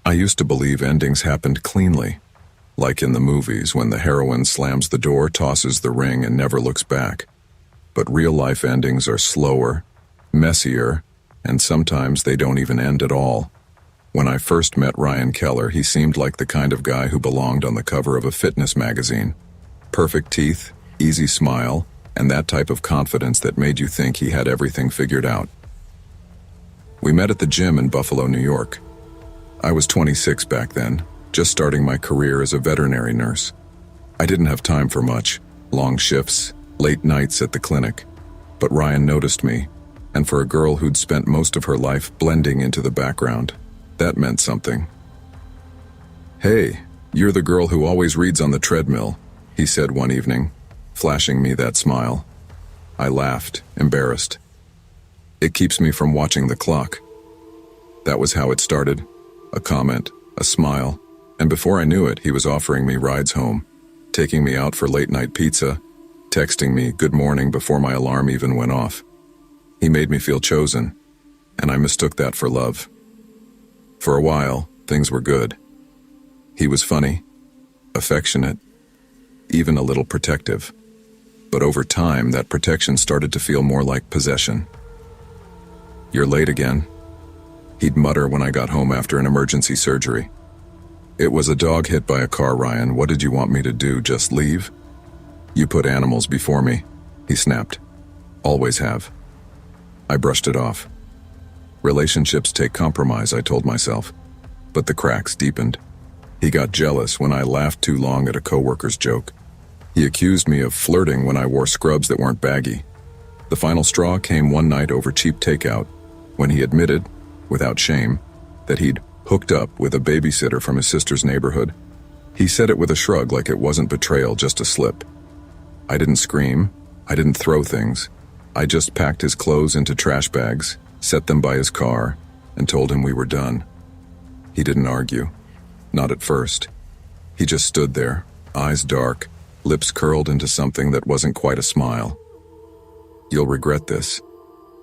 I used to believe endings happened cleanly, like in the movies when the heroine slams the door, tosses the ring, and never looks back. But real-life endings are slower, messier, and sometimes they don't even end at all. When I first met Ryan Keller, he seemed like the kind of guy who belonged on the cover of a fitness magazine. Perfect teeth, easy smile, and that type of confidence that made you think he had everything figured out. We met at the gym in Buffalo, New York. I was 26 back then, just starting my career as a veterinary nurse. I didn't have time for much, long shifts, late nights at the clinic. But Ryan noticed me, and for a girl who'd spent most of her life blending into the background, that meant something. "Hey, you're the girl who always reads on the treadmill," he said one evening, flashing me that smile. I laughed, embarrassed. "It keeps me from watching the clock." That was how it started. A comment, a smile, and before I knew it, he was offering me rides home, taking me out for late-night pizza, texting me good morning before my alarm even went off. He made me feel chosen, and I mistook that for love. For a while, things were good. He was funny, affectionate, even a little protective. But over time, that protection started to feel more like possession. "You're late again," he'd mutter when I got home after an emergency surgery. "It was a dog hit by a car, Ryan. What did you want me to do, just leave?" "You put animals before me," he snapped. "Always have." I brushed it off. Relationships take compromise, I told myself. But the cracks deepened. He got jealous when I laughed too long at a coworker's joke. He accused me of flirting when I wore scrubs that weren't baggy. The final straw came one night over cheap takeout, when he admitted, without shame, that he'd hooked up with a babysitter from his sister's neighborhood. He said it with a shrug, like it wasn't betrayal, just a slip. I didn't scream. I didn't throw things. I just packed his clothes into trash bags, set them by his car, and told him we were done. He didn't argue. Not at first. He just stood there, eyes dark, lips curled into something that wasn't quite a smile. "You'll regret this,"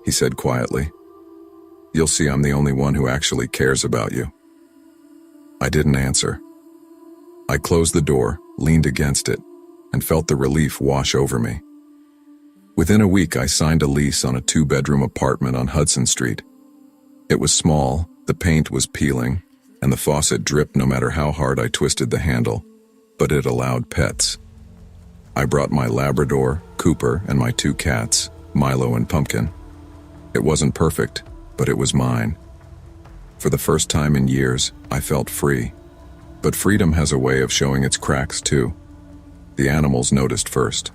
he said quietly. "You'll see I'm the only one who actually cares about you." I didn't answer. I closed the door, leaned against it, and felt the relief wash over me. Within a week, I signed a lease on a 2-bedroom apartment on Hudson Street. It was small, the paint was peeling, and the faucet dripped no matter how hard I twisted the handle, but it allowed pets. I brought my Labrador, Cooper, and my 2 cats, Milo and Pumpkin. It wasn't perfect, but it was mine. For the first time in years, I felt free. But freedom has a way of showing its cracks too. The animals noticed first.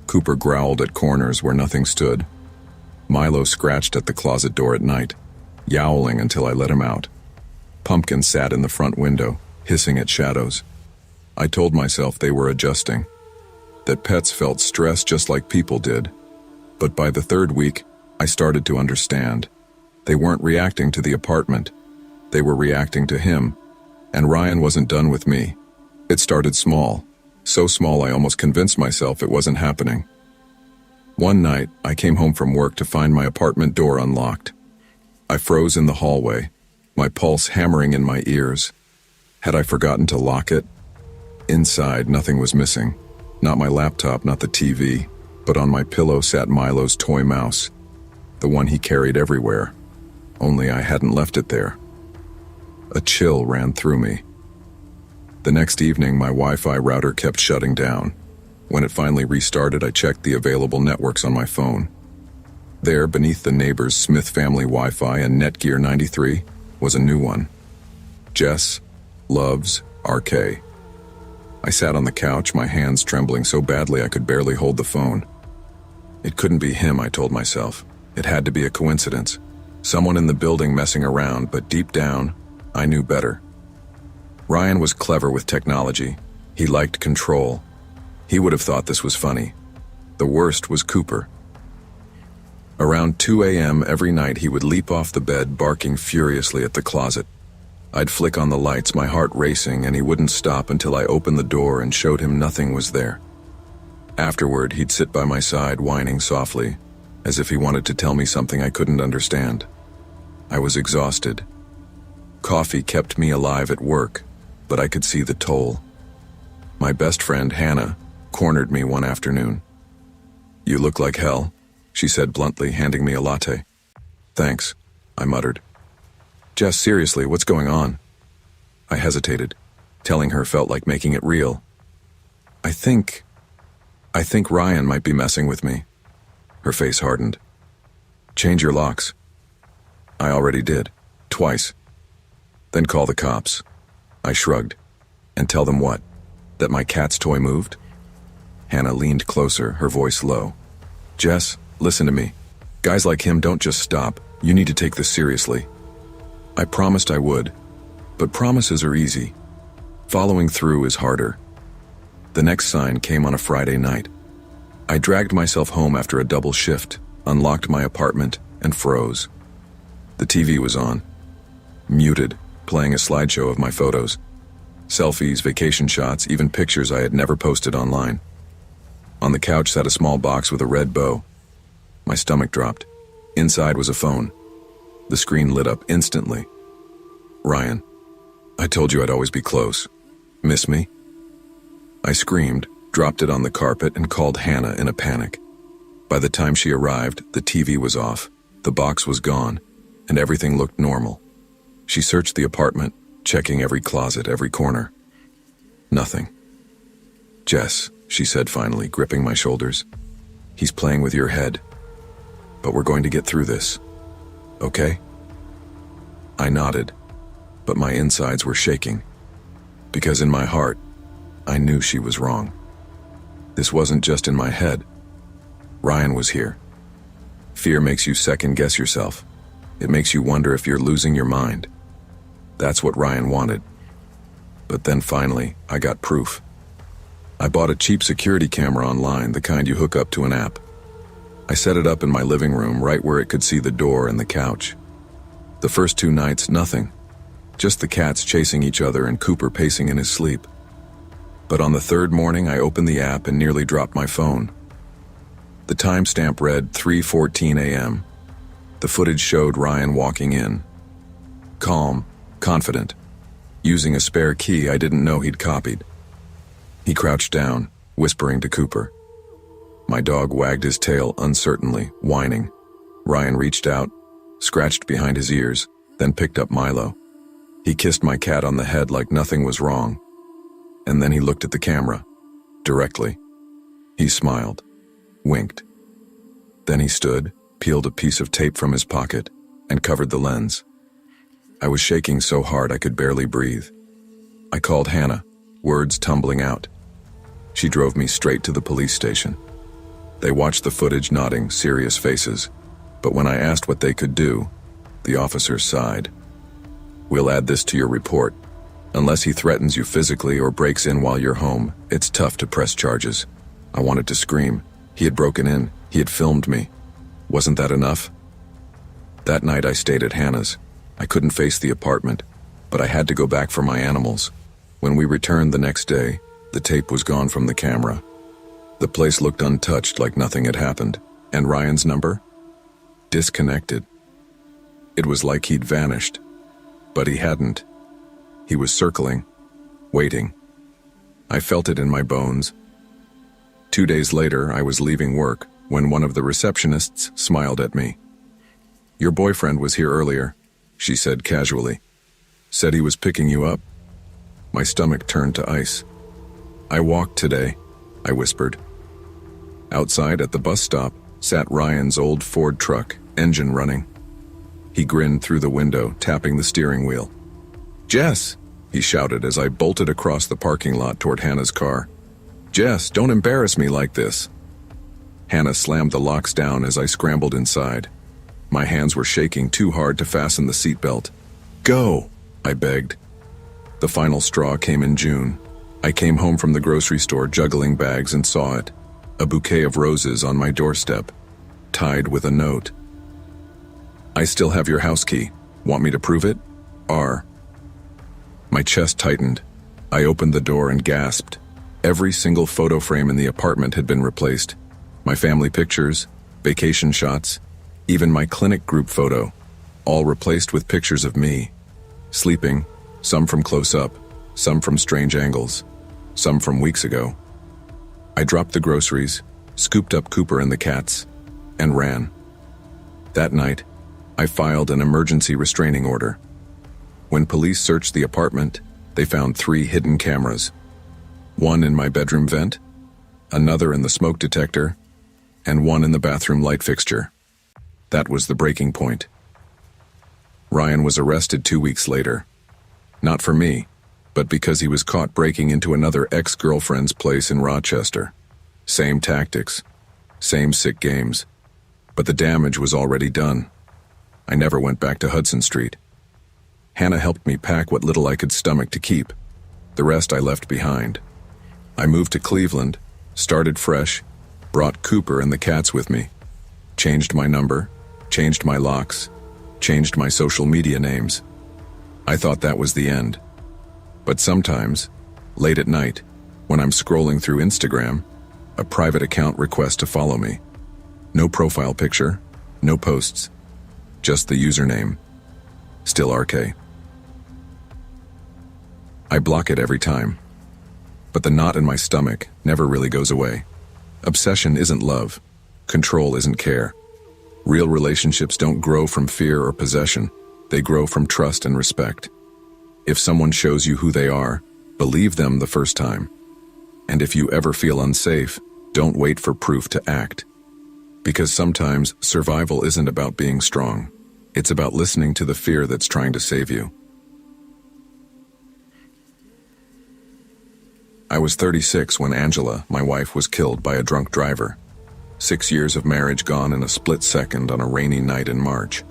Cooper growled at corners where nothing stood. Milo scratched at the closet door at night, yowling until I let him out. Pumpkin sat in the front window, hissing at shadows. I told myself they were adjusting, that pets felt stress just like people did. But by the 3rd week, I started to understand. They weren't reacting to the apartment. They were reacting to him. And Ryan wasn't done with me. It started small. So small I almost convinced myself it wasn't happening. One night, I came home from work to find my apartment door unlocked. I froze in the hallway, my pulse hammering in my ears. Had I forgotten to lock it? Inside, nothing was missing. Not my laptop, not the TV, but on my pillow sat Milo's toy mouse, the one he carried everywhere. Only I hadn't left it there. A chill ran through me. The next evening, my Wi-Fi router kept shutting down. When it finally restarted, I checked the available networks on my phone. There, beneath the neighbor's Smith family Wi-Fi and Netgear 93, was a new one. Jess loves RK. I sat on the couch, my hands trembling so badly I could barely hold the phone. It couldn't be him, I told myself. It had to be a coincidence. Someone in the building messing around, but deep down, I knew better. Ryan was clever with technology. He liked control. He would have thought this was funny. The worst was Cooper. Around 2 a.m. every night he would leap off the bed, barking furiously at the closet. I'd flick on the lights, my heart racing, and he wouldn't stop until I opened the door and showed him nothing was there. Afterward, he'd sit by my side, whining softly, as if he wanted to tell me something I couldn't understand. I was exhausted. Coffee kept me alive at work, but I could see the toll. My best friend, Hannah, cornered me one afternoon. "You look like hell," she said bluntly, handing me a latte. "Thanks," I muttered. "Jess, seriously, what's going on?" I hesitated. Telling her felt like making it real. I think Ryan might be messing with me." Her face hardened. "Change your locks." I already did. Twice. "Then call the cops." I shrugged. "And tell them what? That my cat's toy moved?" Hannah leaned closer, her voice low. "Jess, listen to me. Guys like him don't just stop. You need to take this seriously." I promised I would, but promises are easy. Following through is harder. The next sign came on a Friday night. I dragged myself home after a double shift, unlocked my apartment, and froze. The TV was on. Muted, playing a slideshow of my photos. Selfies, vacation shots, even pictures I had never posted online. On the couch sat a small box with a red bow. My stomach dropped. Inside was a phone. The screen lit up instantly. "Ryan, I told you I'd always be close. Miss me?" I screamed, dropped it on the carpet, and called Hannah in a panic. By the time she arrived, the TV was off, the box was gone, and everything looked normal. She searched the apartment, checking every closet, every corner. Nothing. "Jess," she said finally, gripping my shoulders. "He's playing with your head. But we're going to get through this. Okay?" I nodded, but my insides were shaking. Because in my heart, I knew she was wrong. This wasn't just in my head. Ryan was here. Fear makes you second-guess yourself. It makes you wonder if you're losing your mind. That's what Ryan wanted. But then finally, I got proof. I bought a cheap security camera online, the kind you hook up to an app. I set it up in my living room, right where it could see the door and the couch. The first 2 nights, nothing. Just the cats chasing each other and Cooper pacing in his sleep. But on the 3rd morning, I opened the app and nearly dropped my phone. The timestamp read 3:14 a.m. The footage showed Ryan walking in. Calm, confident, using a spare key I didn't know he'd copied. He crouched down, whispering to Cooper. My dog wagged his tail uncertainly, whining. Ryan reached out, scratched behind his ears, then picked up Milo. He kissed my cat on the head like nothing was wrong. And then he looked at the camera, directly. He smiled, winked. Then he stood, peeled a piece of tape from his pocket, and covered the lens. I was shaking so hard I could barely breathe. I called Hannah, words tumbling out. She drove me straight to the police station. They watched the footage, nodding, serious faces. But when I asked what they could do, the officers sighed. "We'll add this to your report. Unless he threatens you physically or breaks in while you're home, it's tough to press charges." I wanted to scream. He had broken in. He had filmed me. Wasn't that enough? That night I stayed at Hannah's. I couldn't face the apartment, but I had to go back for my animals. When we returned the next day, the tape was gone from the camera. The place looked untouched, like nothing had happened. And Ryan's number? Disconnected. It was like he'd vanished. But he hadn't. He was circling, waiting. I felt it in my bones. 2 days later, I was leaving work when one of the receptionists smiled at me. "Your boyfriend was here earlier," she said casually. "Said he was picking you up." My stomach turned to ice. "I walked today," I whispered. Outside at the bus stop sat Ryan's old Ford truck, engine running. He grinned through the window, tapping the steering wheel. "Jess!" he shouted as I bolted across the parking lot toward Hannah's car. "Jess, don't embarrass me like this." Hannah slammed the locks down as I scrambled inside. My hands were shaking too hard to fasten the seatbelt. "Go!" I begged. The final straw came in June. I came home from the grocery store juggling bags and saw it. A bouquet of roses on my doorstep, tied with a note. "I still have your house key. Want me to prove it? R." My chest tightened. I opened the door and gasped. Every single photo frame in the apartment had been replaced. My family pictures, vacation shots, even my clinic group photo, all replaced with pictures of me. Sleeping, some from close up, some from strange angles, some from weeks ago. I dropped the groceries, scooped up Cooper and the cats, and ran. That night, I filed an emergency restraining order. When police searched the apartment, they found 3 hidden cameras. One in my bedroom vent, another in the smoke detector, and one in the bathroom light fixture. That was the breaking point. Ryan was arrested 2 weeks later. Not for me, but because he was caught breaking into another ex-girlfriend's place in Rochester. Same tactics, same sick games, but the damage was already done. I never went back to Hudson Street. Hannah helped me pack what little I could stomach to keep. The rest I left behind. I moved to Cleveland, started fresh, brought Cooper and the cats with me, changed my number, changed my locks, changed my social media names. I thought that was the end. But sometimes, late at night, when I'm scrolling through Instagram, a private account requests to follow me. No profile picture, no posts, just the username. Still RK. I block it every time. But the knot in my stomach never really goes away. Obsession isn't love. Control isn't care. Real relationships don't grow from fear or possession. They grow from trust and respect. If someone shows you who they are, believe them the first time. And if you ever feel unsafe, don't wait for proof to act. Because sometimes survival isn't about being strong. It's about listening to the fear that's trying to save you. I was 36 when Angela, my wife, was killed by a drunk driver. 6 years of marriage gone in a split second on a rainy night in March.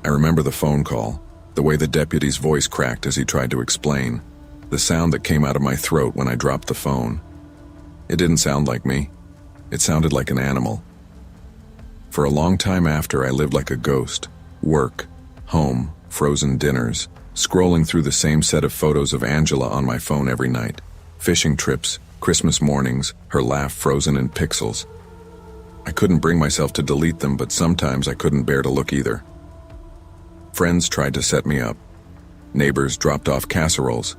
I remember the phone call, the way the deputy's voice cracked as he tried to explain, the sound that came out of my throat when I dropped the phone. It didn't sound like me. It sounded like an animal. For a long time after, I lived like a ghost. Work, home, frozen dinners, scrolling through the same set of photos of Angela on my phone every night. Fishing trips, Christmas mornings, her laugh frozen in pixels. I couldn't bring myself to delete them, but sometimes I couldn't bear to look either. Friends tried to set me up. Neighbors dropped off casseroles.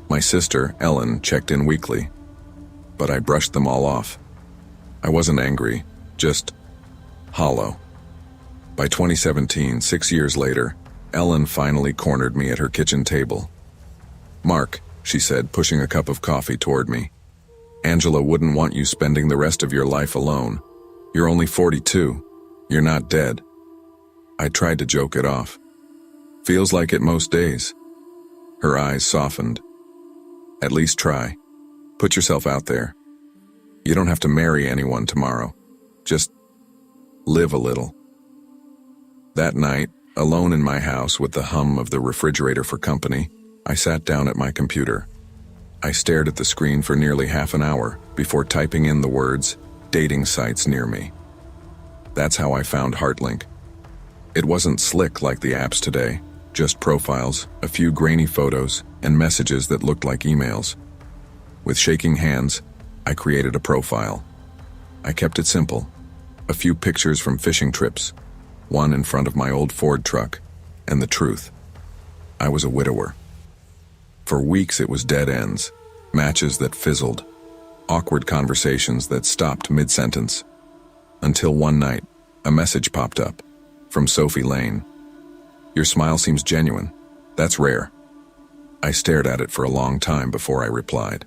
My sister, Ellen, checked in weekly. But I brushed them all off. I wasn't angry, just hollow. By 2017, 6 years later, Ellen finally cornered me at her kitchen table. "Mark," she said, pushing a cup of coffee toward me, "Angela wouldn't want you spending the rest of your life alone. You're only 42. You're not dead." I tried to joke it off. "Feels like it most days." Her eyes softened. "At least try. Put yourself out there. You don't have to marry anyone tomorrow. Just live a little." That night, alone in my house with the hum of the refrigerator for company, I sat down at my computer. I stared at the screen for nearly half an hour before typing in the words, "dating sites near me." That's how I found HeartLink. It wasn't slick like the apps today, just profiles, a few grainy photos, and messages that looked like emails. With shaking hands, I created a profile. I kept it simple. A few pictures from fishing trips, one in front of my old Ford truck, and the truth. I was a widower. For weeks it was dead ends, matches that fizzled, awkward conversations that stopped mid-sentence. Until one night, a message popped up, from Sophie Lane. "Your smile seems genuine. That's rare." I stared at it for a long time before I replied.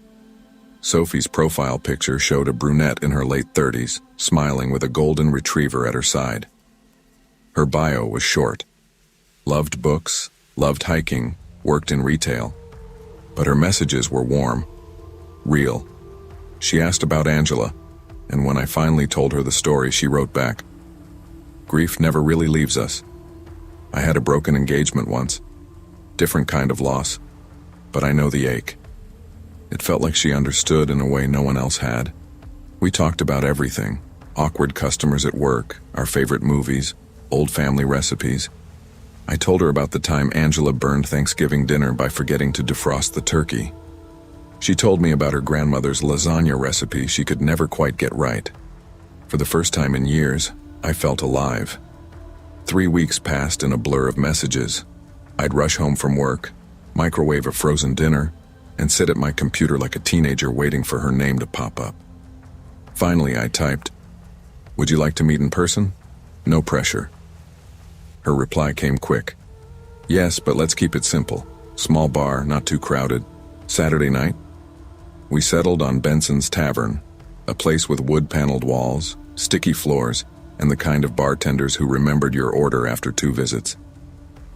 Sophie's profile picture showed a brunette in her late 30s, smiling with a golden retriever at her side. Her bio was short. Loved books, loved hiking, worked in retail. But her messages were warm, real. She asked about Angela, and when I finally told her the story, she wrote back, "Grief never really leaves us. I had a broken engagement once. Different kind of loss, but I know the ache." It felt like she understood in a way no one else had. We talked about everything, awkward customers at work, our favorite movies, old family recipes. I told her about the time Angela burned Thanksgiving dinner by forgetting to defrost the turkey. She told me about her grandmother's lasagna recipe she could never quite get right. For the first time in years, I felt alive. 3 weeks passed in a blur of messages. I'd rush home from work, microwave a frozen dinner, and sit at my computer like a teenager waiting for her name to pop up. Finally, I typed, "Would you like to meet in person? No pressure." Her reply came quick. "Yes, but let's keep it simple. Small bar, not too crowded. Saturday night?" We settled on Benson's Tavern, a place with wood-paneled walls, sticky floors, and the kind of bartenders who remembered your order after 2 visits.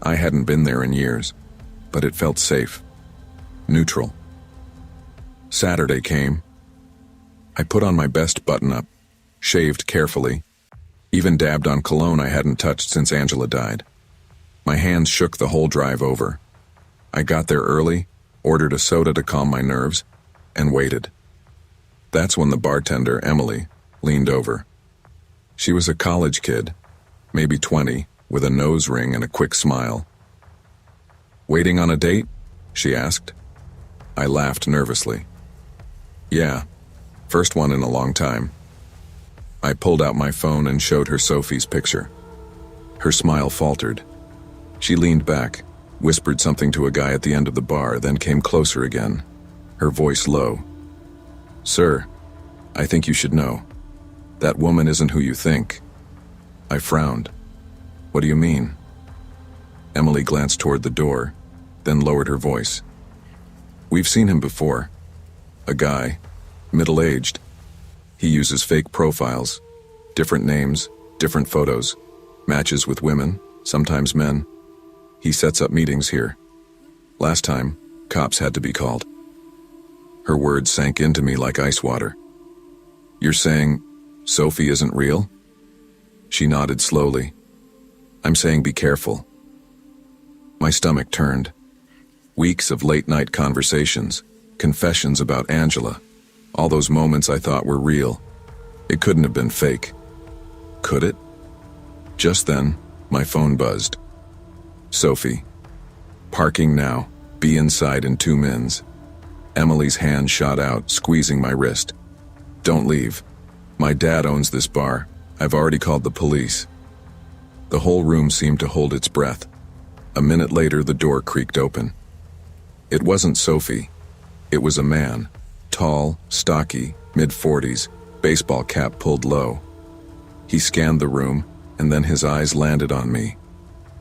I hadn't been there in years, but it felt safe. Neutral. Saturday came. I put on my best button-up, shaved carefully, even dabbed on cologne I hadn't touched since Angela died. My hands shook the whole drive over. I got there early, ordered a soda to calm my nerves, and waited. That's when the bartender, Emily, leaned over. She was a college kid, maybe 20, with a nose ring and a quick smile. "Waiting on a date?" she asked. I laughed nervously. "Yeah, first one in a long time." I pulled out my phone and showed her Sophie's picture. Her smile faltered. She leaned back, whispered something to a guy at the end of the bar, then came closer again, her voice low. "Sir, I think you should know. That woman isn't who you think." I frowned. "What do you mean?" Emily glanced toward the door, then lowered her voice. "We've seen him before. A guy, middle-aged. He uses fake profiles, different names, different photos, matches with women, sometimes men. He sets up meetings here. Last time, cops had to be called." Her words sank into me like ice water. "You're saying Sophie isn't real?" She nodded slowly. "I'm saying be careful." My stomach turned. Weeks of late-night conversations, confessions about Angela, all those moments I thought were real. It couldn't have been fake. Could it? Just then, my phone buzzed. Sophie. "Parking now. Be inside in 2 mins." Emily's hand shot out, squeezing my wrist. "Don't leave. My dad owns this bar. I've already called the police." The whole room seemed to hold its breath. A minute later, the door creaked open. It wasn't Sophie. It was a man. Tall, stocky, mid-40s, baseball cap pulled low. He scanned the room, and then his eyes landed on me.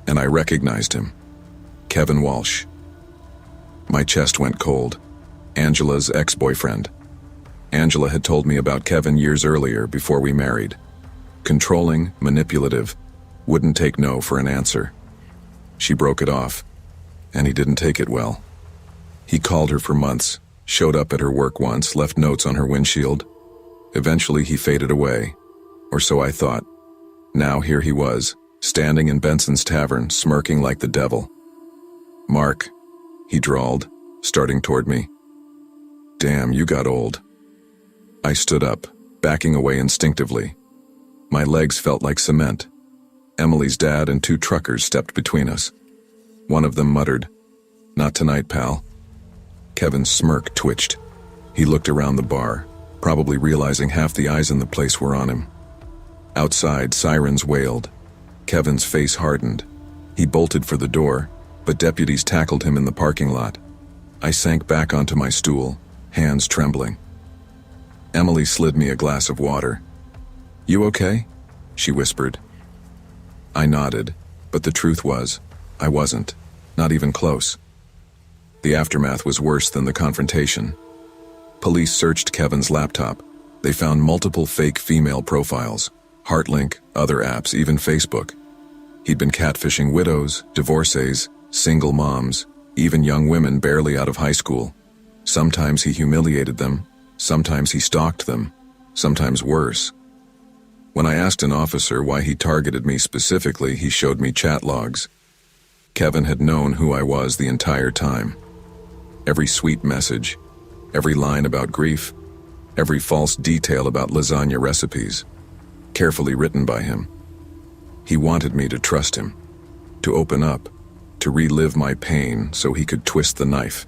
And I recognized him. Kevin Walsh. My chest went cold. Angela's ex-boyfriend. Angela had told me about Kevin years earlier, before we married. Controlling, manipulative, wouldn't take no for an answer. She broke it off, and he didn't take it well. He called her for months, showed up at her work once, left notes on her windshield. Eventually he faded away, or so I thought. Now here he was, standing in Benson's Tavern, smirking like the devil. "Mark," he drawled, starting toward me. "Damn, you got old." I stood up, backing away instinctively. My legs felt like cement. Emily's dad and 2 truckers stepped between us. One of them muttered, "Not tonight, pal." Kevin's smirk twitched. He looked around the bar, probably realizing half the eyes in the place were on him. Outside, sirens wailed. Kevin's face hardened. He bolted for the door, but deputies tackled him in the parking lot. I sank back onto my stool, hands trembling. Emily slid me a glass of water. "You okay?" she whispered. I nodded, but the truth was, I wasn't, not even close. The aftermath was worse than the confrontation. Police searched Kevin's laptop. They found multiple fake female profiles, Heartlink, other apps, even Facebook. He'd been catfishing widows, divorcees, single moms, even young women barely out of high school. Sometimes he humiliated them, sometimes he stalked them, sometimes worse. When I asked an officer why he targeted me specifically, he showed me chat logs. Kevin had known who I was the entire time. Every sweet message, every line about grief, every false detail about lasagna recipes, carefully written by him. He wanted me to trust him, to open up, to relive my pain so he could twist the knife.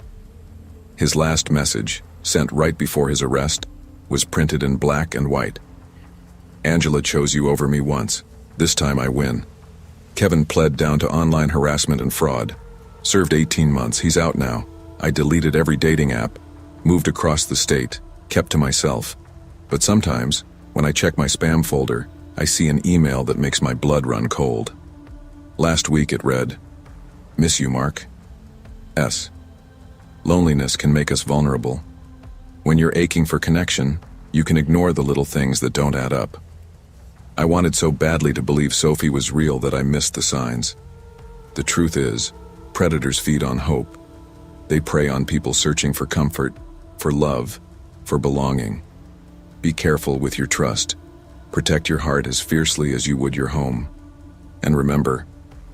His last message, sent right before his arrest, was printed in black and white. "Angela chose you over me once. This time I win." Kevin pled down to online harassment and fraud, Served 18 months, he's out now. I deleted every dating app, moved across the state, kept to myself. But sometimes, when I check my spam folder, I see an email that makes my blood run cold. Last week it read, "Miss you, Mark. S. Loneliness can make us vulnerable. When you're aching for connection, you can ignore the little things that don't add up." I wanted so badly to believe Sophie was real that I missed the signs. The truth is, predators feed on hope. They prey on people searching for comfort, for love, for belonging. Be careful with your trust. Protect your heart as fiercely as you would your home. And remember,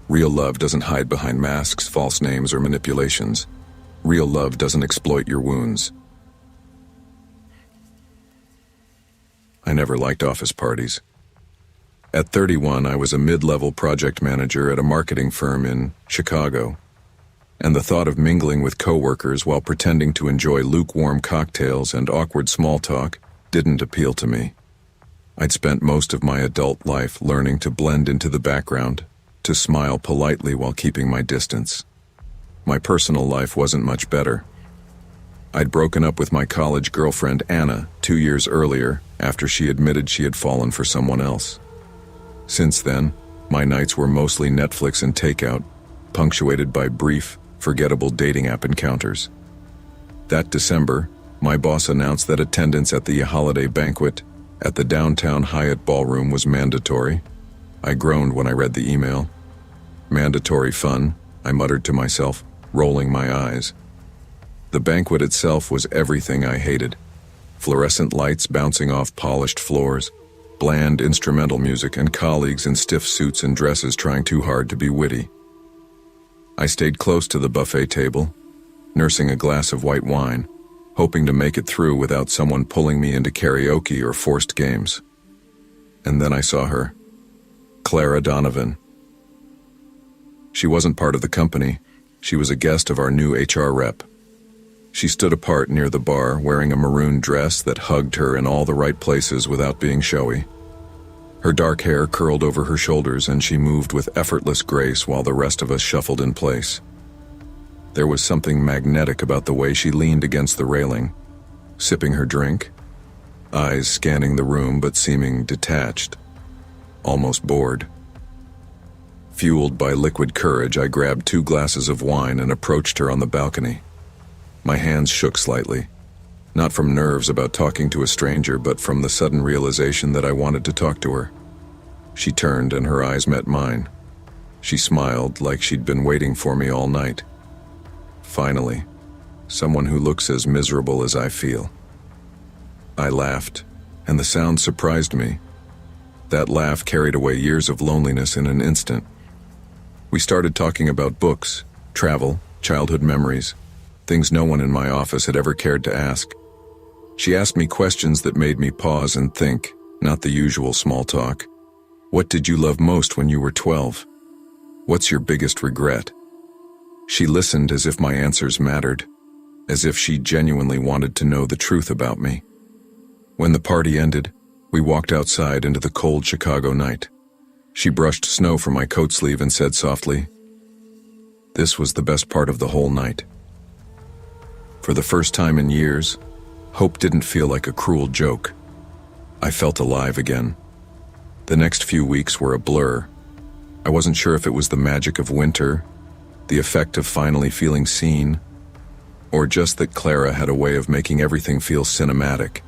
real love doesn't hide behind masks, false names, or manipulations. Real love doesn't exploit your wounds. I never liked office parties. At 31, I was a mid-level project manager at a marketing firm in Chicago, and the thought of mingling with coworkers while pretending to enjoy lukewarm cocktails and awkward small talk didn't appeal to me. I'd spent most of my adult life learning to blend into the background, to smile politely while keeping my distance. My personal life wasn't much better. I'd broken up with my college girlfriend Anna 2 years earlier after she admitted she had fallen for someone else. Since then, my nights were mostly Netflix and takeout, punctuated by brief, forgettable dating app encounters. That December, my boss announced that attendance at the holiday banquet at the downtown Hyatt ballroom was mandatory. I groaned when I read the email. Mandatory fun, I muttered to myself, rolling my eyes. The banquet itself was everything I hated. Fluorescent lights bouncing off polished floors, bland instrumental music, and colleagues in stiff suits and dresses trying too hard to be witty. I stayed close to the buffet table, nursing a glass of white wine, hoping to make it through without someone pulling me into karaoke or forced games. And then I saw her, Clara Donovan. She wasn't part of the company. She was a guest of our new HR rep. She stood apart near the bar, wearing a maroon dress that hugged her in all the right places without being showy. Her dark hair curled over her shoulders, and she moved with effortless grace while the rest of us shuffled in place. There was something magnetic about the way she leaned against the railing, sipping her drink, eyes scanning the room but seeming detached, almost bored. Fueled by liquid courage, I grabbed 2 glasses of wine and approached her on the balcony. My hands shook slightly, not from nerves about talking to a stranger, but from the sudden realization that I wanted to talk to her. She turned and her eyes met mine. She smiled like she'd been waiting for me all night. Finally, someone who looks as miserable as I feel. I laughed, and the sound surprised me. That laugh carried away years of loneliness in an instant. We started talking about books, travel, childhood memories, things no one in my office had ever cared to ask. She asked me questions that made me pause and think, not the usual small talk. What did you love most when you were 12? What's your biggest regret? She listened as if my answers mattered, as if she genuinely wanted to know the truth about me. When the party ended, we walked outside into the cold Chicago night. She brushed snow from my coat sleeve and said softly, "This was the best part of the whole night." For the first time in years, hope didn't feel like a cruel joke. I felt alive again. The next few weeks were a blur. I wasn't sure if it was the magic of winter, the effect of finally feeling seen, or just that Clara had a way of making everything feel cinematic.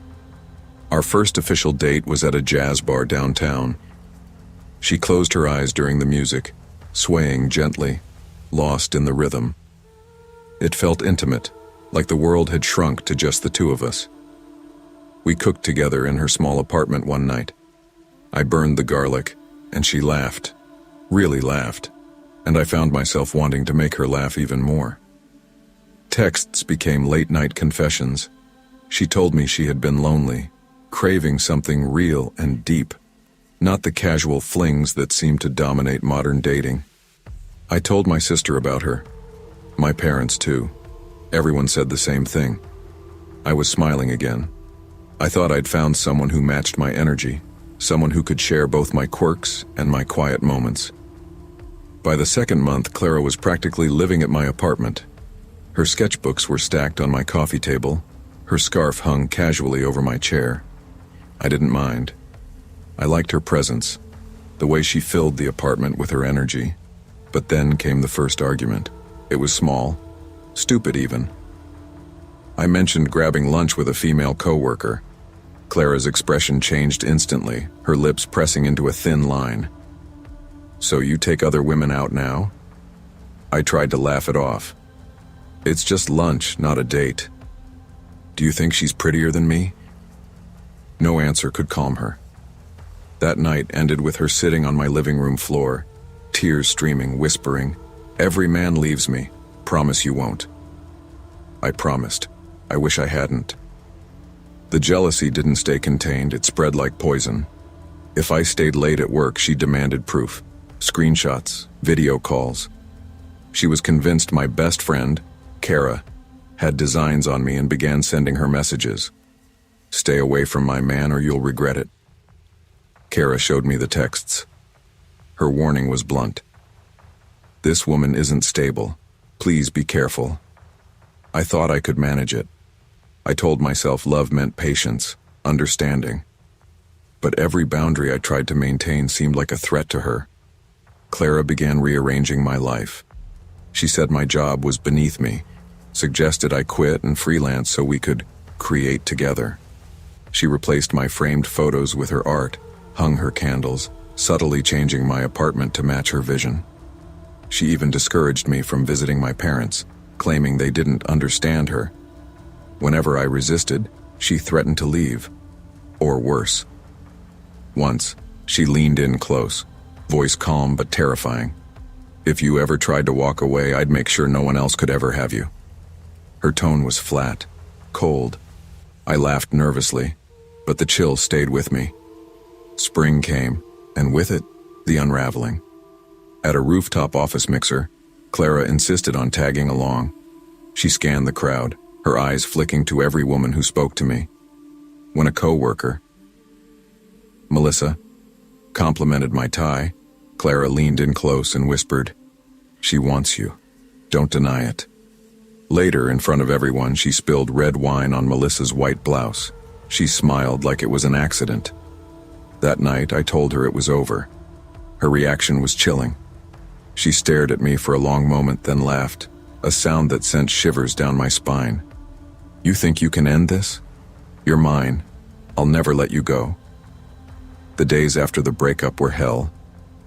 Our first official date was at a jazz bar downtown. She closed her eyes during the music, swaying gently, lost in the rhythm. It felt intimate, like the world had shrunk to just the 2 of us. We cooked together in her small apartment one night. I burned the garlic, and she laughed, really laughed, and I found myself wanting to make her laugh even more. Texts became late-night confessions. She told me she had been lonely, craving something real and deep, not the casual flings that seem to dominate modern dating. I told my sister about her, my parents too. Everyone said the same thing. I was smiling again. I thought I'd found someone who matched my energy, someone who could share both my quirks and my quiet moments. By the second month, Clara was practically living at my apartment. Her sketchbooks were stacked on my coffee table. Her scarf hung casually over my chair. I didn't mind. I liked her presence, the way she filled the apartment with her energy. But then came the first argument. It was small, stupid even. I mentioned grabbing lunch with a female coworker. Clara's expression changed instantly, her lips pressing into a thin line. "So you take other women out now?" I tried to laugh it off. "It's just lunch, not a date." "Do you think she's prettier than me?" No answer could calm her. That night ended with her sitting on my living room floor, tears streaming, whispering, "Every man leaves me. Promise you won't." I promised. I wish I hadn't. The jealousy didn't stay contained, it spread like poison. If I stayed late at work, she demanded proof. Screenshots, video calls. She was convinced my best friend, Kara, had designs on me and began sending her messages. "Stay away from my man or you'll regret it." Kara showed me the texts. Her warning was blunt. "This woman isn't stable. Please be careful." I thought I could manage it. I told myself love meant patience, understanding. But every boundary I tried to maintain seemed like a threat to her. Clara began rearranging my life. She said my job was beneath me, suggested I quit and freelance so we could create together. She replaced my framed photos with her art, hung her candles, subtly changing my apartment to match her vision. She even discouraged me from visiting my parents, claiming they didn't understand her. Whenever I resisted, she threatened to leave, or worse. Once, she leaned in close, voice calm but terrifying. "If you ever tried to walk away, I'd make sure no one else could ever have you." Her tone was flat, cold. I laughed nervously, but the chill stayed with me. Spring came, and with it, the unraveling. At a rooftop office mixer, Clara insisted on tagging along. She scanned the crowd, her eyes flicking to every woman who spoke to me. When a coworker, Melissa, complimented my tie, Clara leaned in close and whispered, "She wants you. Don't deny it." Later, in front of everyone, she spilled red wine on Melissa's white blouse. She smiled like it was an accident. That night, I told her it was over. Her reaction was chilling. She stared at me for a long moment, then laughed, a sound that sent shivers down my spine. "You think you can end this? You're mine. I'll never let you go." The days after the breakup were hell.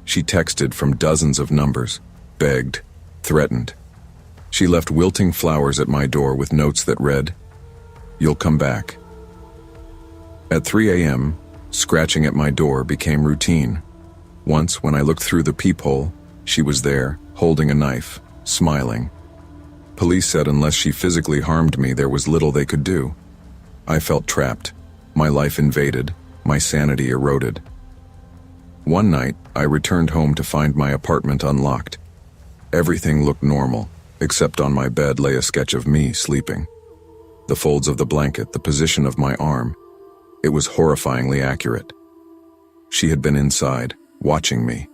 She texted from dozens of numbers, begged, threatened. She left wilting flowers at my door with notes that read, "You'll come back." At 3 a.m., scratching at my door became routine. Once, when I looked through the peephole, she was there, holding a knife, smiling. Police said unless she physically harmed me, there was little they could do. I felt trapped, my life invaded, my sanity eroded. One night, I returned home to find my apartment unlocked. Everything looked normal, except on my bed lay a sketch of me sleeping. The folds of the blanket, the position of my arm. It was horrifyingly accurate. She had been inside, watching me.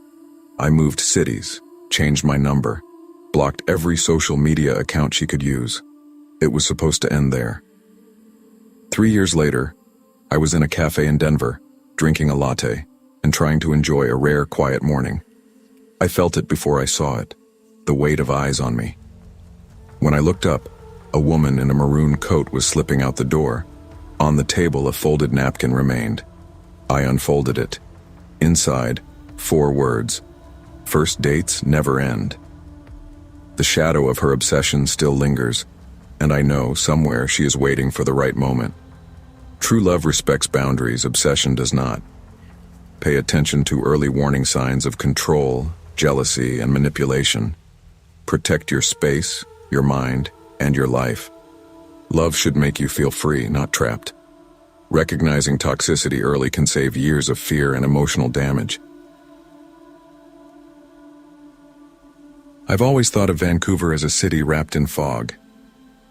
I moved cities, changed my number, blocked every social media account she could use. It was supposed to end there. 3 years later, I was in a cafe in Denver, drinking a latte, and trying to enjoy a rare, quiet morning. I felt it before I saw it, the weight of eyes on me. When I looked up, a woman in a maroon coat was slipping out the door. On the table, a folded napkin remained. I unfolded it. Inside, 4 words. "First dates never end." The shadow of her obsession still lingers, and I know somewhere she is waiting for the right moment. True love respects boundaries, obsession does not. Pay attention to early warning signs of control, jealousy, and manipulation. Protect your space, your mind, and your life. Love should make you feel free, not trapped. Recognizing toxicity early can save years of fear and emotional damage. I've always thought of Vancouver as a city wrapped in fog.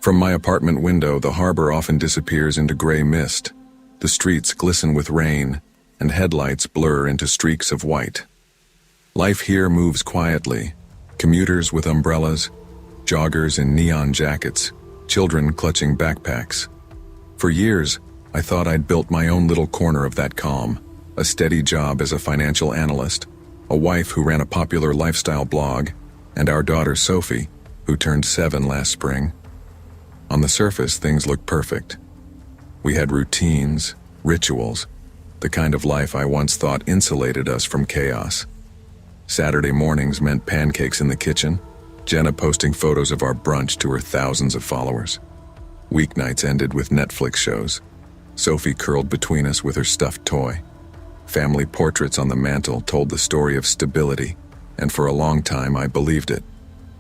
From my apartment window, the harbor often disappears into gray mist. The streets glisten with rain, and headlights blur into streaks of white. Life here moves quietly, Commuters with umbrellas, joggers in neon jackets, children clutching backpacks. For years, I thought I'd built my own little corner of that calm, a steady job as a financial analyst, a wife who ran a popular lifestyle blog, and our daughter Sophie, who turned 7 last spring. On the surface, things looked perfect. We had routines, rituals, the kind of life I once thought insulated us from chaos. Saturday mornings meant pancakes in the kitchen, Jenna posting photos of our brunch to her thousands of followers. Weeknights ended with Netflix shows. Sophie curled between us with her stuffed toy. Family portraits on the mantle told the story of stability, and for a long time I believed it.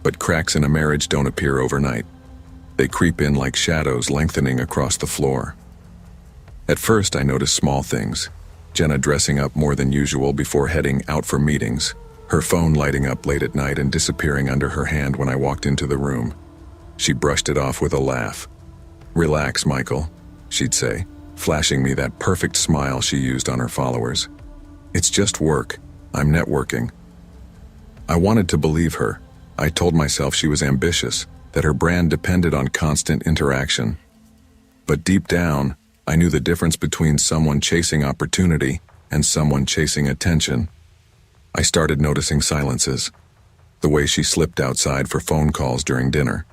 But cracks in a marriage don't appear overnight. They creep in like shadows lengthening across the floor. At first, I noticed small things. Jenna dressing up more than usual before heading out for meetings, her phone lighting up late at night and disappearing under her hand when I walked into the room. She brushed it off with a laugh. "Relax, Michael," she'd say, flashing me that perfect smile she used on her followers. "It's just work. I'm networking." I wanted to believe her. I told myself she was ambitious, that her brand depended on constant interaction. But deep down, I knew the difference between someone chasing opportunity and someone chasing attention. I started noticing silences. The way she slipped outside for phone calls during dinner.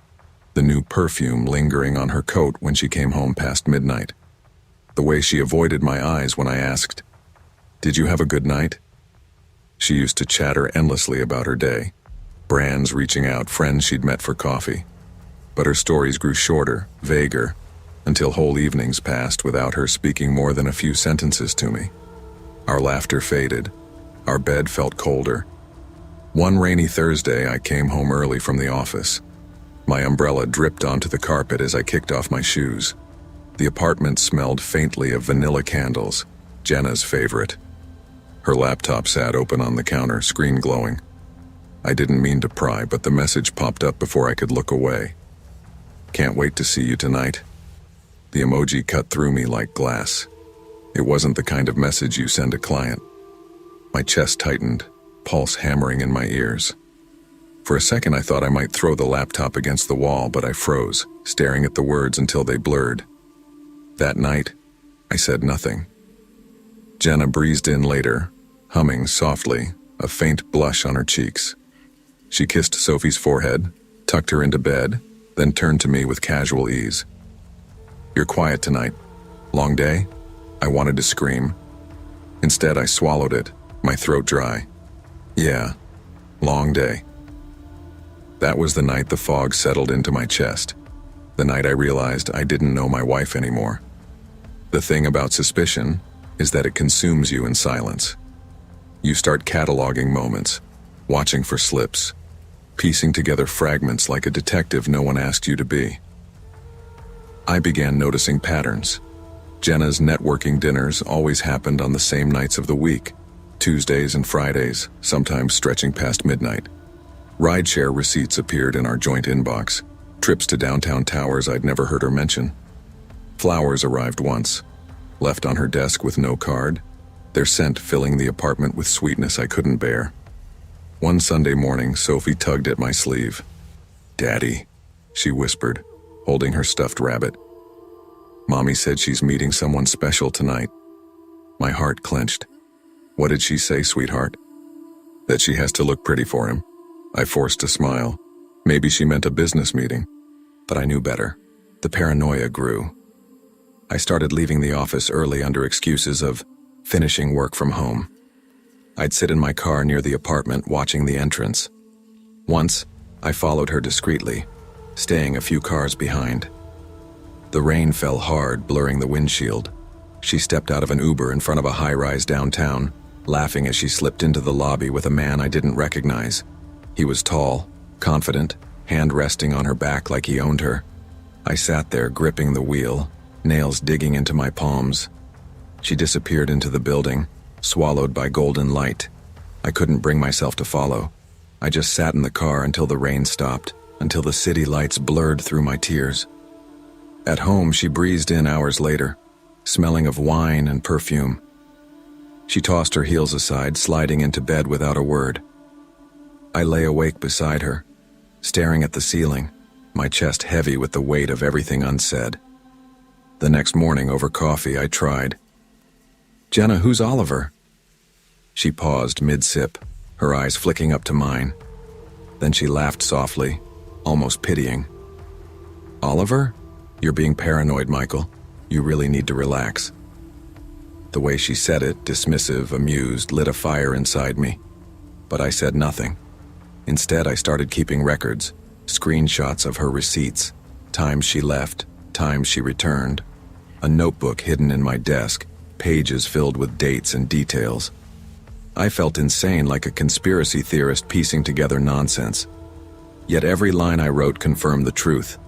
The new perfume lingering on her coat when she came home past midnight. The way she avoided my eyes when I asked, "Did you have a good night?" She used to chatter endlessly about her day. Brands reaching out, friends she'd met for coffee. But her stories grew shorter, vaguer, until whole evenings passed without her speaking more than a few sentences to me. Our laughter faded. Our bed felt colder. One rainy Thursday, I came home early from the office. My umbrella dripped onto the carpet as I kicked off my shoes. The apartment smelled faintly of vanilla candles, Jenna's favorite. Her laptop sat open on the counter, screen glowing. I didn't mean to pry, but the message popped up before I could look away. "Can't wait to see you tonight." The emoji cut through me like glass. It wasn't the kind of message you send a client. My chest tightened, pulse hammering in my ears. For a second I thought I might throw the laptop against the wall, but I froze, staring at the words until they blurred. That night, I said nothing. Jenna breezed in later, humming softly, a faint blush on her cheeks. She kissed Sophie's forehead, tucked her into bed, then turned to me with casual ease. "You're quiet tonight. Long day?" I wanted to scream. Instead, I swallowed it, my throat dry. "Yeah, long day." That was the night the fog settled into my chest. The night I realized I didn't know my wife anymore. The thing about suspicion is that it consumes you in silence. You start cataloging moments, watching for slips, piecing together fragments like a detective no one asked you to be. I began noticing patterns. Jenna's networking dinners always happened on the same nights of the week, Tuesdays and Fridays, sometimes stretching past midnight. Rideshare receipts appeared in our joint inbox, trips to downtown towers I'd never heard her mention. Flowers arrived once, left on her desk with no card, their scent filling the apartment with sweetness I couldn't bear. One Sunday morning, Sophie tugged at my sleeve. "Daddy," she whispered, holding her stuffed rabbit. "Mommy said she's meeting someone special tonight." My heart clenched. "What did she say, sweetheart?" "That she has to look pretty for him." I forced a smile. Maybe she meant a business meeting. But I knew better. The paranoia grew. I started leaving the office early under excuses of finishing work from home. I'd sit in my car near the apartment watching the entrance. Once, I followed her discreetly, staying a few cars behind. The rain fell hard, blurring the windshield. She stepped out of an Uber in front of a high-rise downtown, laughing as she slipped into the lobby with a man I didn't recognize. He was tall, confident, hand resting on her back like he owned her. I sat there gripping the wheel, nails digging into my palms. She disappeared into the building, swallowed by golden light. I couldn't bring myself to follow. I just sat in the car until the rain stopped, until the city lights blurred through my tears. At home, she breezed in hours later, smelling of wine and perfume. She tossed her heels aside, sliding into bed without a word. I lay awake beside her, staring at the ceiling, my chest heavy with the weight of everything unsaid. The next morning over coffee, I tried. "Jenna, who's Oliver?" She paused mid-sip, her eyes flicking up to mine. Then she laughed softly, almost pitying. "Oliver? You're being paranoid, Michael. You really need to relax." The way she said it, dismissive, amused, lit a fire inside me. But I said nothing. Instead, I started keeping records, screenshots of her receipts, times she left, times she returned. A notebook hidden in my desk, pages filled with dates and details. I felt insane, like a conspiracy theorist piecing together nonsense. Yet every line I wrote confirmed the truth.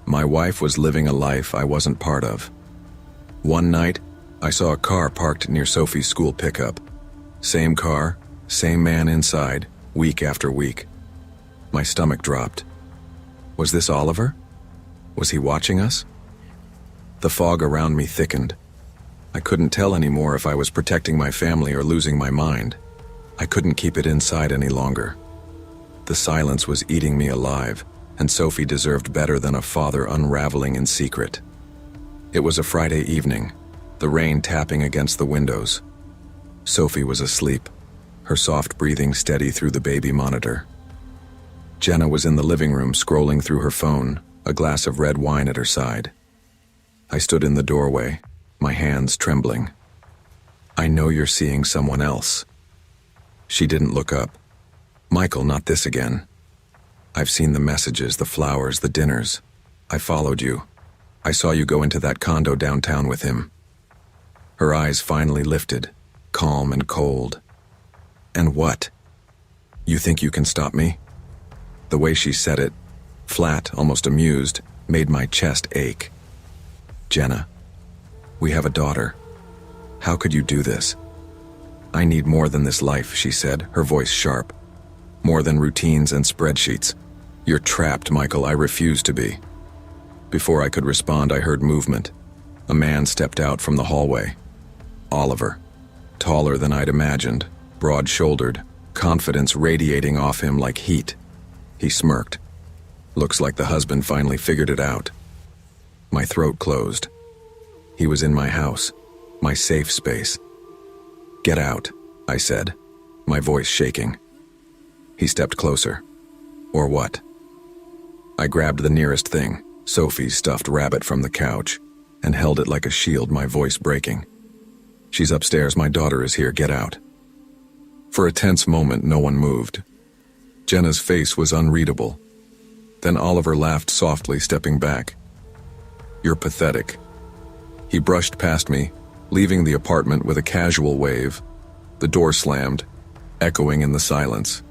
My wife was living a life I wasn't part of. One night, I saw a car parked near Sophie's school pickup. Same car, same man inside, week after week. My stomach dropped. Was this Oliver? Was he watching us? The fog around me thickened. I couldn't tell anymore if I was protecting my family or losing my mind. I couldn't keep it inside any longer. The silence was eating me alive, and Sophie deserved better than a father unraveling in secret. It was a Friday evening, the rain tapping against the windows. Sophie was asleep, her soft breathing steady through the baby monitor. Jenna was in the living room scrolling through her phone, a glass of red wine at her side. I stood in the doorway, my hands trembling. "I know you're seeing someone else." She didn't look up. "Michael, not this again. I've seen the messages, the flowers, the dinners. I followed you. I saw you go into that condo downtown with him." Her eyes finally lifted, calm and cold. "And what? You think you can stop me?" The way she said it, flat, almost amused, made my chest ache. "Jenna, we have a daughter. How could you do this?" "I need more than this life," she said, her voice sharp. "More than routines and spreadsheets. You're trapped, Michael. I refuse to be." Before I could respond, I heard movement. A man stepped out from the hallway. Oliver. Taller than I'd imagined, broad-shouldered, confidence radiating off him like heat. He smirked. "Looks like the husband finally figured it out." My throat closed. He was in my house, my safe space. "Get out," I said, my voice shaking. He stepped closer. "Or what?" I grabbed the nearest thing, Sophie's stuffed rabbit from the couch, and held it like a shield, my voice breaking. "She's upstairs, my daughter is here, get out." For a tense moment, no one moved. Jenna's face was unreadable. Then Oliver laughed softly, stepping back. "You're pathetic." He brushed past me, leaving the apartment with a casual wave. The door slammed, echoing in the silence.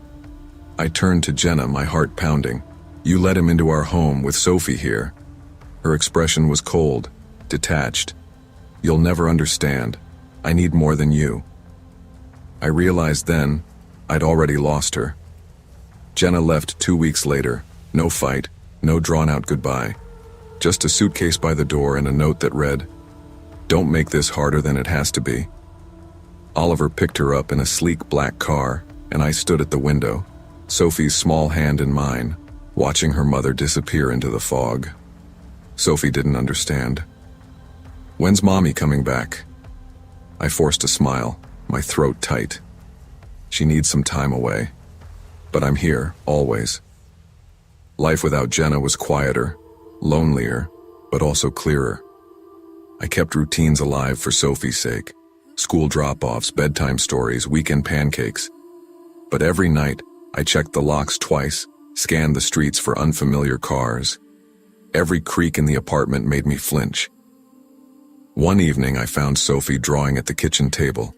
I turned to Jenna, my heart pounding. "You let him into our home with Sophie here." Her expression was cold, detached. "You'll never understand. I need more than you." I realized then I'd already lost her. Jenna left 2 weeks later, no fight, no drawn-out goodbye. Just a suitcase by the door and a note that read, "Don't make this harder than it has to be." Oliver picked her up in a sleek black car, and I stood at the window, Sophie's small hand in mine, watching her mother disappear into the fog. Sophie didn't understand. "When's Mommy coming back?" I forced a smile, my throat tight. "She needs some time away. But I'm here, always." Life without Jenna was quieter, lonelier, but also clearer. I kept routines alive for Sophie's sake. School drop-offs, bedtime stories, weekend pancakes. But every night, I checked the locks twice, scanned the streets for unfamiliar cars. Every creak in the apartment made me flinch. One evening, I found Sophie drawing at the kitchen table.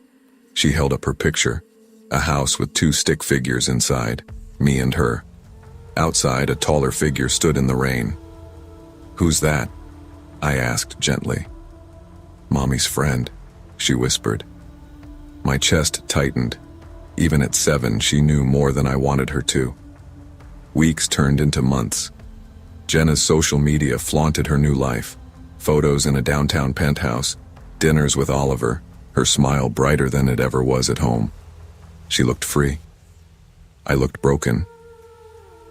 She held up her picture, a house with 2 stick figures inside, me and her. Outside, a taller figure stood in the rain. "Who's that?" I asked gently. "Mommy's friend," she whispered. My chest tightened. Even at 7, she knew more than I wanted her to. Weeks turned into months. Jenna's social media flaunted her new life. Photos in a downtown penthouse, dinners with Oliver, her smile brighter than it ever was at home. She looked free. I looked broken.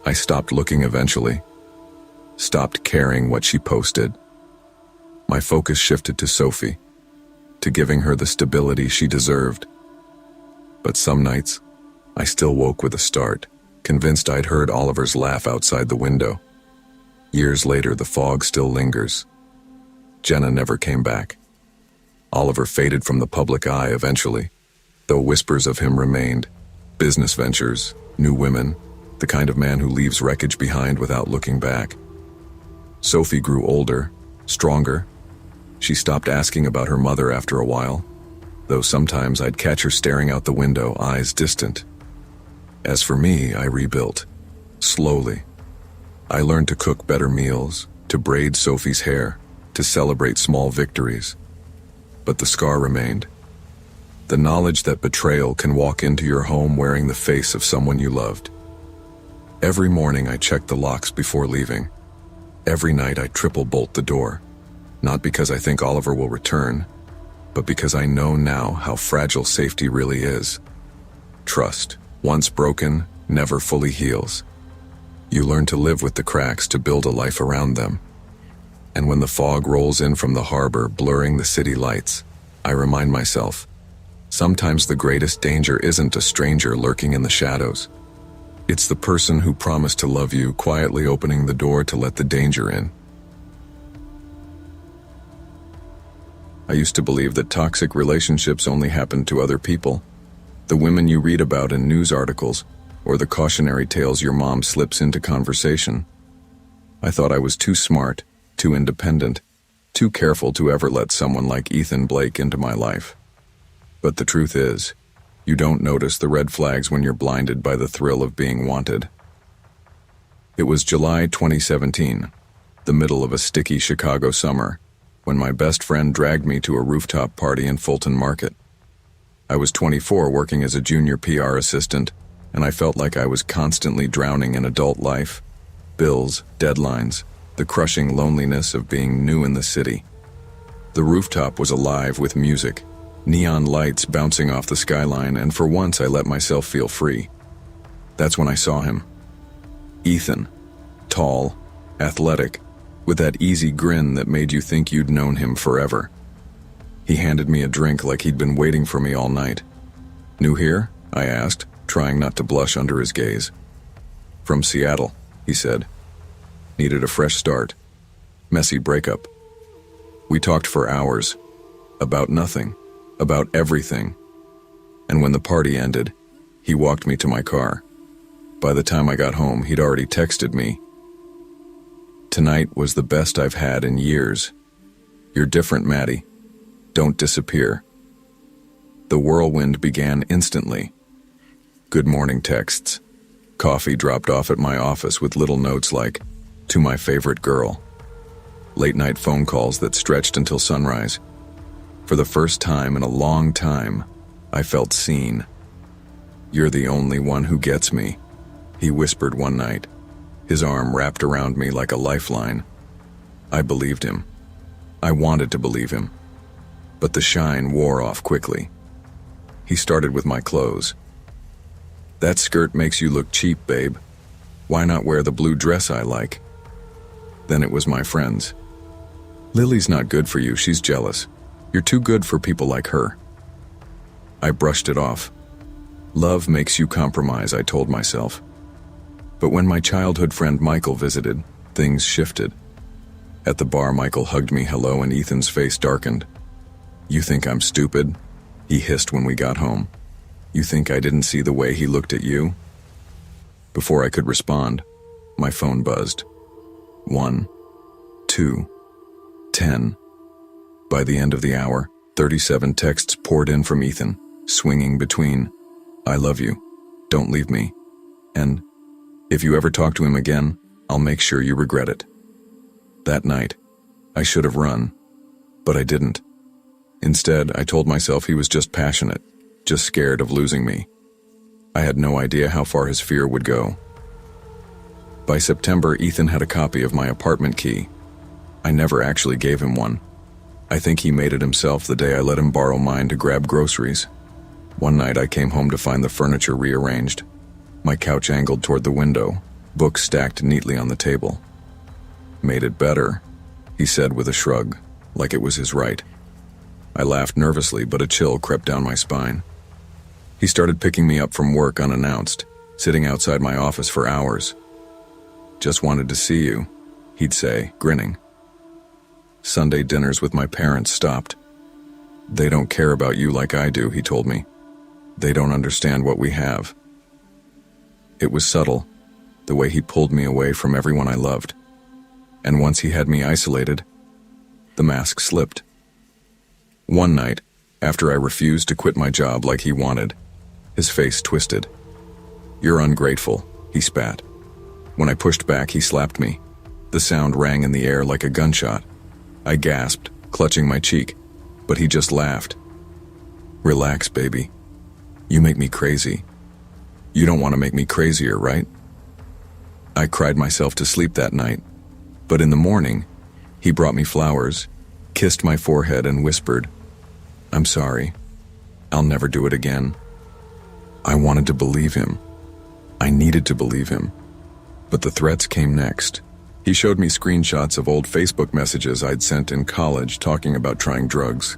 I stopped looking eventually. Stopped caring what she posted. My focus shifted to Sophie, to giving her the stability she deserved. But some nights, I still woke with a start, convinced I'd heard Oliver's laugh outside the window. Years later, the fog still lingers. Jenna never came back. Oliver faded from the public eye eventually, though whispers of him remained. Business ventures, new women, the kind of man who leaves wreckage behind without looking back. Sophie grew older, stronger. She stopped asking about her mother after a while, though sometimes I'd catch her staring out the window, eyes distant. As for me, I rebuilt. Slowly. I learned to cook better meals, to braid Sophie's hair, to celebrate small victories. But the scar remained. The knowledge that betrayal can walk into your home wearing the face of someone you loved. Every morning I checked the locks before leaving. Every night I triple bolt the door. Not because I think Oliver will return, but because I know now how fragile safety really is. Trust, once broken, never fully heals. You learn to live with the cracks to build a life around them. And when the fog rolls in from the harbor, blurring the city lights, I remind myself, sometimes the greatest danger isn't a stranger lurking in the shadows. It's the person who promised to love you quietly opening the door to let the danger in. I used to believe that toxic relationships only happened to other people. The women you read about in news articles, or the cautionary tales your mom slips into conversation. I thought I was too smart, too independent, too careful to ever let someone like Ethan Blake into my life. But the truth is, you don't notice the red flags when you're blinded by the thrill of being wanted. It was July 2017, the middle of a sticky Chicago summer, when my best friend dragged me to a rooftop party in Fulton Market. I was 24, working as a junior PR assistant, and I felt like I was constantly drowning in adult life. Bills, deadlines, the crushing loneliness of being new in the city. The rooftop was alive with music, neon lights bouncing off the skyline, and for once I let myself feel free. That's when I saw him. Ethan. Tall, athletic, with that easy grin that made you think you'd known him forever. He handed me a drink like he'd been waiting for me all night. "New here?" I asked, trying not to blush under his gaze. "From Seattle," he said. "Needed a fresh start. Messy breakup." We talked for hours. About nothing. About everything. And when the party ended, he walked me to my car. By the time I got home, he'd already texted me. "Tonight was the best I've had in years. You're different, Maddie. Don't disappear." The whirlwind began instantly. Good morning texts. Coffee dropped off at my office with little notes like, "To my favorite girl." Late night phone calls that stretched until sunrise. For the first time in a long time, I felt seen. "You're the only one who gets me," he whispered one night, his arm wrapped around me like a lifeline. I believed him. I wanted to believe him. But the shine wore off quickly. He started with my clothes. "That skirt makes you look cheap, babe. Why not wear the blue dress I like?" Then it was my friends. "Lily's not good for you, she's jealous. You're too good for people like her." I brushed it off. Love makes you compromise, I told myself. But when my childhood friend Michael visited, things shifted. At the bar, Michael hugged me hello and Ethan's face darkened. "You think I'm stupid?" he hissed when we got home. "You think I didn't see the way he looked at you?" Before I could respond, my phone buzzed. 1, 2, 10. By the end of the hour, 37 texts poured in from Ethan, swinging between, "I love you, don't leave me," and, "If you ever talk to him again, I'll make sure you regret it." That night, I should have run, but I didn't. Instead, I told myself he was just passionate, just scared of losing me. I had no idea how far his fear would go. By September, Ethan had a copy of my apartment key. I never actually gave him one. I think he made it himself the day I let him borrow mine to grab groceries. One night I came home to find the furniture rearranged. My couch angled toward the window, books stacked neatly on the table. "Made it better," he said with a shrug, like it was his right. I laughed nervously, but a chill crept down my spine. He started picking me up from work unannounced, sitting outside my office for hours. "Just wanted to see you," he'd say, grinning. Sunday dinners with my parents stopped. "They don't care about you like I do," he told me. "They don't understand what we have." It was subtle, the way he pulled me away from everyone I loved. And once he had me isolated, the mask slipped. One night, after I refused to quit my job like he wanted, his face twisted. "You're ungrateful," he spat. When I pushed back, he slapped me. The sound rang in the air like a gunshot. I gasped, clutching my cheek, but he just laughed. "Relax, baby. You make me crazy. You don't want to make me crazier, right?" I cried myself to sleep that night, but in the morning, he brought me flowers, kissed my forehead, and whispered, "I'm sorry. I'll never do it again." I wanted to believe him. I needed to believe him. But the threats came next. He showed me screenshots of old Facebook messages I'd sent in college talking about trying drugs.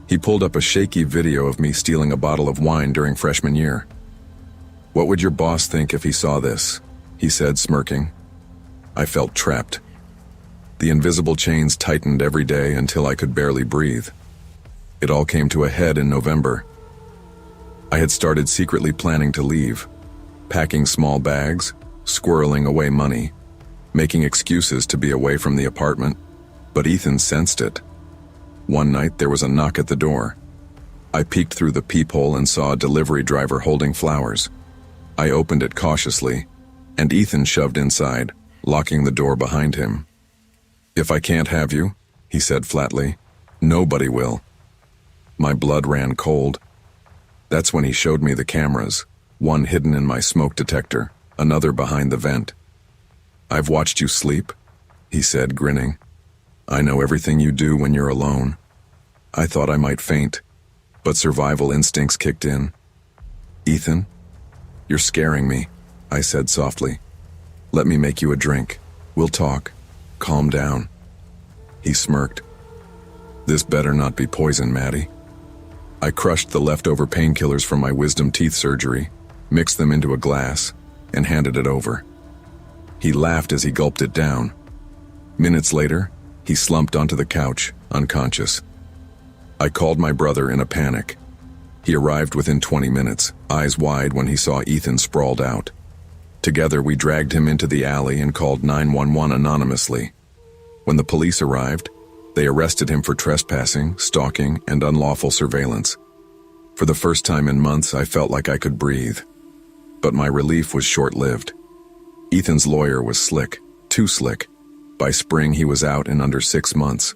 He pulled up a shaky video of me stealing a bottle of wine during freshman year. "What would your boss think if he saw this?" he said, smirking. I felt trapped. The invisible chains tightened every day until I could barely breathe. It all came to a head in November. I had started secretly planning to leave, packing small bags, squirreling away money, making excuses to be away from the apartment, but Ethan sensed it. One night there was a knock at the door. I peeked through the peephole and saw a delivery driver holding flowers. I opened it cautiously, and Ethan shoved inside, locking the door behind him. "If I can't have you," he said flatly, "nobody will." My blood ran cold. That's when he showed me the cameras, one hidden in my smoke detector, another behind the vent. "I've watched you sleep," he said, grinning. "I know everything you do when you're alone." I thought I might faint, but survival instincts kicked in. "Ethan, you're scaring me," I said softly. "Let me make you a drink. We'll talk. Calm down." He smirked. "This better not be poison, Maddie." I crushed the leftover painkillers from my wisdom teeth surgery, mixed them into a glass, and handed it over. He laughed as he gulped it down. Minutes later, he slumped onto the couch, unconscious. I called my brother in a panic. He arrived within 20 minutes, eyes wide when he saw Ethan sprawled out. Together, we dragged him into the alley and called 911 anonymously. When the police arrived, they arrested him for trespassing, stalking, and unlawful surveillance. For the first time in months, I felt like I could breathe. But my relief was short-lived. Ethan's lawyer was slick, too slick. By spring, he was out in under 6 months.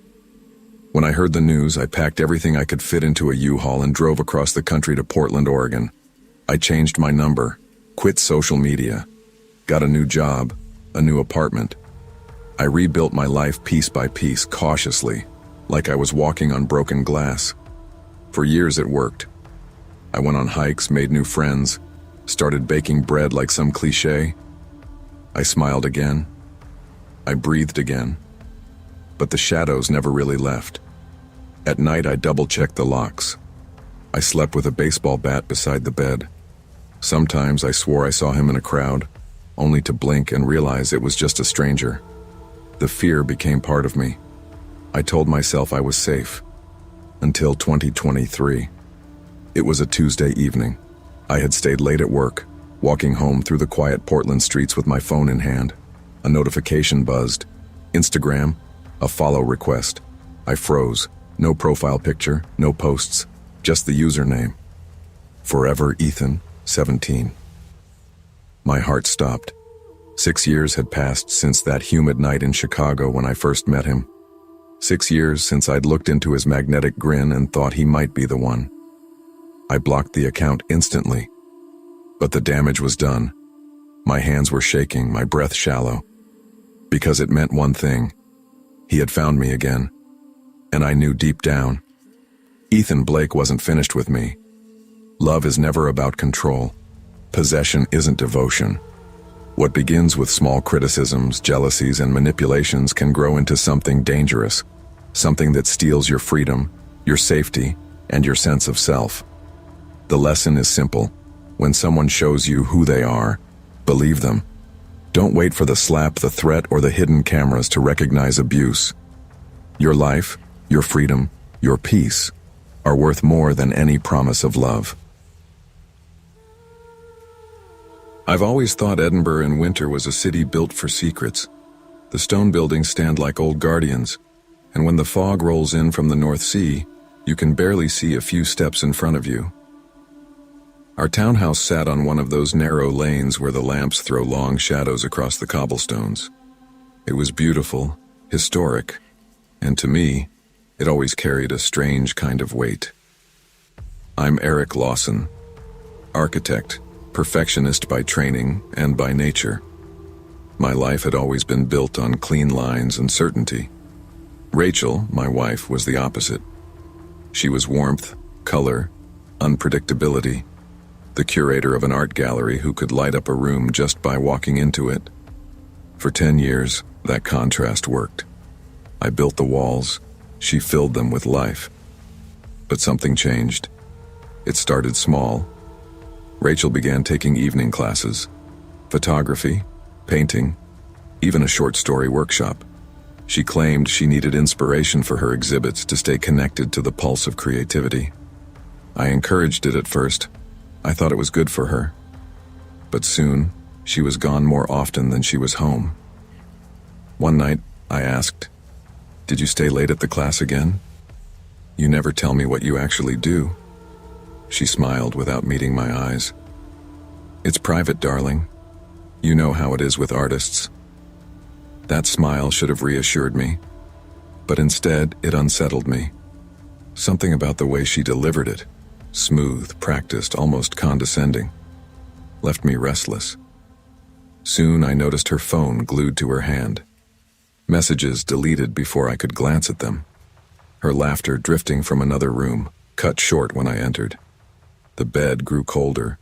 When I heard the news, I packed everything I could fit into a U-Haul and drove across the country to Portland, Oregon. I changed my number, quit social media, got a new job, a new apartment. I rebuilt my life piece by piece, cautiously, like I was walking on broken glass. For years it worked. I went on hikes, made new friends, started baking bread like some cliché. I smiled again. I breathed again. But the shadows never really left. At night I double-checked the locks. I slept with a baseball bat beside the bed. Sometimes I swore I saw him in a crowd, only to blink and realize it was just a stranger. The fear became part of me. I told myself I was safe. Until 2023. It was a Tuesday evening. I had stayed late at work, walking home through the quiet Portland streets with my phone in hand. A notification buzzed. Instagram, a follow request. I froze. No profile picture, no posts, just the username. Forever Ethan, 17. My heart stopped. 6 years had passed since that humid night in Chicago when I first met him. 6 years since I'd looked into his magnetic grin and thought he might be the one. I blocked the account instantly. But the damage was done. My hands were shaking, my breath shallow. Because it meant one thing. He had found me again. And I knew deep down. Ethan Blake wasn't finished with me. Love is never about control. Possession isn't devotion. What begins with small criticisms, jealousies, and manipulations can grow into something dangerous, something that steals your freedom, your safety, and your sense of self. The lesson is simple. When someone shows you who they are, believe them. Don't wait for the slap, the threat, or the hidden cameras to recognize abuse. Your life, your freedom, your peace are worth more than any promise of love. I've always thought Edinburgh in winter was a city built for secrets. The stone buildings stand like old guardians, and when the fog rolls in from the North Sea, you can barely see a few steps in front of you. Our townhouse sat on one of those narrow lanes where the lamps throw long shadows across the cobblestones. It was beautiful, historic, and to me, it always carried a strange kind of weight. I'm Eric Lawson, architect, perfectionist by training and by nature. My life had always been built on clean lines and certainty. Rachel, my wife, was the opposite. She was warmth, color, unpredictability, the curator of an art gallery who could light up a room just by walking into it. For 10 years, that contrast worked. I built the walls, she filled them with life. But something changed. It started small. Rachel began taking evening classes, photography, painting, even a short story workshop. She claimed she needed inspiration for her exhibits to stay connected to the pulse of creativity. I encouraged it at first. I thought it was good for her. But soon, she was gone more often than she was home. One night, I asked, "Did you stay late at the class again? You never tell me what you actually do." She smiled without meeting my eyes. "It's private, darling. You know how it is with artists." That smile should have reassured me, but instead it unsettled me. Something about the way she delivered it, smooth, practiced, almost condescending, left me restless. Soon I noticed her phone glued to her hand. Messages deleted before I could glance at them. Her laughter drifting from another room, cut short when I entered. The bed grew colder.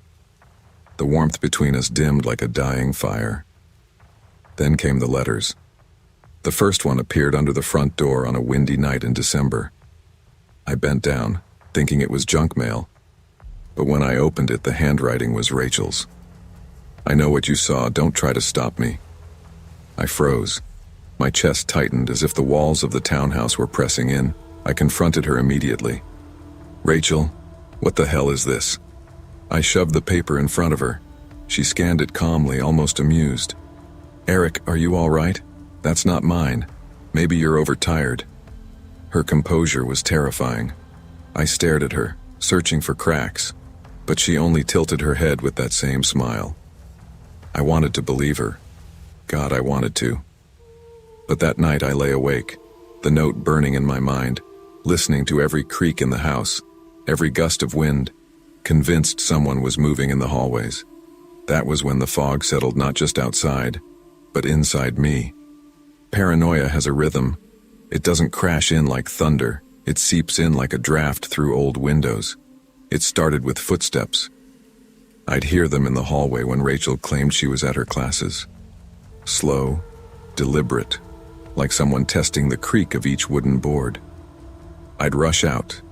The warmth between us dimmed like a dying fire. Then came the letters. The first one appeared under the front door on a windy night in December. I bent down, thinking it was junk mail. But when I opened it, the handwriting was Rachel's. "I know what you saw. Don't try to stop me." I froze. My chest tightened as if the walls of the townhouse were pressing in. I confronted her immediately. "Rachel, what the hell is this?" I shoved the paper in front of her. She scanned it calmly, almost amused. "Eric, are you all right? That's not mine. Maybe you're overtired." Her composure was terrifying. I stared at her, searching for cracks, but she only tilted her head with that same smile. I wanted to believe her. God, I wanted to. But that night I lay awake, the note burning in my mind, listening to every creak in the house, every gust of wind, convinced someone was moving in the hallways. That was when the fog settled not just outside, but inside me. Paranoia has a rhythm. It doesn't crash in like thunder. It seeps in like a draft through old windows. It started with footsteps. I'd hear them in the hallway when Rachel claimed she was at her classes. Slow, deliberate, like someone testing the creak of each wooden board. I'd rush out,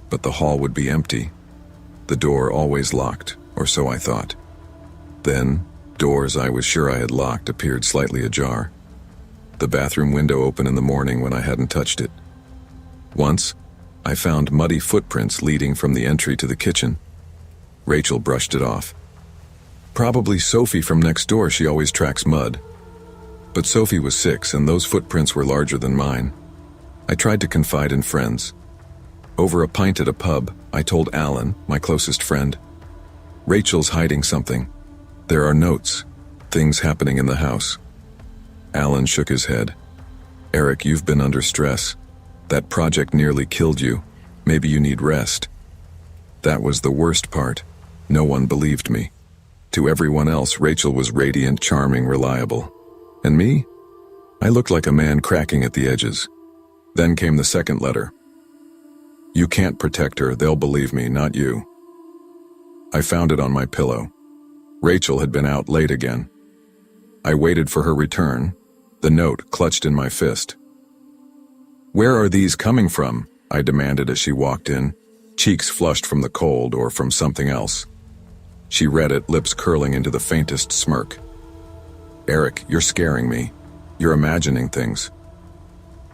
but the hall would be empty. The door always locked, or so I thought. Then, doors I was sure I had locked appeared slightly ajar. The bathroom window open in the morning when I hadn't touched it. Once, I found muddy footprints leading from the entry to the kitchen. Rachel brushed it off. "Probably Sophie from next door, she always tracks mud." But Sophie was 6 and those footprints were larger than mine. I tried to confide in friends. Over a pint at a pub, I told Alan, my closest friend, "Rachel's hiding something. There are notes, things happening in the house." Alan shook his head. "Eric, you've been under stress. That project nearly killed you. Maybe you need rest." That was the worst part. No one believed me. To everyone else, Rachel was radiant, charming, reliable. And me? I looked like a man cracking at the edges. Then came the second letter. "You can't protect her, they'll believe me, not you." I found it on my pillow. Rachel had been out late again. I waited for her return, the note clutched in my fist. "Where are these coming from?" I demanded as she walked in, cheeks flushed from the cold or from something else. She read it, lips curling into the faintest smirk. "Eric, you're scaring me. You're imagining things."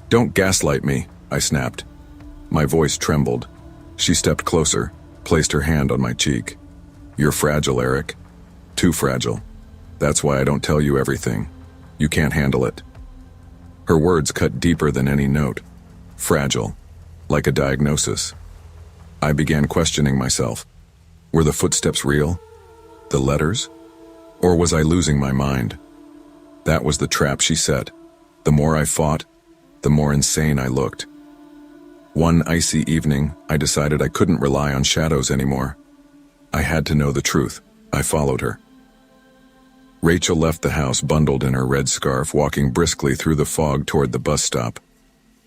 "Don't gaslight me," I snapped. My voice trembled. She stepped closer, placed her hand on my cheek. "You're fragile, Eric. Too fragile. That's why I don't tell you everything. You can't handle it." Her words cut deeper than any note. Fragile. Like a diagnosis. I began questioning myself. Were the footsteps real? The letters? Or was I losing my mind? That was the trap she set. The more I fought, the more insane I looked. One icy evening, I decided I couldn't rely on shadows anymore. I had to know the truth. I followed her. Rachel left the house bundled in her red scarf, walking briskly through the fog toward the bus stop.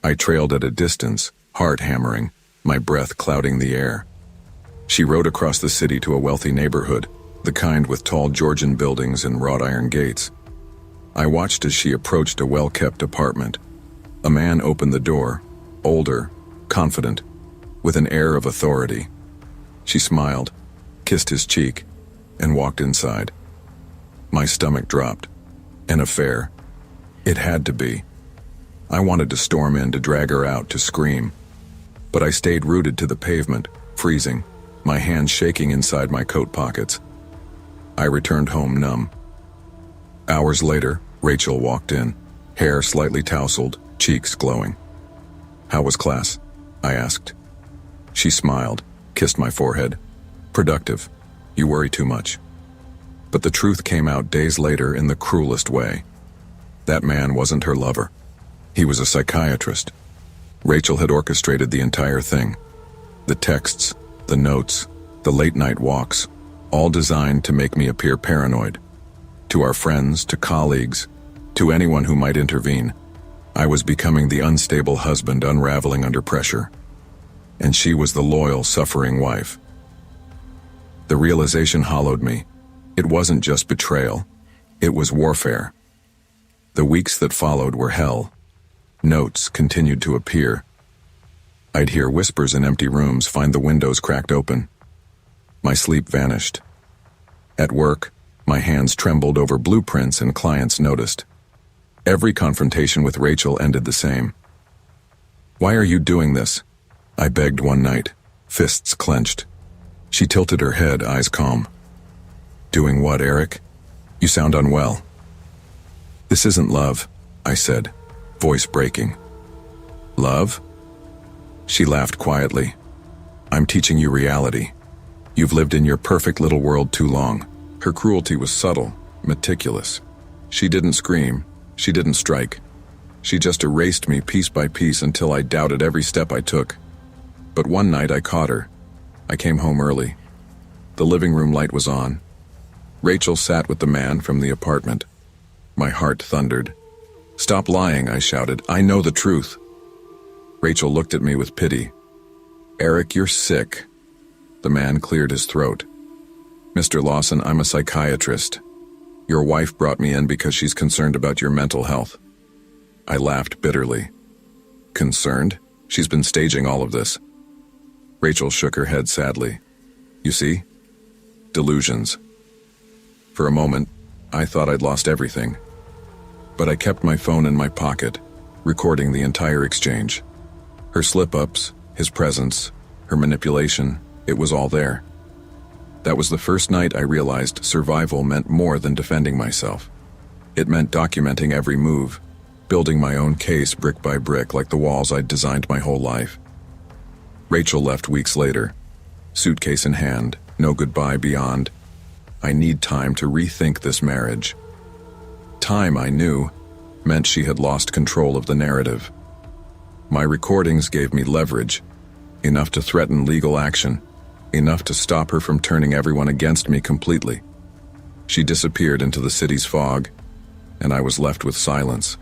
I trailed at a distance, heart hammering, my breath clouding the air. She rode across the city to a wealthy neighborhood, the kind with tall Georgian buildings and wrought iron gates. I watched as she approached a well-kept apartment. A man opened the door, older, confident, with an air of authority. She smiled, kissed his cheek, and walked inside. My stomach dropped. An affair. It had to be. I wanted to storm in, to drag her out, to scream. But I stayed rooted to the pavement, freezing, my hands shaking inside my coat pockets. I returned home numb. Hours later, Rachel walked in, hair slightly tousled, cheeks glowing. "How was class?" I asked. She smiled, kissed my forehead. "Productive. You worry too much." But the truth came out days later in the cruelest way. That man wasn't her lover. He was a psychiatrist. Rachel had orchestrated the entire thing. The texts, the notes, the late-night walks, all designed to make me appear paranoid. To our friends, to colleagues, to anyone who might intervene, I was becoming the unstable husband unraveling under pressure. And she was the loyal, suffering wife. The realization hollowed me. It wasn't just betrayal. It was warfare. The weeks that followed were hell. Notes continued to appear. I'd hear whispers in empty rooms, find the windows cracked open. My sleep vanished. At work, my hands trembled over blueprints and clients noticed. Every confrontation with Rachel ended the same. "Why are you doing this?" I begged one night, fists clenched. She tilted her head, eyes calm. "Doing what, Eric? You sound unwell." "This isn't love," I said, voice breaking. "Love?" She laughed quietly. "I'm teaching you reality. You've lived in your perfect little world too long." Her cruelty was subtle, meticulous. She didn't scream. She didn't strike. She just erased me piece by piece until I doubted every step I took. But one night I caught her. I came home early. The living room light was on. Rachel sat with the man from the apartment. My heart thundered. "Stop lying," I shouted. "I know the truth." Rachel looked at me with pity. "Eric, you're sick." The man cleared his throat. "Mr. Lawson, I'm a psychiatrist. Your wife brought me in because she's concerned about your mental health." I laughed bitterly. "Concerned? She's been staging all of this." Rachel shook her head sadly. "You see? Delusions." For a moment, I thought I'd lost everything. But I kept my phone in my pocket, recording the entire exchange. Her slip-ups, his presence, her manipulation, it was all there. That was the first night I realized survival meant more than defending myself. It meant documenting every move, building my own case brick by brick like the walls I'd designed my whole life. Rachel left weeks later, suitcase in hand, no goodbye beyond. I need time to rethink this marriage. Time, I knew, meant she had lost control of the narrative. My recordings gave me leverage, enough to threaten legal action, enough to stop her from turning everyone against me completely. She disappeared into the city's fog, and I was left with silence.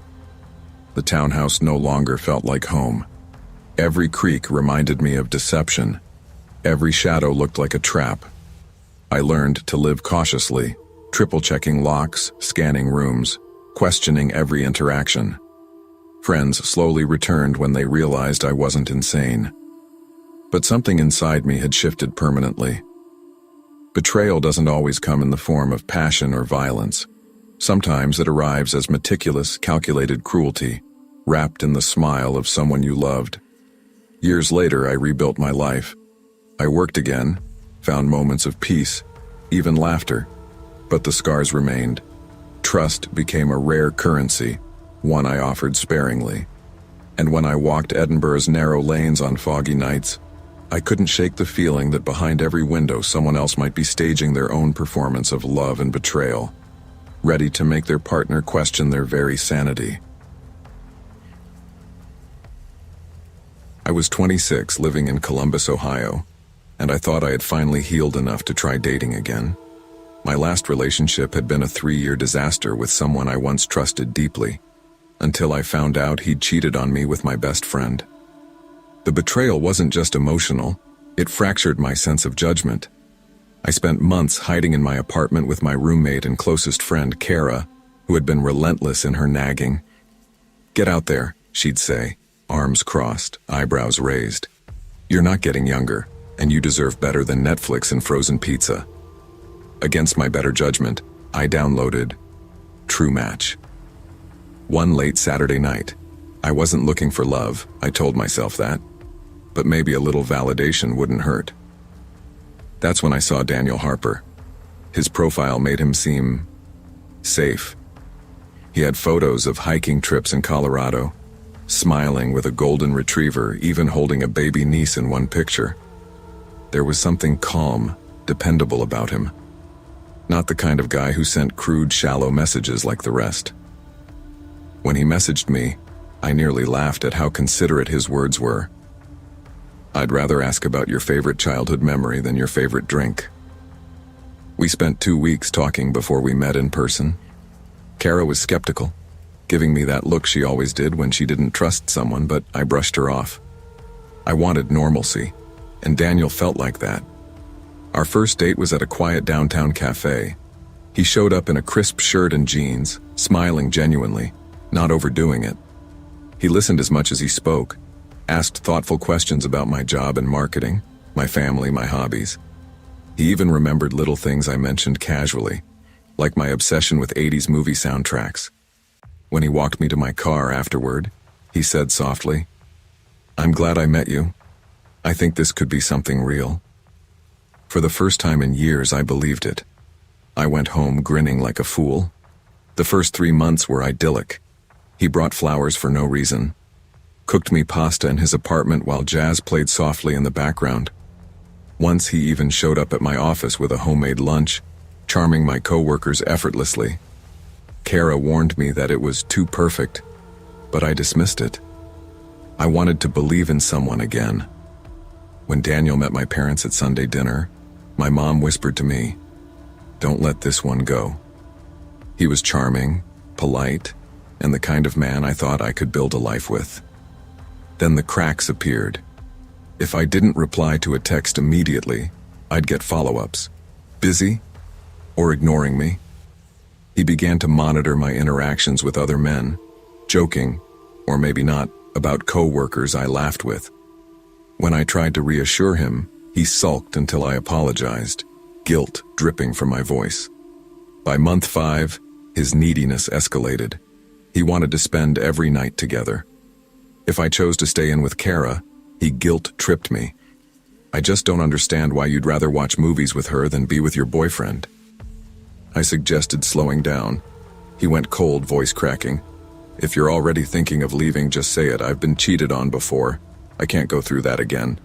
The townhouse no longer felt like home. Every creak reminded me of deception. Every shadow looked like a trap. I learned to live cautiously, triple-checking locks, scanning rooms, questioning every interaction. Friends slowly returned when they realized I wasn't insane. But something inside me had shifted permanently. Betrayal doesn't always come in the form of passion or violence. Sometimes it arrives as meticulous, calculated cruelty, wrapped in the smile of someone you loved. Years later, I rebuilt my life. I worked again, found moments of peace, even laughter. But the scars remained. Trust became a rare currency, one I offered sparingly. And when I walked Edinburgh's narrow lanes on foggy nights, I couldn't shake the feeling that behind every window someone else might be staging their own performance of love and betrayal, ready to make their partner question their very sanity. I was 26, living in Columbus, Ohio, and I thought I had finally healed enough to try dating again. My last relationship had been a 3-year disaster with someone I once trusted deeply, until I found out he'd cheated on me with my best friend. The betrayal wasn't just emotional, it fractured my sense of judgment. I spent months hiding in my apartment with my roommate and closest friend, Kara, who had been relentless in her nagging. "Get out there," she'd say, arms crossed, eyebrows raised. "You're not getting younger, and you deserve better than Netflix and frozen pizza." Against my better judgment, I downloaded True Match. One late Saturday night. I wasn't looking for love, I told myself that. But maybe a little validation wouldn't hurt. That's when I saw Daniel Harper. His profile made him seem safe. He had photos of hiking trips in Colorado, smiling with a golden retriever, even holding a baby niece in one picture. There was something calm, dependable about him. Not the kind of guy who sent crude, shallow messages like the rest. When he messaged me, I nearly laughed at how considerate his words were. "I'd rather ask about your favorite childhood memory than your favorite drink." We spent 2 weeks talking before we met in person. Kara was skeptical, giving me that look she always did when she didn't trust someone, but I brushed her off. I wanted normalcy, and Daniel felt like that. Our first date was at a quiet downtown cafe. He showed up in a crisp shirt and jeans, smiling genuinely, not overdoing it. He listened as much as he spoke, asked thoughtful questions about my job and marketing, my family, my hobbies. He even remembered little things I mentioned casually, like my obsession with 80s movie soundtracks. When he walked me to my car afterward, he said softly, "I'm glad I met you. I think this could be something real." For the first time in years, I believed it. I went home grinning like a fool. The first 3 months were idyllic. He brought flowers for no reason, cooked me pasta in his apartment while jazz played softly in the background. Once he even showed up at my office with a homemade lunch, charming my coworkers effortlessly. Kara warned me that it was too perfect, but I dismissed it. I wanted to believe in someone again. When Daniel met my parents at Sunday dinner, my mom whispered to me, "Don't let this one go." He was charming, polite, and the kind of man I thought I could build a life with. Then the cracks appeared. If I didn't reply to a text immediately, I'd get follow-ups. Busy? Or ignoring me? He began to monitor my interactions with other men, joking, or maybe not, about co-workers I laughed with. When I tried to reassure him, he sulked until I apologized, guilt dripping from my voice. By month 5, his neediness escalated. He wanted to spend every night together. If I chose to stay in with Kara, he guilt-tripped me. "I just don't understand why you'd rather watch movies with her than be with your boyfriend." I suggested slowing down. He went cold, voice cracking. "If you're already thinking of leaving, just say it. I've been cheated on before. I can't go through that again."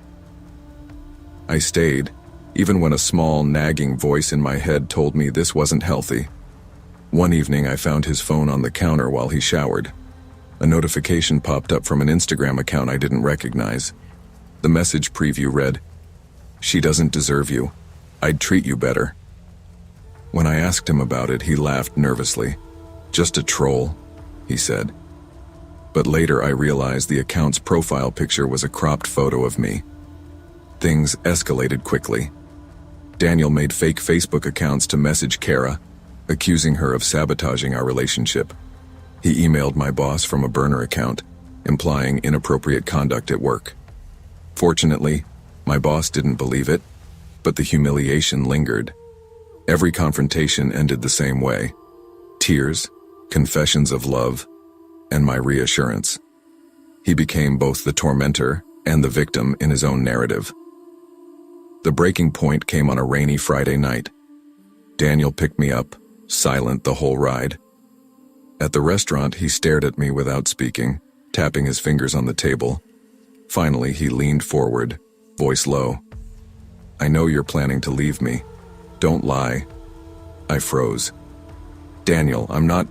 I stayed, even when a small, nagging voice in my head told me this wasn't healthy. One evening, I found his phone on the counter while he showered. A notification popped up from an Instagram account I didn't recognize. The message preview read, "She doesn't deserve you. I'd treat you better." When I asked him about it, he laughed nervously. "Just a troll," he said. But later I realized the account's profile picture was a cropped photo of me. Things escalated quickly. Daniel made fake Facebook accounts to message Kara, accusing her of sabotaging our relationship. He emailed my boss from a burner account, implying inappropriate conduct at work. Fortunately, my boss didn't believe it, but the humiliation lingered. Every confrontation ended the same way: tears, confessions of love, and my reassurance. He became both the tormentor and the victim in his own narrative. The breaking point came on a rainy Friday night. Daniel picked me up, silent the whole ride. At the restaurant, he stared at me without speaking, tapping his fingers on the table. Finally, he leaned forward, voice low. "I know you're planning to leave me. Don't lie." I froze. "Daniel, I'm not..."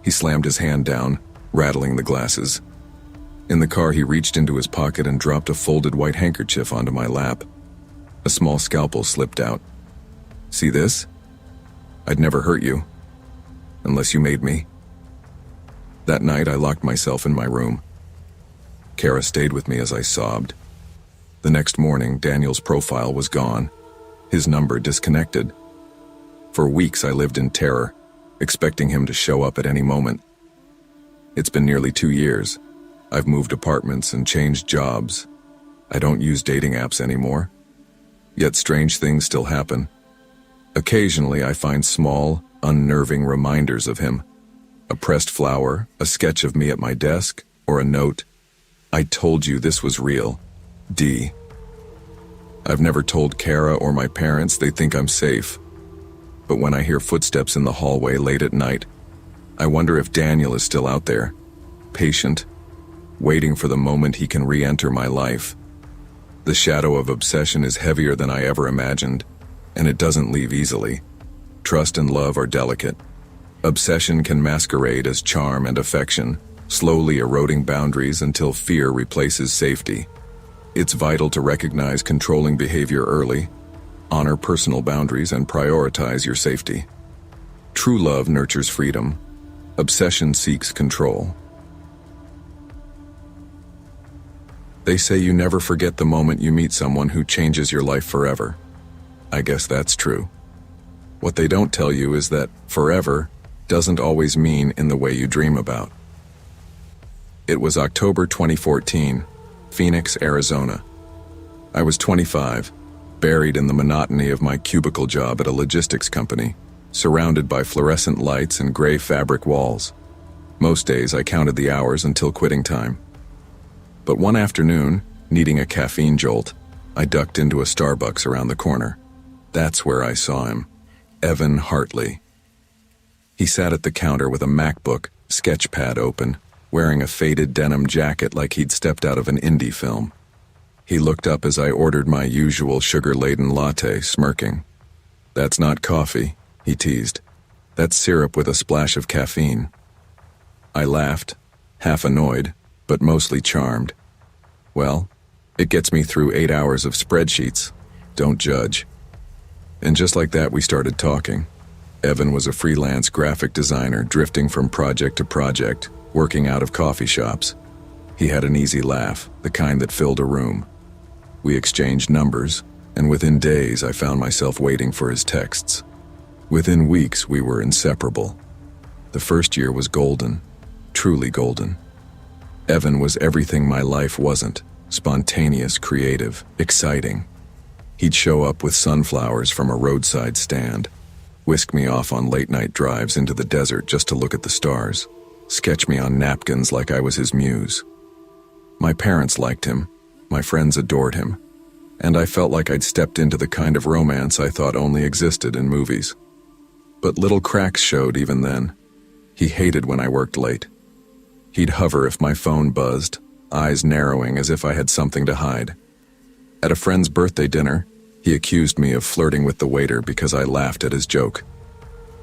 He slammed his hand down, rattling the glasses. In the car, he reached into his pocket and dropped a folded white handkerchief onto my lap. A small scalpel slipped out. "See this? I'd never hurt you. Unless you made me." That night, I locked myself in my room. Kara stayed with me as I sobbed. The next morning, Daniel's profile was gone, his number disconnected. For weeks, I lived in terror, expecting him to show up at any moment. It's been nearly 2 years. I've moved apartments and changed jobs. I don't use dating apps anymore. Yet strange things still happen. Occasionally, I find small, unnerving reminders of him. A pressed flower, a sketch of me at my desk, or a note: "I told you this was real. D." I've never told Kara or my parents. They think I'm safe. But when I hear footsteps in the hallway late at night, I wonder if Daniel is still out there, patient, waiting for the moment he can re-enter my life. The shadow of obsession is heavier than I ever imagined, and it doesn't leave easily. Trust and love are delicate. Obsession can masquerade as charm and affection, slowly eroding boundaries until fear replaces safety. It's vital to recognize controlling behavior early, honor personal boundaries, and prioritize your safety. True love nurtures freedom. Obsession seeks control. They say you never forget the moment you meet someone who changes your life forever. I guess that's true. What they don't tell you is that forever doesn't always mean in the way you dream about. It was October 2014, Phoenix, Arizona. I was 25, buried in the monotony of my cubicle job at a logistics company, surrounded by fluorescent lights and gray fabric walls. Most days I counted the hours until quitting time. But one afternoon, needing a caffeine jolt, I ducked into a Starbucks around the corner. That's where I saw him, Evan Hartley. He sat at the counter with a MacBook, sketchpad open, wearing a faded denim jacket like he'd stepped out of an indie film. He looked up as I ordered my usual sugar-laden latte, smirking. "That's not coffee," he teased. "That's syrup with a splash of caffeine." I laughed, half annoyed, but mostly charmed. Well, it gets me through 8 hours of spreadsheets. Don't judge. And just like that, we started talking. Evan was a freelance graphic designer drifting from project to project, working out of coffee shops. He had an easy laugh, the kind that filled a room. We exchanged numbers, and within days I found myself waiting for his texts. Within weeks we were inseparable. The first year was golden, truly golden. Evan was everything my life wasn't: spontaneous, creative, exciting. He'd show up with sunflowers from a roadside stand, whisk me off on late-night drives into the desert just to look at the stars, sketch me on napkins like I was his muse. My parents liked him, my friends adored him, and I felt like I'd stepped into the kind of romance I thought only existed in movies. But little cracks showed even then. He hated when I worked late. He'd hover if my phone buzzed, eyes narrowing as if I had something to hide. At a friend's birthday dinner, he accused me of flirting with the waiter because I laughed at his joke.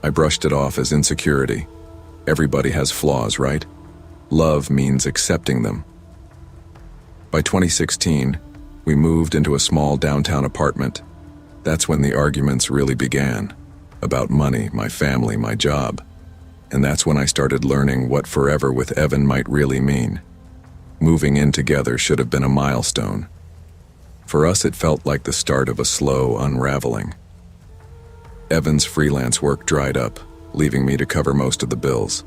I brushed it off as insecurity. Everybody has flaws, right? Love means accepting them. By 2016, we moved into a small downtown apartment. That's when the arguments really began. About money, my family, my job. And that's when I started learning what forever with Evan might really mean. Moving in together should have been a milestone. For us, it felt like the start of a slow unraveling. Evan's freelance work dried up. leaving me to cover most of the bills.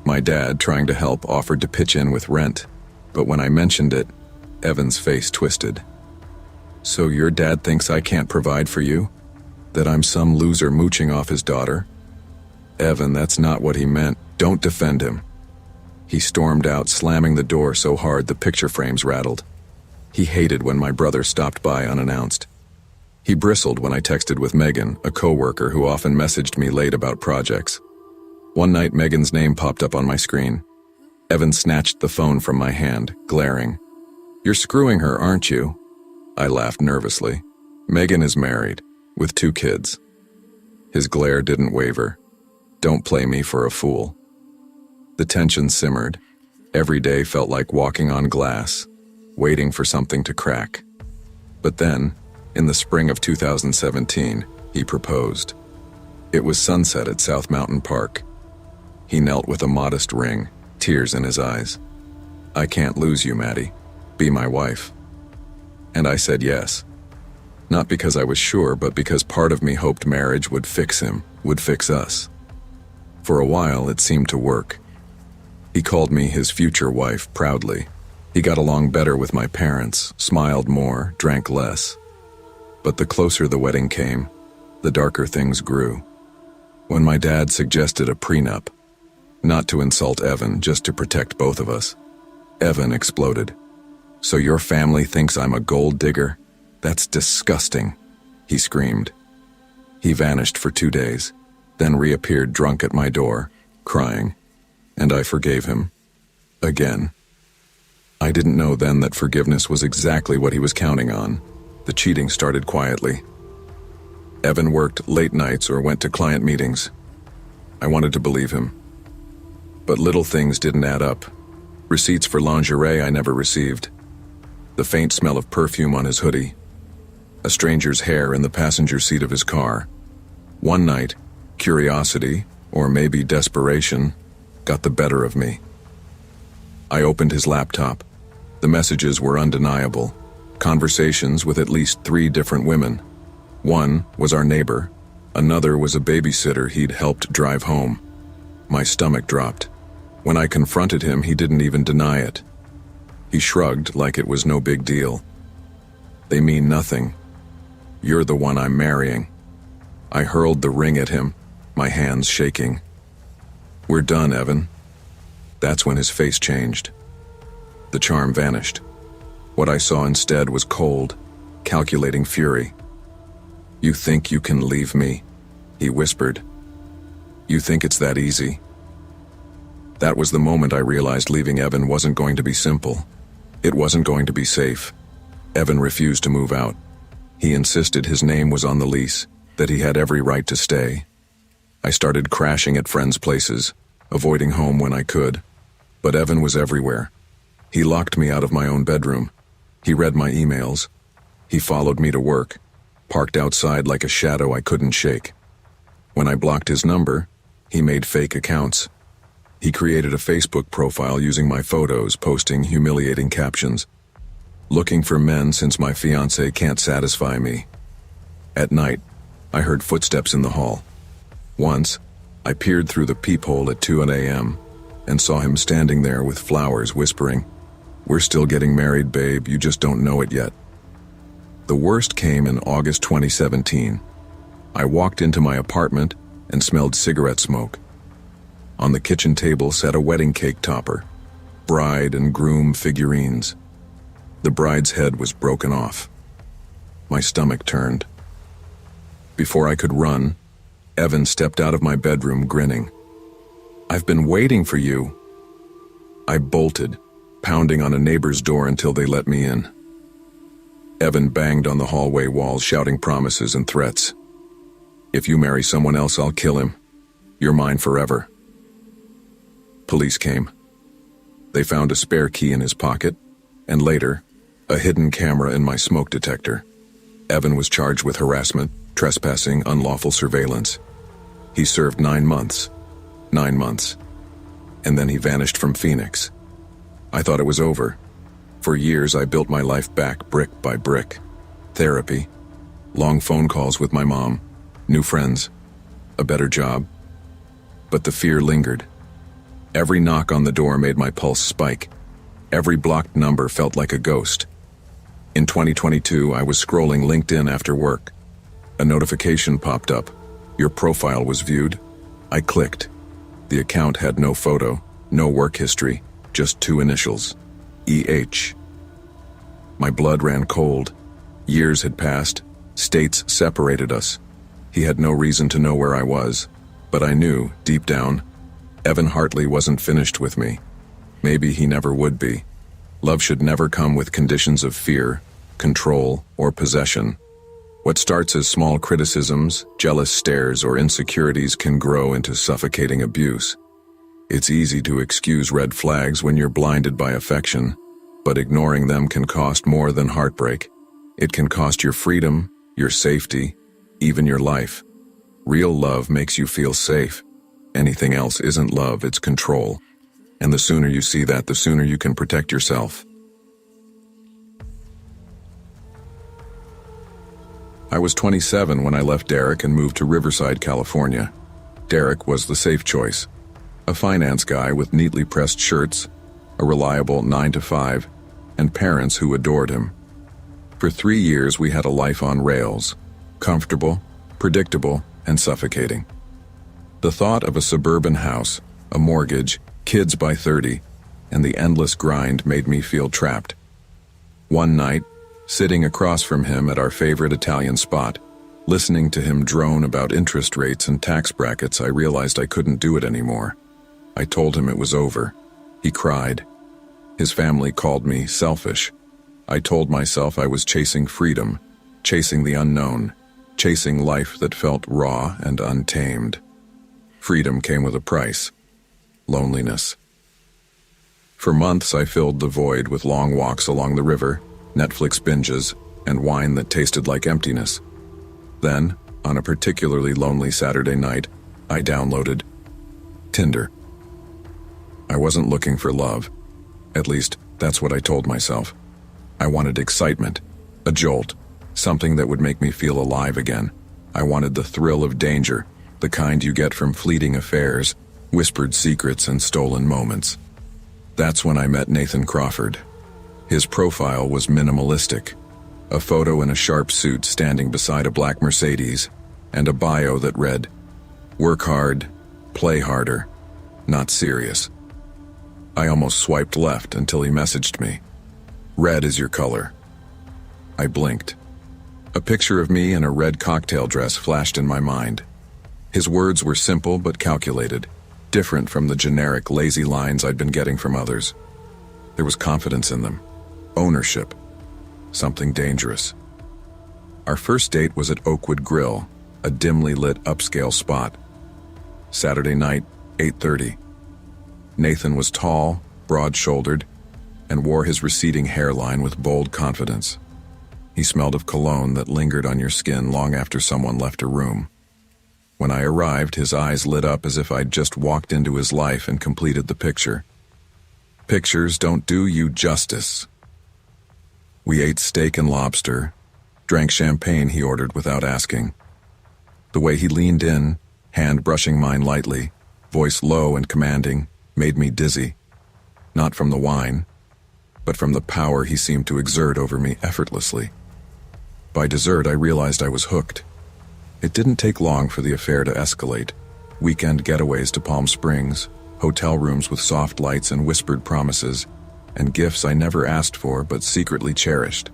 My dad, trying to help, offered to pitch in with rent, but when I mentioned it, Evan's face twisted. "So your dad thinks I can't provide for you? That I'm some loser mooching off his daughter?" "Evan, that's not what he meant. Don't defend him." He stormed out, slamming the door so hard the picture frames rattled. He hated when my brother stopped by unannounced. He bristled when I texted with Megan, a coworker who often messaged me late about projects. One night, Megan's name popped up on my screen. Evan snatched the phone from my hand, glaring. "You're screwing her, aren't you?" I laughed nervously. "Megan is married, with 2 kids." His glare didn't waver. "Don't play me for a fool." The tension simmered. Every day felt like walking on glass, waiting for something to crack. But then, in the spring of 2017, he proposed. It was sunset at South Mountain Park. He knelt with a modest ring, tears in his eyes. "I can't lose you, Maddie. Be my wife." And I said yes. Not because I was sure, but because part of me hoped marriage would fix him, would fix us. For a while, it seemed to work. He called me his future wife proudly. He got along better with my parents, smiled more, drank less. But the closer the wedding came, the darker things grew. When my dad suggested a prenup, not to insult Evan, just to protect both of us, Evan exploded. "So your family thinks I'm a gold digger? That's disgusting," he screamed. He vanished for 2 days, then reappeared drunk at my door, crying, and I forgave him. Again. I didn't know then that forgiveness was exactly what he was counting on. The cheating started quietly. Evan worked late nights or went to client meetings. I wanted to believe him. But little things didn't add up. Receipts for lingerie I never received. The faint smell of perfume on his hoodie. A stranger's hair in the passenger seat of his car. One night, curiosity, or maybe desperation, got the better of me. I opened his laptop. The messages were undeniable. Conversations with at least 3 different women. One was our neighbor. Another was a babysitter he'd helped drive home. My stomach dropped. When I confronted him, he didn't even deny it. He shrugged like it was no big deal. "They mean nothing. You're the one I'm marrying." I hurled the ring at him, my hands shaking. "We're done, Evan." That's when his face changed. The charm vanished. What I saw instead was cold, calculating fury. "You think you can leave me?" he whispered. "You think it's that easy?" That was the moment I realized leaving Evan wasn't going to be simple. It wasn't going to be safe. Evan refused to move out. He insisted his name was on the lease, that he had every right to stay. I started crashing at friends' places, avoiding home when I could. But Evan was everywhere. He locked me out of my own bedroom. He read my emails. He followed me to work, parked outside like a shadow I couldn't shake. When I blocked his number, he made fake accounts. He created a Facebook profile using my photos, posting humiliating captions. "Looking for men since my fiancé can't satisfy me." At night, I heard footsteps in the hall. Once, I peered through the peephole at 2 a.m. and saw him standing there with flowers, whispering, "We're still getting married, babe, you just don't know it yet." The worst came in August 2017. I walked into my apartment and smelled cigarette smoke. On the kitchen table sat a wedding cake topper, bride and groom figurines. The bride's head was broken off. My stomach turned. Before I could run, Evan stepped out of my bedroom grinning. "I've been waiting for you." I bolted, pounding on a neighbor's door until they let me in. Evan banged on the hallway walls, shouting promises and threats. "If you marry someone else, I'll kill him. You're mine forever." Police came. They found a spare key in his pocket, and later, a hidden camera in my smoke detector. Evan was charged with harassment, trespassing, unlawful surveillance. He served 9 months. 9 months. And then he vanished from Phoenix. I thought it was over. For years, I built my life back brick by brick. Therapy, long phone calls with my mom, new friends, a better job. But the fear lingered. Every knock on the door made my pulse spike. Every blocked number felt like a ghost. In 2022, I was scrolling LinkedIn after work. A notification popped up. Your profile was viewed. I clicked. The account had no photo, no work history, just 2 initials. EH. My blood ran cold. Years had passed. States separated us. He had no reason to know where I was. But I knew, deep down, Evan Hartley wasn't finished with me. Maybe he never would be. Love should never come with conditions of fear, control, or possession. What starts as small criticisms, jealous stares, or insecurities can grow into suffocating abuse. It's easy to excuse red flags when you're blinded by affection, but ignoring them can cost more than heartbreak. It can cost your freedom, your safety, even your life. Real love makes you feel safe. Anything else isn't love, it's control. And the sooner you see that, the sooner you can protect yourself. I was 27 when I left Derek and moved to Riverside, California. Derek was the safe choice. A finance guy with neatly pressed shirts, a reliable 9-to-5, and parents who adored him. For 3 years we had a life on rails, comfortable, predictable, and suffocating. The thought of a suburban house, a mortgage, kids by 30, and the endless grind made me feel trapped. One night, sitting across from him at our favorite Italian spot, listening to him drone about interest rates and tax brackets, I realized I couldn't do it anymore. I told him it was over. He cried. His family called me selfish. I told myself I was chasing freedom, chasing the unknown, chasing life that felt raw and untamed. Freedom came with a price. Loneliness. For months I filled the void with long walks along the river, Netflix binges, and wine that tasted like emptiness. Then, on a particularly lonely Saturday night, I downloaded Tinder. I wasn't looking for love. At least, that's what I told myself. I wanted excitement, a jolt, something that would make me feel alive again. I wanted the thrill of danger, the kind you get from fleeting affairs, whispered secrets, and stolen moments. That's when I met Nathan Crawford. His profile was minimalistic. A photo in a sharp suit standing beside a black Mercedes, and a bio that read, "Work hard, play harder, not serious." I almost swiped left until he messaged me. "Red is your color." I blinked. A picture of me in a red cocktail dress flashed in my mind. His words were simple but calculated, different from the generic lazy lines I'd been getting from others. There was confidence in them, ownership, something dangerous. Our first date was at Oakwood Grill, a dimly lit upscale spot. Saturday night, 8:30. Nathan was tall, broad-shouldered, and wore his receding hairline with bold confidence. He smelled of cologne that lingered on your skin long after someone left a room. When I arrived, his eyes lit up as if I'd just walked into his life and completed the picture. Pictures don't do you justice. We ate steak and lobster, drank champagne he ordered without asking. The way he leaned in, hand brushing mine lightly, voice low and commanding, made me dizzy. Not from the wine, but from the power he seemed to exert over me effortlessly. By dessert, I realized I was hooked. It didn't take long for the affair to escalate. Weekend getaways to Palm Springs, hotel rooms with soft lights and whispered promises, and gifts I never asked for but secretly cherished.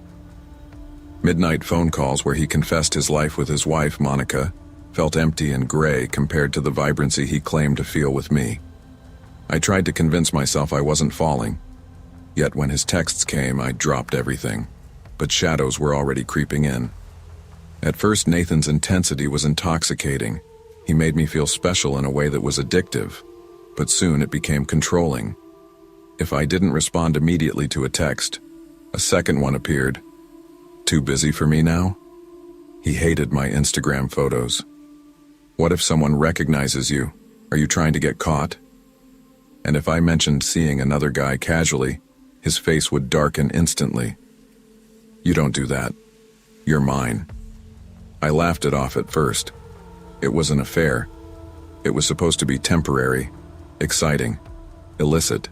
Midnight phone calls where he confessed his life with his wife, Monica, felt empty and gray compared to the vibrancy he claimed to feel with me. I tried to convince myself I wasn't falling. Yet when his texts came, I dropped everything. But shadows were already creeping in. At first, Nathan's intensity was intoxicating. He made me feel special in a way that was addictive. But soon it became controlling. If I didn't respond immediately to a text, a second one appeared. Too busy for me now? He hated my Instagram photos. What if someone recognizes you? Are you trying to get caught? And if I mentioned seeing another guy casually, his face would darken instantly. You don't do that. You're mine. I laughed it off at first. It was an affair. It was supposed to be temporary, exciting, illicit.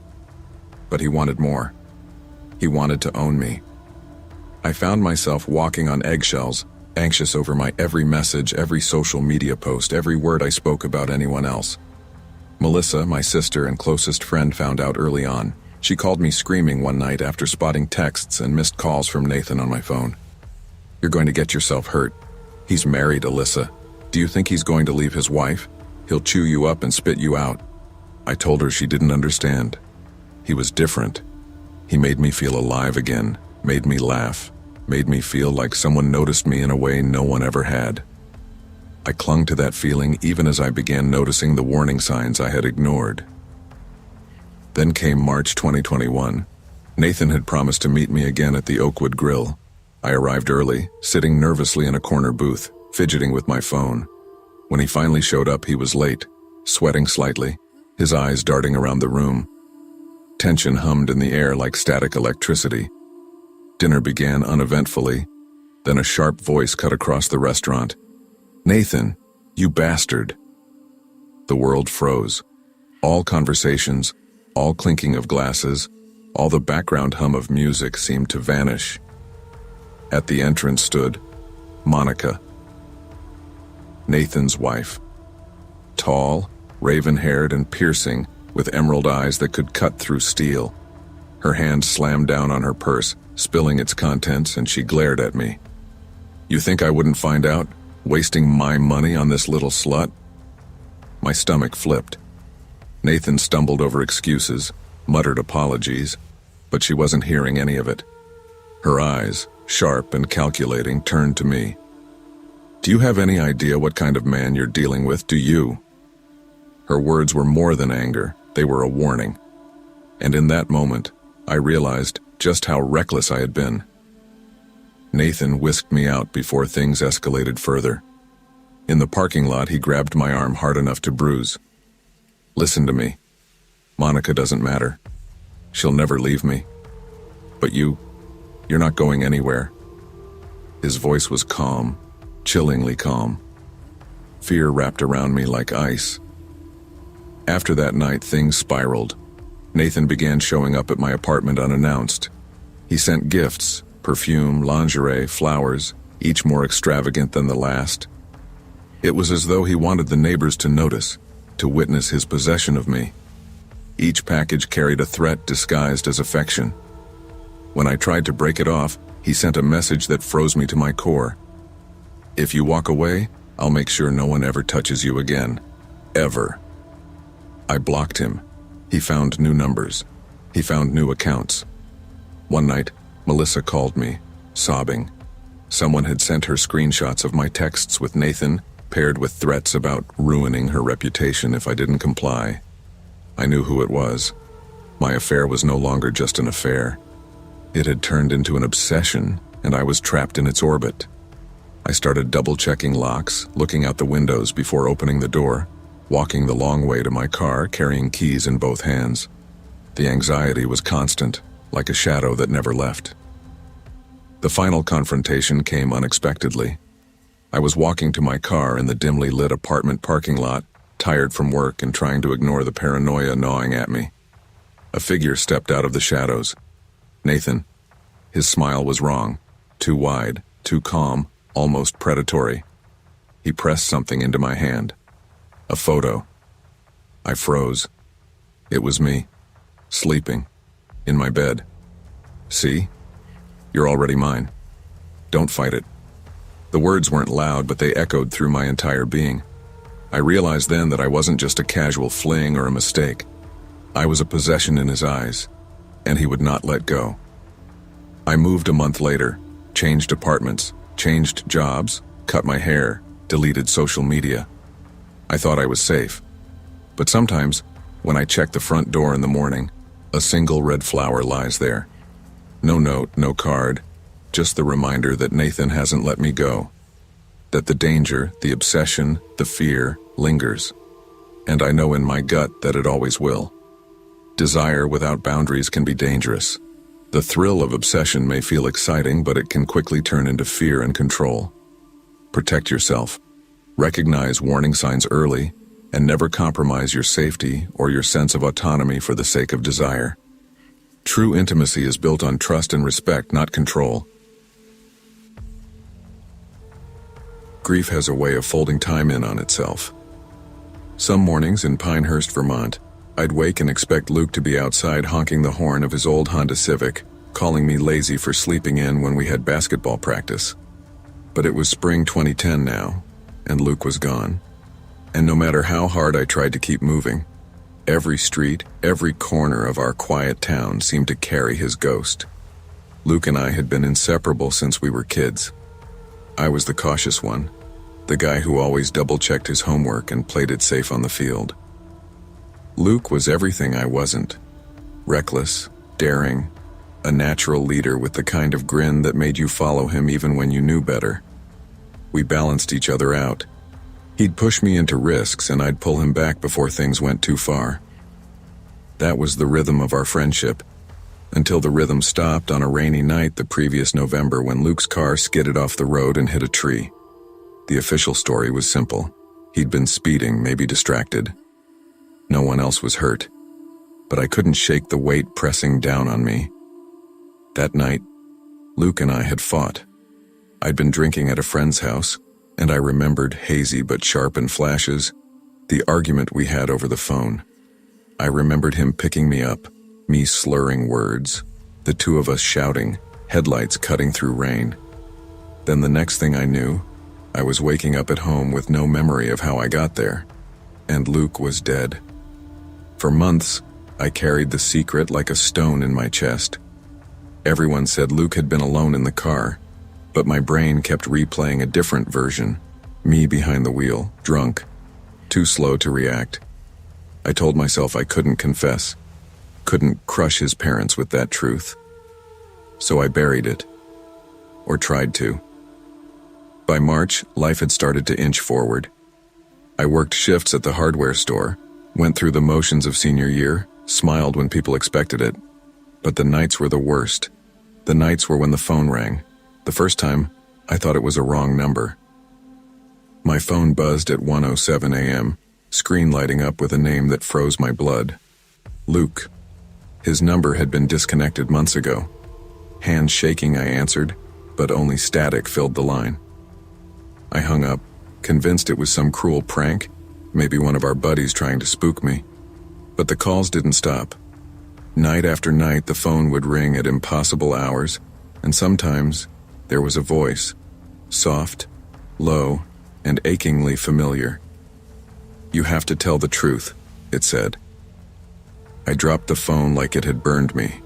But he wanted more. He wanted to own me. I found myself walking on eggshells, anxious over my every message, every social media post, every word I spoke about anyone else. Melissa, my sister and closest friend, found out early on. She called me screaming one night after spotting texts and missed calls from Nathan on my phone. "You're going to get yourself hurt. He's married, Alyssa. Do you think he's going to leave his wife? He'll chew you up and spit you out." I told her she didn't understand. He was different. He made me feel alive again, made me laugh, made me feel like someone noticed me in a way no one ever had. I clung to that feeling even as I began noticing the warning signs I had ignored. Then came March 2021. Nathan had promised to meet me again at the Oakwood Grill. I arrived early, sitting nervously in a corner booth, fidgeting with my phone. When he finally showed up, he was late, sweating slightly, his eyes darting around the room. Tension hummed in the air like static electricity. Dinner began uneventfully, then a sharp voice cut across the restaurant. "Nathan, you bastard." The world froze. All conversations, all clinking of glasses, all the background hum of music seemed to vanish. At the entrance stood Monica, Nathan's wife. Tall, raven-haired and piercing, with emerald eyes that could cut through steel. Her hand slammed down on her purse, spilling its contents, and she glared at me. "You think I wouldn't find out? Wasting my money on this little slut?" My stomach flipped. Nathan stumbled over excuses, muttered apologies, but she wasn't hearing any of it. Her eyes, sharp and calculating, turned to me. "Do you have any idea what kind of man you're dealing with, do you?" Her words were more than anger, they were a warning. And in that moment, I realized just how reckless I had been. Nathan whisked me out before things escalated further. In the parking lot, he grabbed my arm hard enough to bruise. "Listen to me. Monica doesn't matter. She'll never leave me. But you're not going anywhere." His voice was calm, chillingly calm. Fear wrapped around me like ice. After that night, things spiraled. Nathan began showing up at my apartment unannounced. He sent gifts, perfume, lingerie, flowers, each more extravagant than the last. It was as though he wanted the neighbors to notice, to witness his possession of me. Each package carried a threat disguised as affection. When I tried to break it off, he sent a message that froze me to my core. "If you walk away, I'll make sure no one ever touches you again. Ever." I blocked him. He found new numbers. He found new accounts. One night, Melissa called me, sobbing. Someone had sent her screenshots of my texts with Nathan, paired with threats about ruining her reputation if I didn't comply. I knew who it was. My affair was no longer just an affair. It had turned into an obsession, and I was trapped in its orbit. I started double-checking locks, looking out the windows before opening the door, walking the long way to my car, carrying keys in both hands. The anxiety was constant, like a shadow that never left. The final confrontation came unexpectedly. I was walking to my car in the dimly lit apartment parking lot, tired from work and trying to ignore the paranoia gnawing at me. A figure stepped out of the shadows. Nathan. His smile was wrong, too wide, too calm, almost predatory. He pressed something into my hand. A photo. I froze. It was me, sleeping, in my bed. "See? You're already mine. Don't fight it." The words weren't loud, but they echoed through my entire being. I realized then that I wasn't just a casual fling or a mistake. I was a possession in his eyes, and he would not let go. I moved a month later, changed apartments, changed jobs, cut my hair, deleted social media. I thought I was safe. But sometimes, when I check the front door in the morning, a single red flower lies there. No note, no card, just the reminder that Nathan hasn't let me go. That the danger, the obsession, the fear lingers. And I know in my gut that it always will. Desire without boundaries can be dangerous. The thrill of obsession may feel exciting, but it can quickly turn into fear and control. Protect yourself. Recognize warning signs early, and never compromise your safety or your sense of autonomy for the sake of desire. True intimacy is built on trust and respect, not control. Grief has a way of folding time in on itself. Some mornings in Pinehurst, Vermont, I'd wake and expect Luke to be outside honking the horn of his old Honda Civic, calling me lazy for sleeping in when we had basketball practice. But it was spring 2010 now, and Luke was gone. And no matter how hard I tried to keep moving, every street, every corner of our quiet town seemed to carry his ghost. Luke and I had been inseparable since we were kids. I was the cautious one, the guy who always double-checked his homework and played it safe on the field. Luke was everything I wasn't. Reckless, daring, a natural leader with the kind of grin that made you follow him even when you knew better. We balanced each other out. He'd push me into risks and I'd pull him back before things went too far. That was the rhythm of our friendship, until the rhythm stopped on a rainy night the previous November when Luke's car skidded off the road and hit a tree. The official story was simple. He'd been speeding, maybe distracted. No one else was hurt, but I couldn't shake the weight pressing down on me. That night, Luke and I had fought. I'd been drinking at a friend's house, and I remembered, hazy but sharp in flashes, the argument we had over the phone. I remembered him picking me up, me slurring words, the two of us shouting, headlights cutting through rain. Then the next thing I knew, I was waking up at home with no memory of how I got there, and Luke was dead. For months, I carried the secret like a stone in my chest. Everyone said Luke had been alone in the car, but my brain kept replaying a different version, me behind the wheel, drunk, too slow to react. I told myself I couldn't confess, couldn't crush his parents with that truth. So I buried it, or tried to. By March, life had started to inch forward. I worked shifts at the hardware store, went through the motions of senior year, smiled when people expected it. But the nights were the worst. The nights were when the phone rang. The first time, I thought it was a wrong number. My phone buzzed at 1:07 a.m., screen lighting up with a name that froze my blood. Luke. His number had been disconnected months ago. Hands shaking, I answered, but only static filled the line. I hung up, convinced it was some cruel prank, maybe one of our buddies trying to spook me. But the calls didn't stop. Night after night, the phone would ring at impossible hours, and sometimes there was a voice, soft, low, and achingly familiar. "You have to tell the truth," it said. I dropped the phone like it had burned me.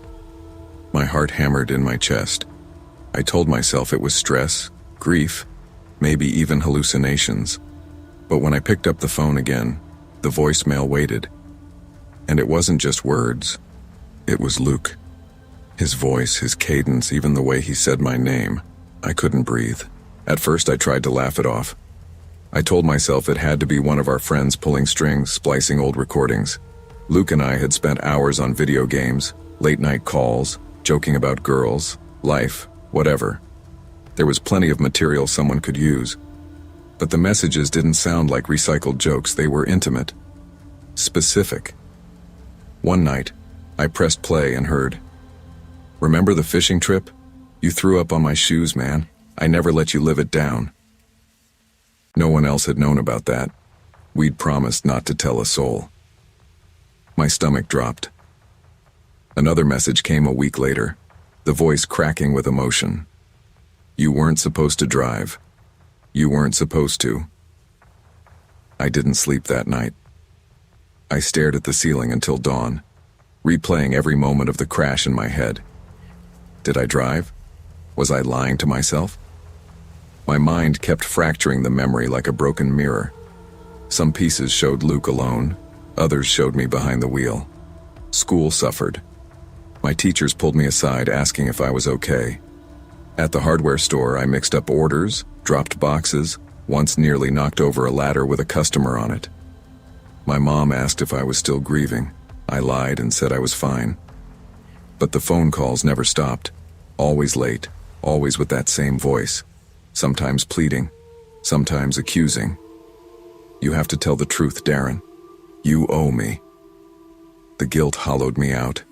My heart hammered in my chest. I told myself it was stress, grief, maybe even hallucinations. But when I picked up the phone again, the voicemail waited. And it wasn't just words. It was Luke. His voice, his cadence, even the way he said my name. I couldn't breathe. At first I tried to laugh it off. I told myself it had to be one of our friends pulling strings, splicing old recordings. Luke and I had spent hours on video games, late-night calls, joking about girls, life, whatever. There was plenty of material someone could use. But the messages didn't sound like recycled jokes, they were intimate. Specific. One night, I pressed play and heard, "Remember the fishing trip? You threw up on my shoes, man. I never let you live it down." No one else had known about that. We'd promised not to tell a soul. My stomach dropped. Another message came a week later, the voice cracking with emotion. "You weren't supposed to drive. You weren't supposed to." I didn't sleep that night. I stared at the ceiling until dawn, replaying every moment of the crash in my head. Did I drive? Was I lying to myself? My mind kept fracturing the memory like a broken mirror. Some pieces showed Luke alone, others showed me behind the wheel. School suffered. My teachers pulled me aside asking if I was okay. At the hardware store, I mixed up orders, dropped boxes, once nearly knocked over a ladder with a customer on it. My mom asked if I was still grieving. I lied and said I was fine. But the phone calls never stopped. Always late, always with that same voice. Sometimes pleading, sometimes accusing. You have to tell the truth, Darren. You owe me. The guilt hollowed me out.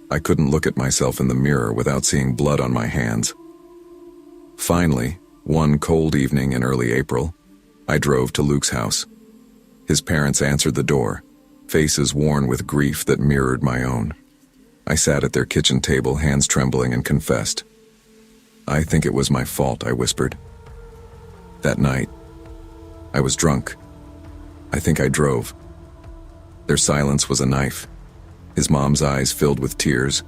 I couldn't look at myself in the mirror without seeing blood on my hands. Finally, one cold evening in early April, I drove to Luke's house. His parents answered the door, faces worn with grief that mirrored my own. I sat at their kitchen table, hands trembling, and confessed. "I think it was my fault," I whispered. That night, I was drunk. I think I drove. Their silence was a knife. His mom's eyes filled with tears,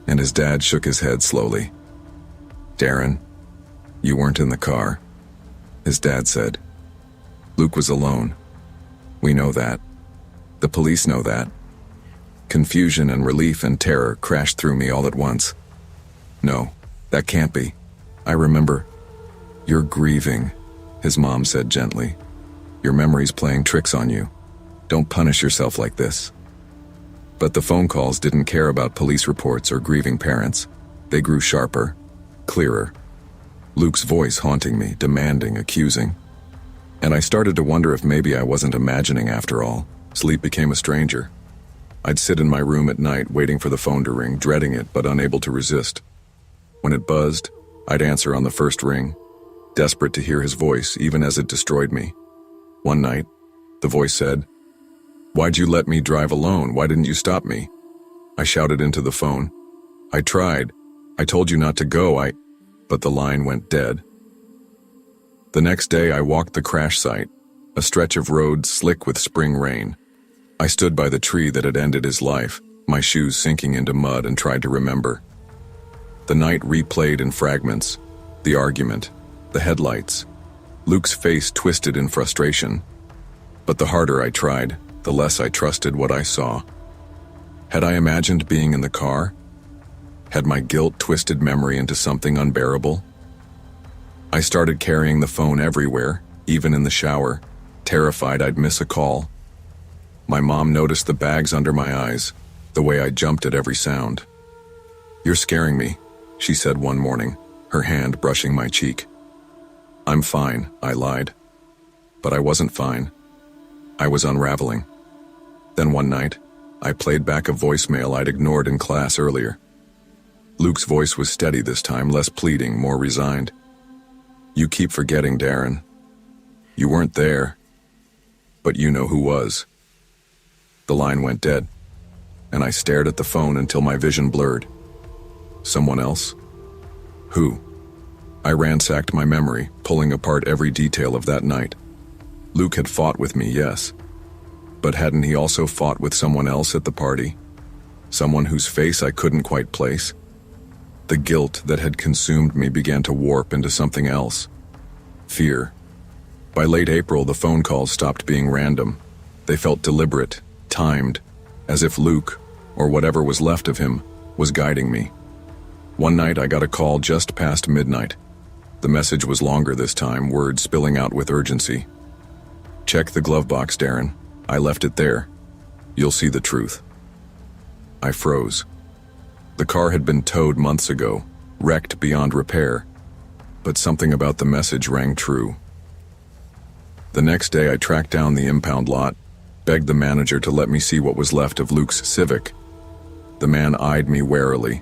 and his dad shook his head slowly. "Darren, you weren't in the car," his dad said. "Luke was alone. We know that. The police know that." Confusion and relief and terror crashed through me all at once. "No, that can't be. I remember." "You're grieving," his mom said gently. "Your memory's playing tricks on you. Don't punish yourself like this." But the phone calls didn't care about police reports or grieving parents. They grew sharper, clearer. Luke's voice haunting me, demanding, accusing. And I started to wonder if maybe I wasn't imagining after all. Sleep became a stranger. I'd sit in my room at night waiting for the phone to ring, dreading it but unable to resist. When it buzzed, I'd answer on the first ring, desperate to hear his voice even as it destroyed me. One night, the voice said, "Why'd you let me drive alone? Why didn't you stop me?" I shouted into the phone, "I tried. I told you not to go, But the line went dead. The next day I walked the crash site, a stretch of road slick with spring rain. I stood by the tree that had ended his life, my shoes sinking into mud, and tried to remember. The night replayed in fragments, the argument, the headlights. Luke's face twisted in frustration. But the harder I tried, the less I trusted what I saw. Had I imagined being in the car? Had my guilt twisted memory into something unbearable? I started carrying the phone everywhere, even in the shower, terrified I'd miss a call. My mom noticed the bags under my eyes, the way I jumped at every sound. "You're scaring me," she said one morning, her hand brushing my cheek. "I'm fine," I lied. But I wasn't fine. I was unraveling. Then one night, I played back a voicemail I'd ignored in class earlier. Luke's voice was steady this time, less pleading, more resigned. "You keep forgetting, Darren. You weren't there, but you know who was." The line went dead, and I stared at the phone until my vision blurred. Someone else? Who? I ransacked my memory, pulling apart every detail of that night. Luke had fought with me, yes, but hadn't he also fought with someone else at the party? Someone whose face I couldn't quite place? The guilt that had consumed me began to warp into something else. Fear. By late April, the phone calls stopped being random. They felt deliberate, timed, as if Luke, or whatever was left of him, was guiding me. One night I got a call just past midnight. The message was longer this time, words spilling out with urgency. "Check the glove box, Darren. I left it there. You'll see the truth." I froze. The car had been towed months ago, wrecked beyond repair, but something about the message rang true. The next day I tracked down the impound lot, begged the manager to let me see what was left of Luke's Civic. The man eyed me warily,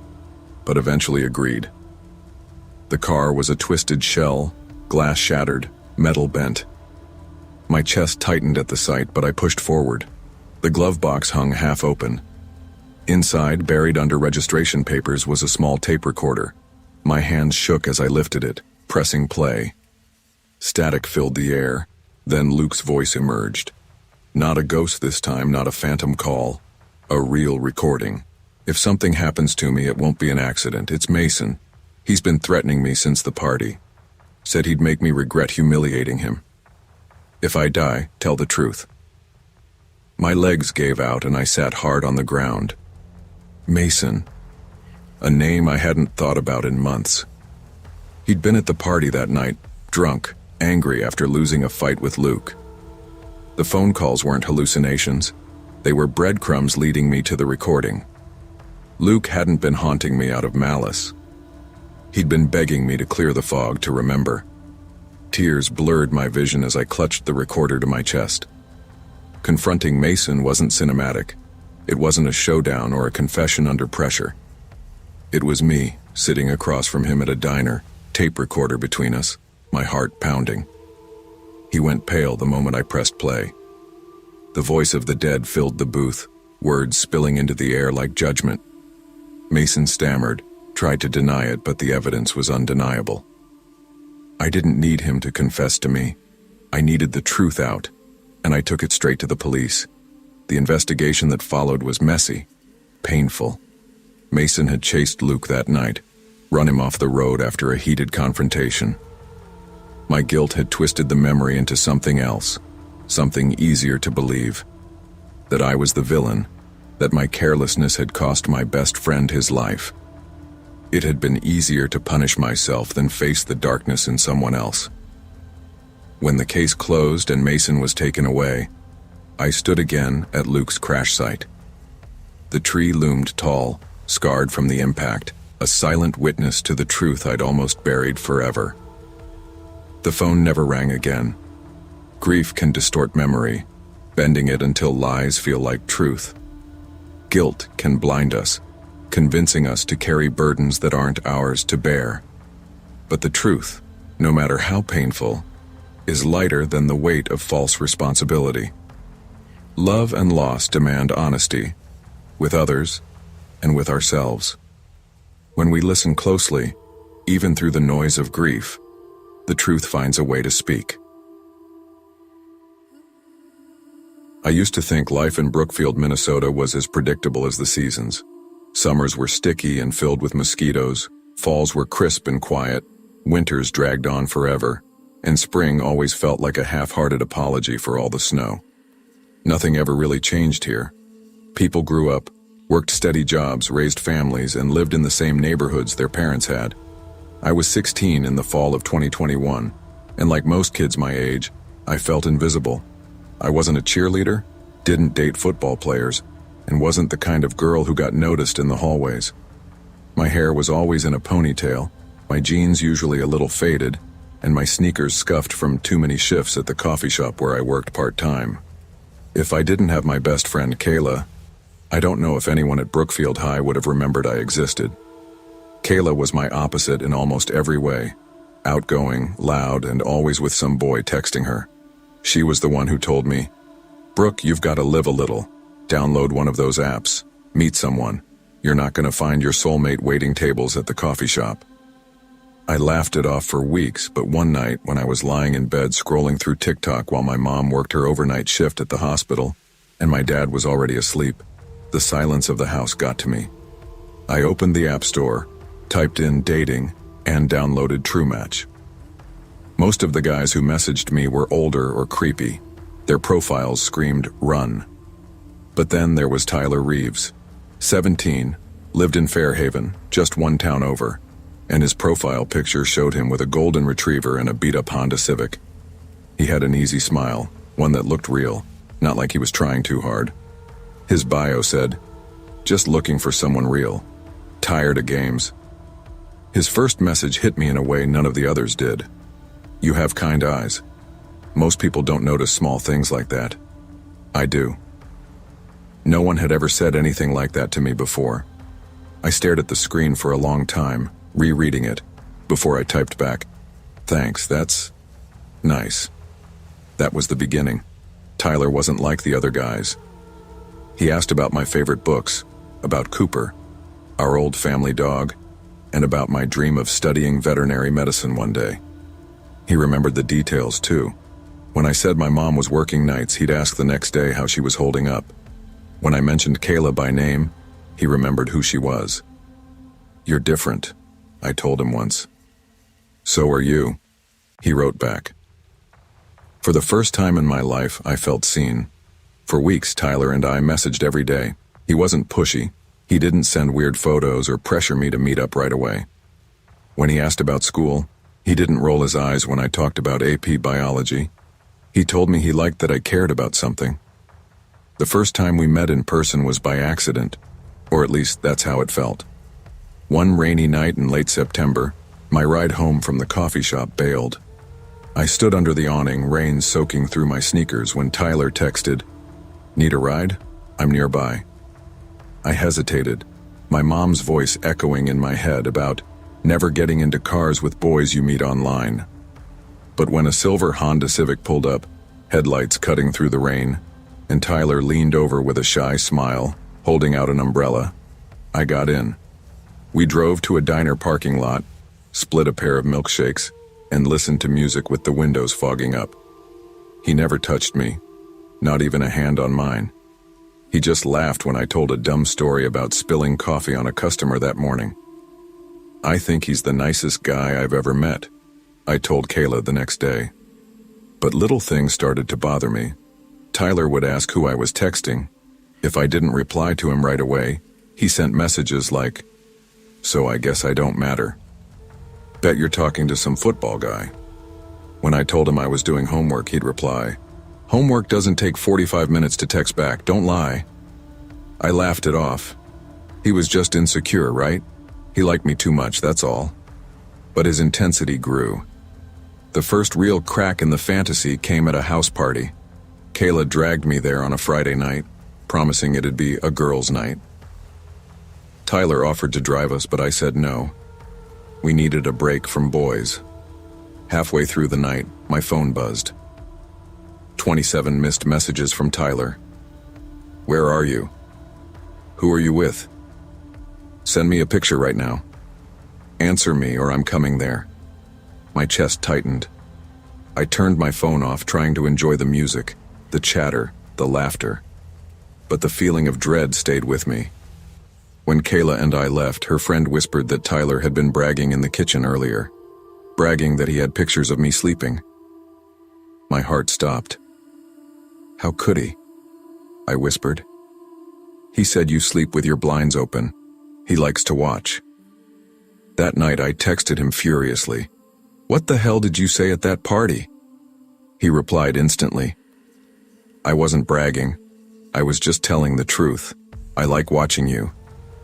but eventually agreed. The car was a twisted shell, glass shattered, metal bent. My chest tightened at the sight, but I pushed forward. The glove box hung half open. Inside, buried under registration papers, was a small tape recorder. My hands shook as I lifted it, pressing play. Static filled the air, then Luke's voice emerged. Not a ghost this time, not a phantom call. A real recording. "If something happens to me, it won't be an accident. It's Mason. He's been threatening me since the party. Said he'd make me regret humiliating him. If I die, tell the truth." My legs gave out and I sat hard on the ground. Mason. A name I hadn't thought about in months. He'd been at the party that night, drunk, angry after losing a fight with Luke. The phone calls weren't hallucinations. They were breadcrumbs leading me to the recording. Luke hadn't been haunting me out of malice. He'd been begging me to clear the fog, to remember. Tears blurred my vision as I clutched the recorder to my chest. Confronting Mason wasn't cinematic. It wasn't a showdown or a confession under pressure. It was me, sitting across from him at a diner, tape recorder between us, my heart pounding. He went pale the moment I pressed play. The voice of the dead filled the booth, words spilling into the air like judgment. Mason stammered, tried to deny it, but the evidence was undeniable. I didn't need him to confess to me. I needed the truth out, and I took it straight to the police. The investigation that followed was messy, painful. Mason had chased Luke that night, run him off the road after a heated confrontation. My guilt had twisted the memory into something else, something easier to believe. That I was the villain, that my carelessness had cost my best friend his life. It had been easier to punish myself than face the darkness in someone else. When the case closed and Mason was taken away, I stood again at Luke's crash site. The tree loomed tall, scarred from the impact, a silent witness to the truth I'd almost buried forever. The phone never rang again. Grief can distort memory, bending it until lies feel like truth. Guilt can blind us, convincing us to carry burdens that aren't ours to bear. But the truth, no matter how painful, is lighter than the weight of false responsibility. Love and loss demand honesty, with others and with ourselves. When we listen closely, even through the noise of grief, the truth finds a way to speak. I used to think life in Brookfield, Minnesota was as predictable as the seasons. Summers were sticky and filled with mosquitoes, falls were crisp and quiet, winters dragged on forever, and spring always felt like a half-hearted apology for all the snow. Nothing ever really changed here. People grew up, worked steady jobs, raised families, and lived in the same neighborhoods their parents had. I was 16 in the fall of 2021, and like most kids my age, I felt invisible. I wasn't a cheerleader, didn't date football players, and wasn't the kind of girl who got noticed in the hallways. My hair was always in a ponytail, my jeans usually a little faded, and my sneakers scuffed from too many shifts at the coffee shop where I worked part-time. If I didn't have my best friend Kayla, I don't know if anyone at Brookfield High would have remembered I existed. Kayla was my opposite in almost every way, outgoing, loud, and always with some boy texting her. She was the one who told me, "Brooke, you've got to live a little. Download one of those apps. Meet someone. You're not going to find your soulmate waiting tables at the coffee shop." I laughed it off for weeks, but one night when I was lying in bed scrolling through TikTok while my mom worked her overnight shift at the hospital, and my dad was already asleep, the silence of the house got to me. I opened the app store, typed in dating, and downloaded TrueMatch. Most of the guys who messaged me were older or creepy. Their profiles screamed, "Run." But then there was Tyler Reeves, 17, lived in Fairhaven, just one town over, and his profile picture showed him with a golden retriever and a beat-up Honda Civic. He had an easy smile, one that looked real, not like he was trying too hard. His bio said, "Just looking for someone real. Tired of games." His first message hit me in a way none of the others did. "You have kind eyes. Most people don't notice small things like that. I do." No one had ever said anything like that to me before. I stared at the screen for a long time, rereading it, before I typed back, "Thanks, that's nice." That was the beginning. Tyler wasn't like the other guys. He asked about my favorite books, about Cooper, our old family dog, and about my dream of studying veterinary medicine one day. He remembered the details too. When I said my mom was working nights, he'd ask the next day how she was holding up. When I mentioned Kayla by name, he remembered who she was. "You're different," I told him once. "So are you," he wrote back. For the first time in my life, I felt seen. For weeks, Tyler and I messaged every day. He wasn't pushy. He didn't send weird photos or pressure me to meet up right away. When he asked about school, he didn't roll his eyes when I talked about AP biology. He told me he liked that I cared about something. The first time we met in person was by accident, or at least that's how it felt. One rainy night in late September, my ride home from the coffee shop bailed. I stood under the awning, rain soaking through my sneakers, when Tyler texted, Need a ride? I'm nearby. I hesitated, my mom's voice echoing in my head about never getting into cars with boys you meet online. But when a silver Honda Civic pulled up, headlights cutting through the rain, and Tyler leaned over with a shy smile, holding out an umbrella, I got in. We drove to a diner parking lot, split a pair of milkshakes, and listened to music with the windows fogging up. He never touched me, not even a hand on mine. He just laughed when I told a dumb story about spilling coffee on a customer that morning. I think he's the nicest guy I've ever met, I told Kayla the next day. But little things started to bother me. Tyler would ask who I was texting. If I didn't reply to him right away, he sent messages like, "So I guess I don't matter. Bet you're talking to some football guy." When I told him I was doing homework, he'd reply, "Homework doesn't take 45 minutes to text back, don't lie." I laughed it off. He was just insecure, right? He liked me too much, that's all. But his intensity grew. The first real crack in the fantasy came at a house party. Kayla dragged me there on a Friday night, promising it'd be a girls' night. Tyler offered to drive us, but I said no. We needed a break from boys. Halfway through the night, my phone buzzed. 27 missed messages from Tyler. "Where are you? Who are you with? Send me a picture right now. Answer me or I'm coming there." My chest tightened. I turned my phone off, trying to enjoy the music, the chatter, the laughter. But the feeling of dread stayed with me. When Kayla and I left, her friend whispered that Tyler had been bragging in the kitchen earlier, bragging that he had pictures of me sleeping. My heart stopped. "How could he?" I whispered. "He said you sleep with your blinds open. He likes to watch." That night I texted him furiously. "What the hell did you say at that party?" He replied instantly. "I wasn't bragging. I was just telling the truth. I like watching you.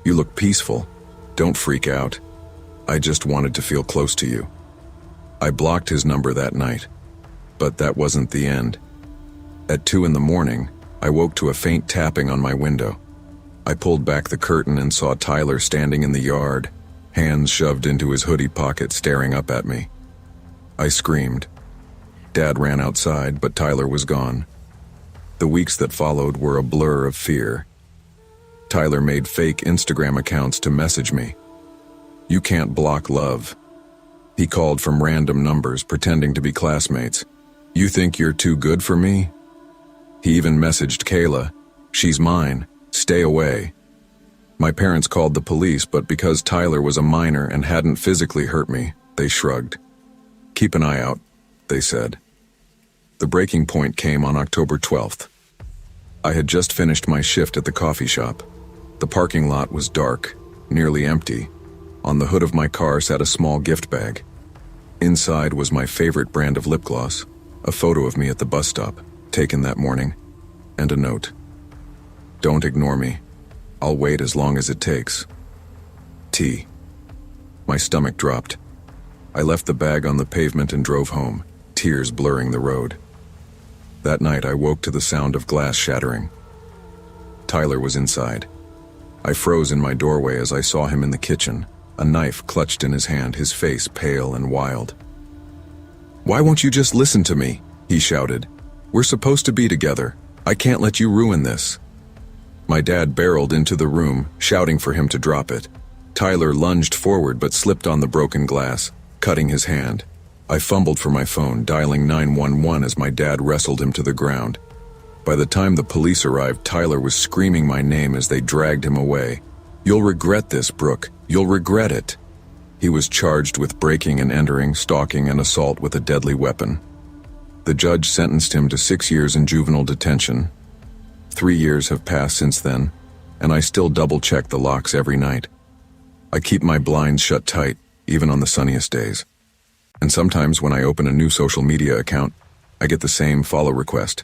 You look peaceful. Don't freak out. I just wanted to feel close to you." I blocked his number that night. But that wasn't the end. At 2 a.m, I woke to a faint tapping on my window. I pulled back the curtain and saw Tyler standing in the yard, hands shoved into his hoodie pocket, staring up at me. I screamed. Dad ran outside, but Tyler was gone. The weeks that followed were a blur of fear. Tyler made fake Instagram accounts to message me. "You can't block love." He called from random numbers, pretending to be classmates. "You think you're too good for me?" He even messaged Kayla, "She's mine, stay away." My parents called the police, but because Tyler was a minor and hadn't physically hurt me, they shrugged. "Keep an eye out," they said. The breaking point came on October 12th. I had just finished my shift at the coffee shop. The parking lot was dark, nearly empty. On the hood of my car sat a small gift bag. Inside was my favorite brand of lip gloss, a photo of me at the bus stop, taken that morning, and a note. "Don't ignore me. I'll wait as long as it takes. T." My stomach dropped. I left the bag on the pavement and drove home, tears blurring the road. That night I woke to the sound of glass shattering. Tyler was inside. I froze in my doorway as I saw him in the kitchen, a knife clutched in his hand, his face pale and wild. "Why won't you just listen to me?" he shouted. "We're supposed to be together. I can't let you ruin this." My dad barreled into the room, shouting for him to drop it. Tyler lunged forward but slipped on the broken glass, cutting his hand. I fumbled for my phone, dialing 911 as my dad wrestled him to the ground. By the time the police arrived, Tyler was screaming my name as they dragged him away. "You'll regret this, Brooke. You'll regret it." He was charged with breaking and entering, stalking, and assault with a deadly weapon. The judge sentenced him to 6 years in juvenile detention. 3 years have passed since then, and I still double-check the locks every night. I keep my blinds shut tight, even on the sunniest days. And sometimes when I open a new social media account, I get the same follow request.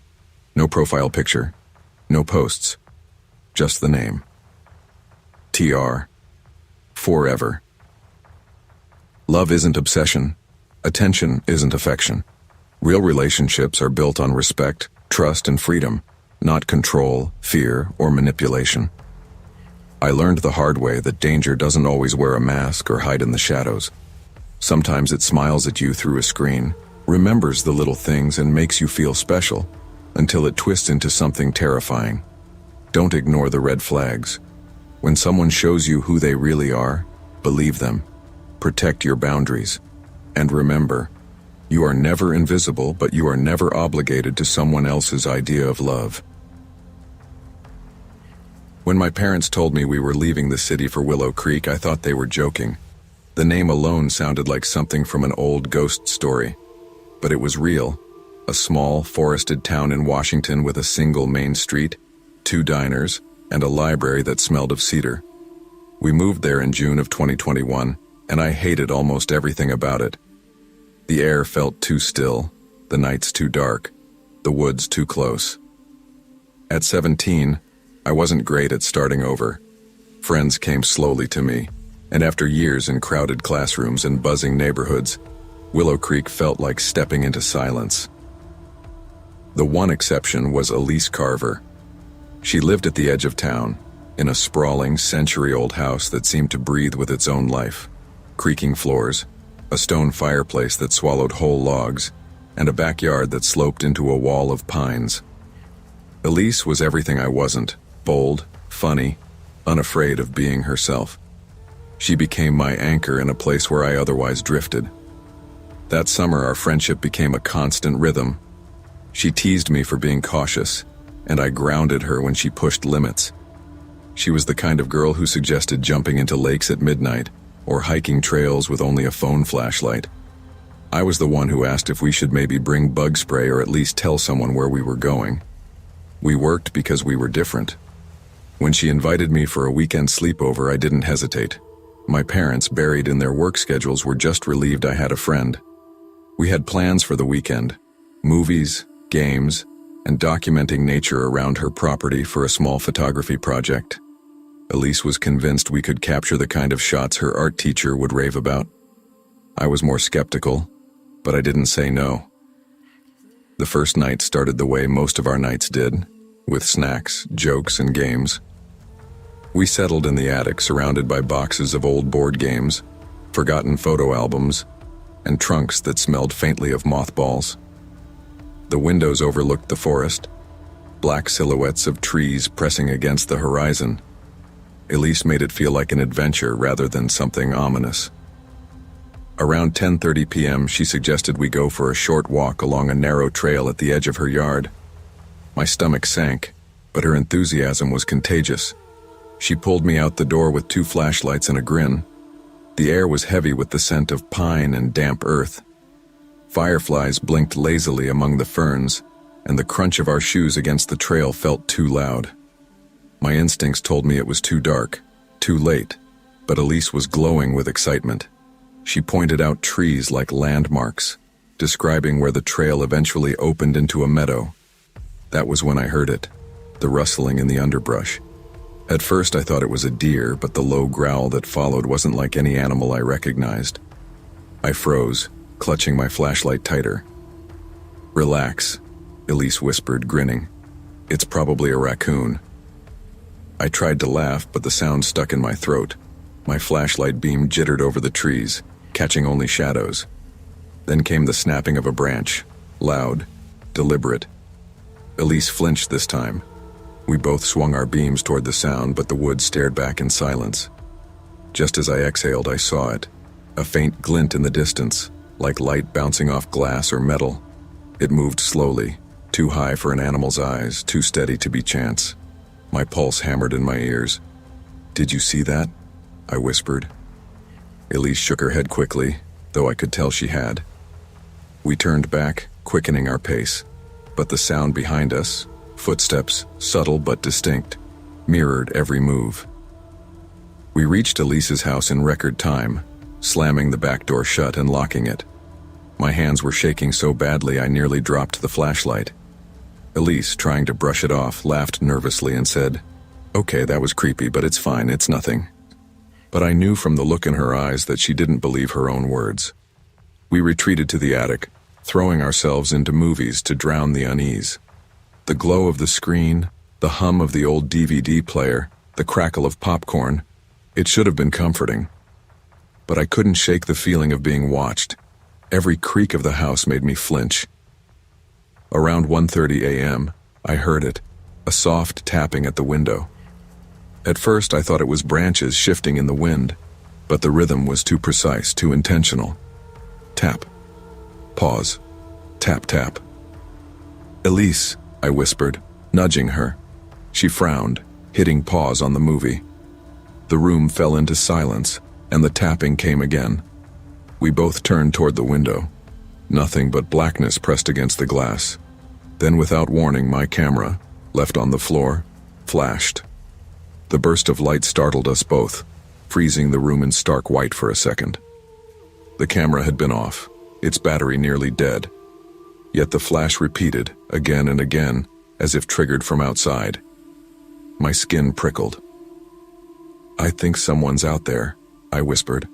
No profile picture, no posts, just the name. TR. Forever. Love isn't obsession. Attention isn't affection. Real relationships are built on respect, trust, and freedom, not control, fear, or manipulation. I learned the hard way that danger doesn't always wear a mask or hide in the shadows. Sometimes it smiles at you through a screen, remembers the little things and makes you feel special, until it twists into something terrifying. Don't ignore the red flags. When someone shows you who they really are, believe them. Protect your boundaries. And remember, you are never invisible, but you are never obligated to someone else's idea of love. When my parents told me we were leaving the city for Willow Creek, I thought they were joking. The name alone sounded like something from an old ghost story. But it was real. A small, forested town in Washington with a single main street, 2 diners, and a library that smelled of cedar. We moved there in June of 2021, and I hated almost everything about it. The air felt too still, the nights too dark, the woods too close. At 17, I wasn't great at starting over. Friends came slowly to me, and after years in crowded classrooms and buzzing neighborhoods, Willow Creek felt like stepping into silence. The one exception was Elise Carver. She lived at the edge of town, in a sprawling, century-old house that seemed to breathe with its own life. Creaking floors, a stone fireplace that swallowed whole logs, and a backyard that sloped into a wall of pines. Elise was everything I wasn't: bold, funny, unafraid of being herself. She became my anchor in a place where I otherwise drifted. That summer, our friendship became a constant rhythm. She teased me for being cautious, and I grounded her when she pushed limits. She was the kind of girl who suggested jumping into lakes at midnight or hiking trails with only a phone flashlight. I was the one who asked if we should maybe bring bug spray or at least tell someone where we were going. We worked because we were different. When she invited me for a weekend sleepover, I didn't hesitate. My parents, buried in their work schedules, were just relieved I had a friend. We had plans for the weekend: movies, games, and documenting nature around her property for a small photography project. Elise was convinced we could capture the kind of shots her art teacher would rave about. I was more skeptical, but I didn't say no. The first night started the way most of our nights did, with snacks, jokes, and games. We settled in the attic, surrounded by boxes of old board games, forgotten photo albums, and trunks that smelled faintly of mothballs. The windows overlooked the forest, black silhouettes of trees pressing against the horizon. Elise made it feel like an adventure rather than something ominous. Around 10:30 p.m., she suggested we go for a short walk along a narrow trail at the edge of her yard. My stomach sank, but her enthusiasm was contagious. She pulled me out the door with 2 flashlights and a grin. The air was heavy with the scent of pine and damp earth. Fireflies blinked lazily among the ferns, and the crunch of our shoes against the trail felt too loud. My instincts told me it was too dark, too late, but Elise was glowing with excitement. She pointed out trees like landmarks, describing where the trail eventually opened into a meadow. That was when I heard it, the rustling in the underbrush. At first I thought it was a deer, but the low growl that followed wasn't like any animal I recognized. I froze, clutching my flashlight tighter. "Relax," Elise whispered, grinning. "It's probably a raccoon." I tried to laugh, but the sound stuck in my throat. My flashlight beam jittered over the trees, catching only shadows. Then came the snapping of a branch, loud, deliberate. Elise flinched this time. We both swung our beams toward the sound, but the woods stared back in silence. Just as I exhaled, I saw it, a faint glint in the distance, like light bouncing off glass or metal. It moved slowly, too high for an animal's eyes, too steady to be chance. My pulse hammered in my ears. "Did you see that?" I whispered. Elise shook her head quickly, though I could tell she had. We turned back, quickening our pace, but the sound behind us, footsteps, subtle but distinct, mirrored every move. We reached Elise's house in record time, slamming the back door shut and locking it. My hands were shaking so badly I nearly dropped the flashlight. Elise, trying to brush it off, laughed nervously and said, "Okay, that was creepy, but it's fine, it's nothing." But I knew from the look in her eyes that she didn't believe her own words. We retreated to the attic, throwing ourselves into movies to drown the unease. The glow of the screen, the hum of the old DVD player, the crackle of popcorn. It should have been comforting. But I couldn't shake the feeling of being watched. Every creak of the house made me flinch. Around 1:30 a.m., I heard it, a soft tapping at the window. At first I thought it was branches shifting in the wind, but the rhythm was too precise, too intentional. Tap. Pause. Tap, tap. "Elise," I whispered, nudging her. She frowned, hitting pause on the movie. The room fell into silence, and the tapping came again. We both turned toward the window. Nothing but blackness pressed against the glass. Then, without warning, my camera, left on the floor, flashed. The burst of light startled us both, freezing the room in stark white for a second. The camera had been off, its battery nearly dead. Yet the flash repeated, again and again, as if triggered from outside. My skin prickled. "I think someone's out there," I whispered.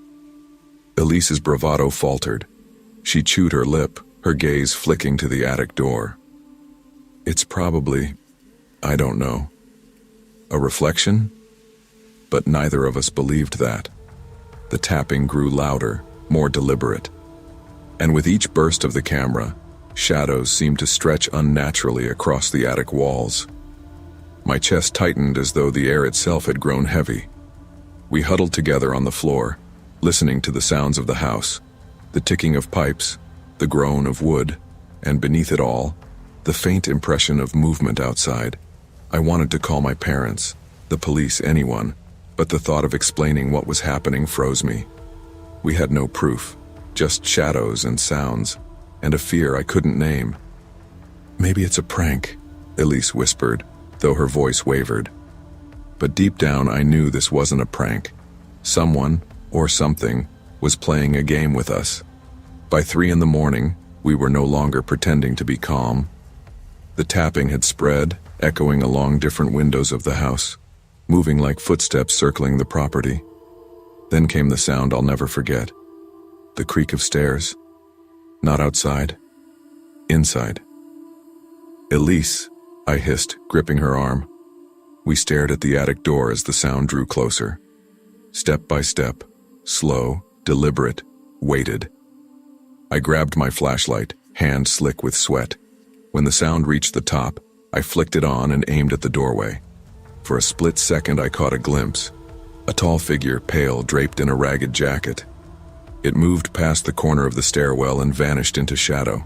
Elise's bravado faltered. She chewed her lip, her gaze flicking to the attic door. "It's probably, I don't know, a reflection?" But neither of us believed that. The tapping grew louder, more deliberate. And with each burst of the camera, shadows seemed to stretch unnaturally across the attic walls. My chest tightened as though the air itself had grown heavy. We huddled together on the floor, listening to the sounds of the house, the ticking of pipes, the groan of wood, and beneath it all, the faint impression of movement outside. I wanted to call my parents, the police, anyone, but the thought of explaining what was happening froze me. We had no proof, just shadows and sounds, and a fear I couldn't name. "Maybe it's a prank," Elise whispered, though her voice wavered. But deep down I knew this wasn't a prank. Someone, or something, was playing a game with us. By 3 a.m, we were no longer pretending to be calm. The tapping had spread, echoing along different windows of the house, moving like footsteps circling the property. Then came the sound I'll never forget. The creak of stairs. Not outside. Inside. "Elise," I hissed, gripping her arm. We stared at the attic door as the sound drew closer. Step by step, slow, deliberate, weighted. I grabbed my flashlight, hand slick with sweat. When the sound reached the top, I flicked it on and aimed at the doorway. For a split second I caught a glimpse. A tall figure, pale, draped in a ragged jacket. It moved past the corner of the stairwell and vanished into shadow.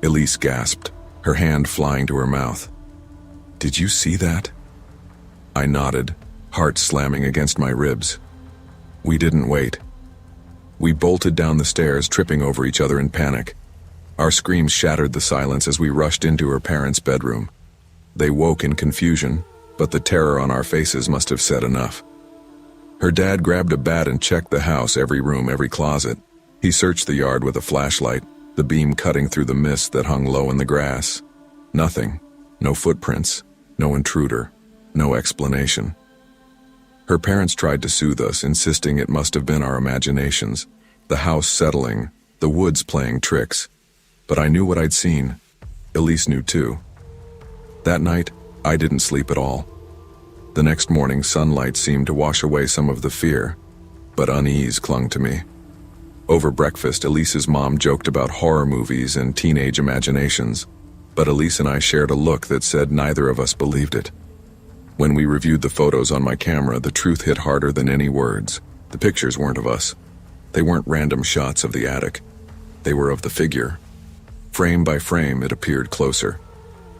Elise gasped, her hand flying to her mouth. "Did you see that?" I nodded, heart slamming against my ribs. We didn't wait. We bolted down the stairs, tripping over each other in panic. Our screams shattered the silence as we rushed into her parents' bedroom. They woke in confusion, but the terror on our faces must have said enough. Her dad grabbed a bat and checked the house, every room, every closet. He searched the yard with a flashlight, the beam cutting through the mist that hung low in the grass. Nothing. No footprints. No intruder. No explanation. Her parents tried to soothe us, insisting it must have been our imaginations, the house settling, the woods playing tricks. But I knew what I'd seen. Elise knew too. That night, I didn't sleep at all. The next morning, sunlight seemed to wash away some of the fear, but unease clung to me. Over breakfast, Elise's mom joked about horror movies and teenage imaginations, but Elise and I shared a look that said neither of us believed it. When we reviewed the photos on my camera, the truth hit harder than any words. The pictures weren't of us. They weren't random shots of the attic. They were of the figure. Frame by frame, it appeared closer.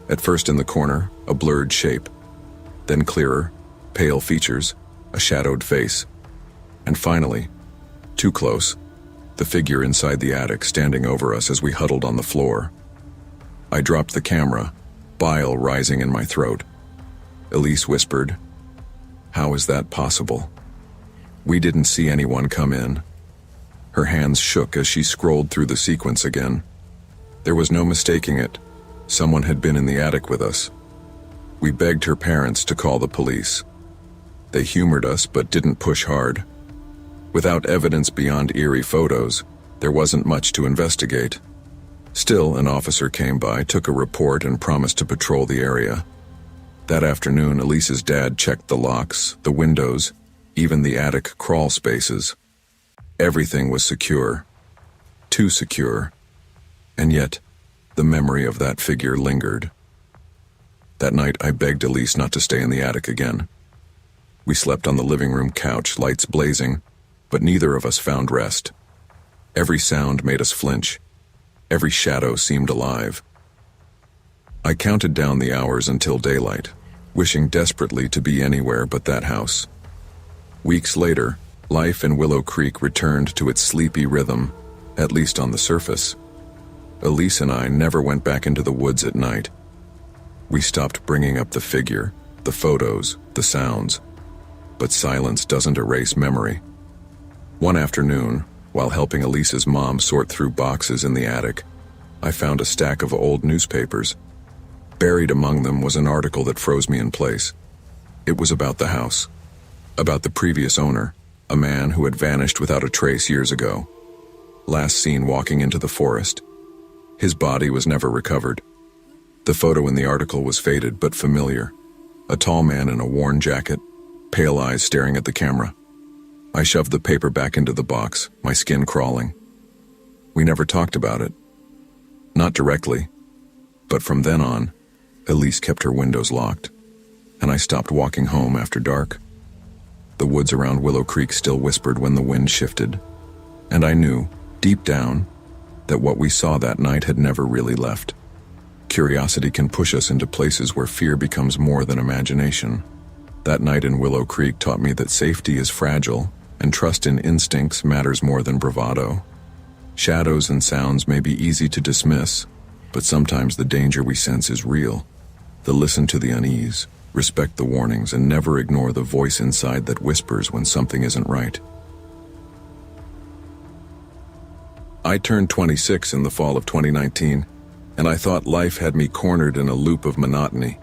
At first in the corner, a blurred shape. Then clearer, pale features, a shadowed face. And finally, too close, the figure inside the attic standing over us as we huddled on the floor. I dropped the camera, bile rising in my throat. Elise whispered, "How is that possible?" We didn't see anyone come in. Her hands shook as she scrolled through the sequence again. There was no mistaking it. Someone had been in the attic with us. We begged her parents to call the police. They humored us but didn't push hard. Without evidence beyond eerie photos, there wasn't much to investigate. Still, an officer came by, took a report, and promised to patrol the area. That afternoon, Elise's dad checked the locks, the windows, even the attic crawl spaces. Everything was secure. Too secure. And yet, the memory of that figure lingered. That night, I begged Elise not to stay in the attic again. We slept on the living room couch, lights blazing, but neither of us found rest. Every sound made us flinch. Every shadow seemed alive. I counted down the hours until daylight, wishing desperately to be anywhere but that house. Weeks later, life in Willow Creek returned to its sleepy rhythm, at least on the surface. Elise and I never went back into the woods at night. We stopped bringing up the figure, the photos, the sounds. But silence doesn't erase memory. One afternoon, while helping Elise's mom sort through boxes in the attic, I found a stack of old newspapers. Buried among them was an article that froze me in place. It was about the house, about the previous owner, a man who had vanished without a trace years ago. Last seen walking into the forest. His body was never recovered. The photo in the article was faded but familiar. A tall man in a worn jacket, pale eyes staring at the camera. I shoved the paper back into the box, my skin crawling. We never talked about it. Not directly, but from then on, Elise kept her windows locked, and I stopped walking home after dark. The woods around Willow Creek still whispered when the wind shifted, and I knew, deep down, that what we saw that night had never really left. Curiosity can push us into places where fear becomes more than imagination. That night in Willow Creek taught me that safety is fragile, and trust in instincts matters more than bravado. Shadows and sounds may be easy to dismiss, but sometimes the danger we sense is real. Listen to the unease, respect the warnings, and never ignore the voice inside that whispers when something isn't right. I turned 26 in the fall of 2019, and I thought life had me cornered in a loop of monotony.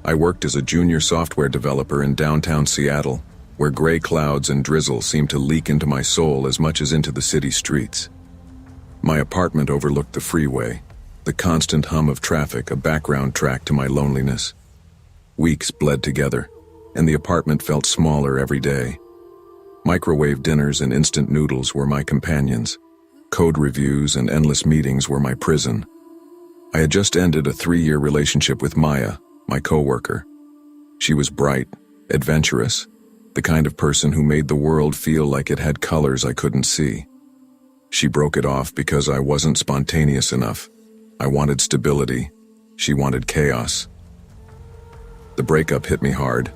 I worked as a junior software developer in downtown Seattle, where gray clouds and drizzle seemed to leak into my soul as much as into the city streets. My apartment overlooked the freeway, the constant hum of traffic a background track to my loneliness. Weeks bled together, and the apartment felt smaller every day. Microwave dinners and instant noodles were my companions. Code reviews and endless meetings were my prison. I had just ended a 3-year relationship with Maya, my coworker. She was bright, adventurous, the kind of person who made the world feel like it had colors I couldn't see. She broke it off because I wasn't spontaneous enough. I wanted stability. She wanted chaos. The breakup hit me hard.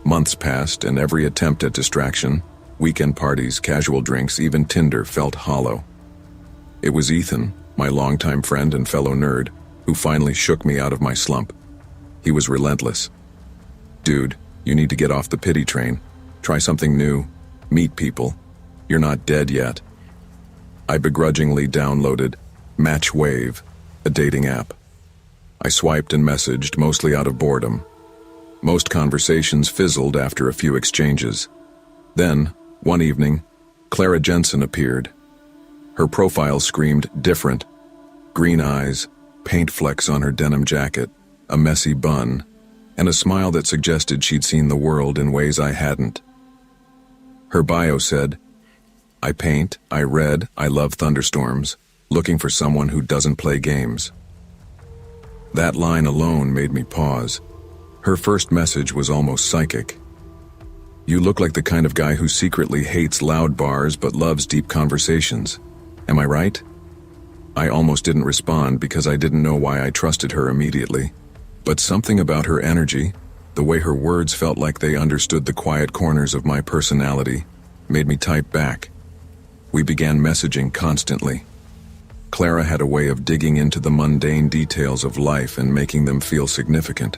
Months passed, and every attempt at distraction, weekend parties, casual drinks, even Tinder, felt hollow. It was Ethan, my longtime friend and fellow nerd, who finally shook me out of my slump. He was relentless. "Dude, you need to get off the pity train. Try something new. Meet people. You're not dead yet." I begrudgingly downloaded Match Wave, a dating app. I swiped and messaged, mostly out of boredom. Most conversations fizzled after a few exchanges. Then, one evening, Clara Jensen appeared. Her profile screamed different. Green eyes, paint flecks on her denim jacket, a messy bun, and a smile that suggested she'd seen the world in ways I hadn't. Her bio said, "I paint, I read, I love thunderstorms, looking for someone who doesn't play games." That line alone made me pause. Her first message was almost psychic. "You look like the kind of guy who secretly hates loud bars but loves deep conversations. Am I right?" I almost didn't respond because I didn't know why I trusted her immediately. But something about her energy, the way her words felt like they understood the quiet corners of my personality, made me type back. We began messaging constantly. Clara had a way of digging into the mundane details of life and making them feel significant.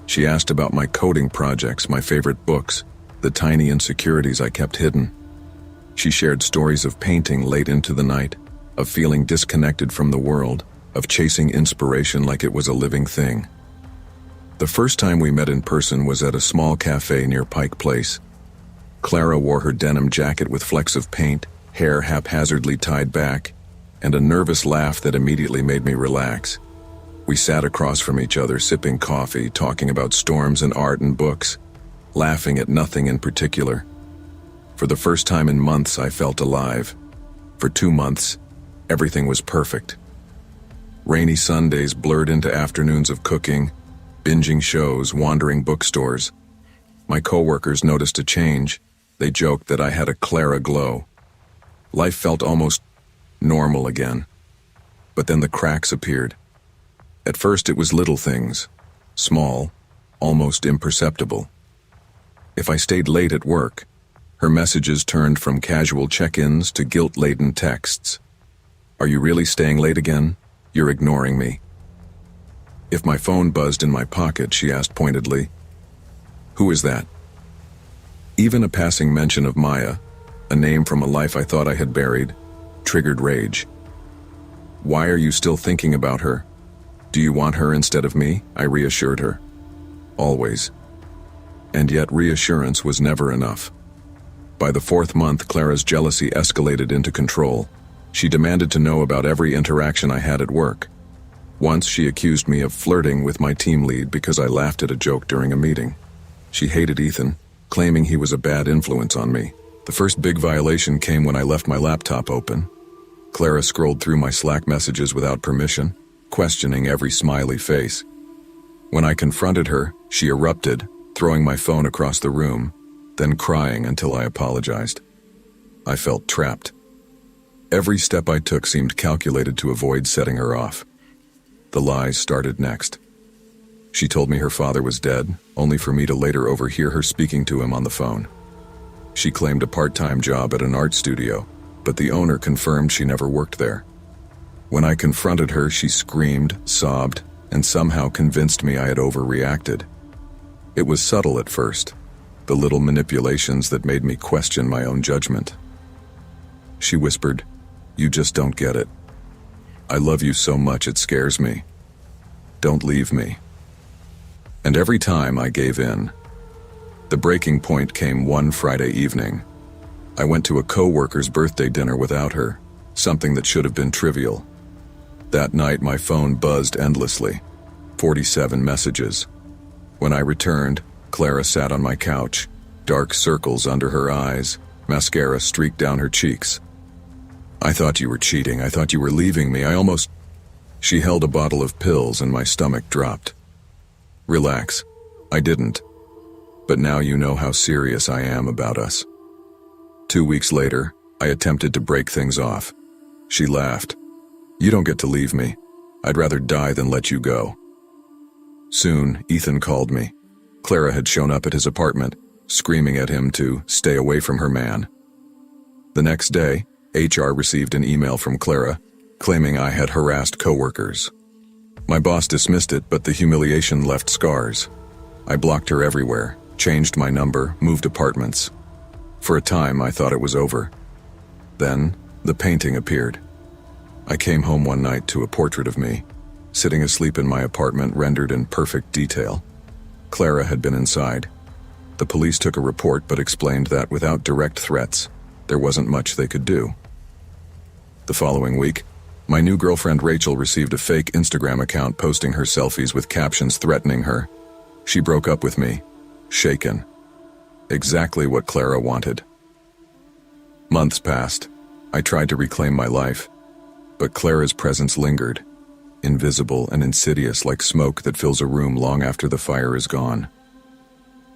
She asked about my coding projects, my favorite books, the tiny insecurities I kept hidden. She shared stories of painting late into the night, of feeling disconnected from the world, of chasing inspiration like it was a living thing. The first time we met in person was at a small cafe near Pike Place. Clara wore her denim jacket with flecks of paint, hair haphazardly tied back, and a nervous laugh that immediately made me relax. We sat across from each other, sipping coffee, talking about storms and art and books, laughing at nothing in particular. For the first time in months, I felt alive. For 2 months, everything was perfect. Rainy Sundays blurred into afternoons of cooking, binging shows, wandering bookstores. My coworkers noticed a change. They joked that I had a Clara glow. Life felt almost normal again. But then the cracks appeared. At first it was little things, small, almost imperceptible. If I stayed late at work, her messages turned from casual check-ins to guilt-laden texts. "Are you really staying late again? You're ignoring me." If my phone buzzed in my pocket, she asked pointedly, "Who is that?" Even a passing mention of Maya, a name from a life I thought I had buried, triggered rage. "Why are you still thinking about her? Do you want her instead of me?" I reassured her. Always. And yet reassurance was never enough. By the 4th month, Clara's jealousy escalated into control. She demanded to know about every interaction I had at work. Once she accused me of flirting with my team lead because I laughed at a joke during a meeting. She hated Ethan, claiming he was a bad influence on me. The first big violation came when I left my laptop open. Clara scrolled through my Slack messages without permission, questioning every smiley face. When I confronted her, she erupted, throwing my phone across the room, then crying until I apologized. I felt trapped. Every step I took seemed calculated to avoid setting her off. The lies started next. She told me her father was dead, only for me to later overhear her speaking to him on the phone. She claimed a part-time job at an art studio, but the owner confirmed she never worked there. When I confronted her, she screamed, sobbed, and somehow convinced me I had overreacted. It was subtle at first, the little manipulations that made me question my own judgment. She whispered, "You just don't get it. I love you so much it scares me. Don't leave me." And every time I gave in. The breaking point came one Friday evening. I went to a co-worker's birthday dinner without her, something that should have been trivial. That night my phone buzzed endlessly, 47 messages. When I returned, Clara sat on my couch, dark circles under her eyes, mascara streaked down her cheeks. "I thought you were cheating. I thought you were leaving me. She held a bottle of pills and my stomach dropped. "Relax. I didn't. But now you know how serious I am about us." 2 weeks later, I attempted to break things off. She laughed. "You don't get to leave me. I'd rather die than let you go." Soon, Ethan called me. Clara had shown up at his apartment, screaming at him to stay away from her man. The next day, HR received an email from Clara, claiming I had harassed coworkers. My boss dismissed it, but the humiliation left scars. I blocked her everywhere, changed my number, moved apartments. For a time, I thought it was over. Then, the painting appeared. I came home one night to a portrait of me, sitting asleep in my apartment rendered in perfect detail. Clara had been inside. The police took a report but explained that without direct threats, there wasn't much they could do. The following week, my new girlfriend Rachel received a fake Instagram account posting her selfies with captions threatening her. She broke up with me, shaken. Exactly what Clara wanted. Months passed. I tried to reclaim my life, but Clara's presence lingered, invisible and insidious like smoke that fills a room long after the fire is gone.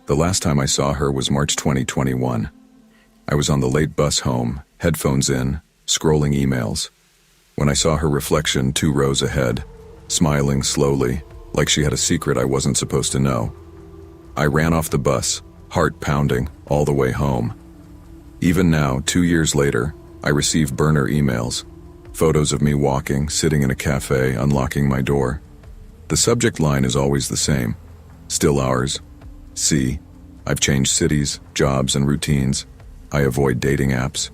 The last time I saw her was March 2021. I was on the late bus home, headphones in, scrolling emails, when I saw her reflection 2 rows ahead, smiling slowly, like she had a secret I wasn't supposed to know. I ran off the bus, heart pounding, all the way home. Even now, 2 years later, I receive burner emails, photos of me walking, sitting in a cafe, unlocking my door. The subject line is always the same. Still ours. See, I've changed cities, jobs, and routines. I avoid dating apps.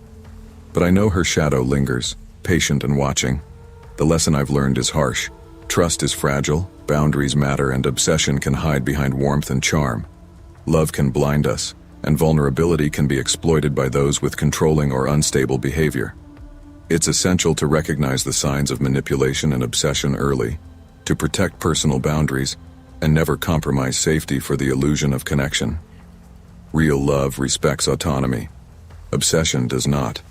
But I know her shadow lingers, patient and watching. The lesson I've learned is harsh. Trust is fragile, boundaries matter, and obsession can hide behind warmth and charm. Love can blind us, and vulnerability can be exploited by those with controlling or unstable behavior. It's essential to recognize the signs of manipulation and obsession early, to protect personal boundaries, and never compromise safety for the illusion of connection. Real love respects autonomy. Obsession does not.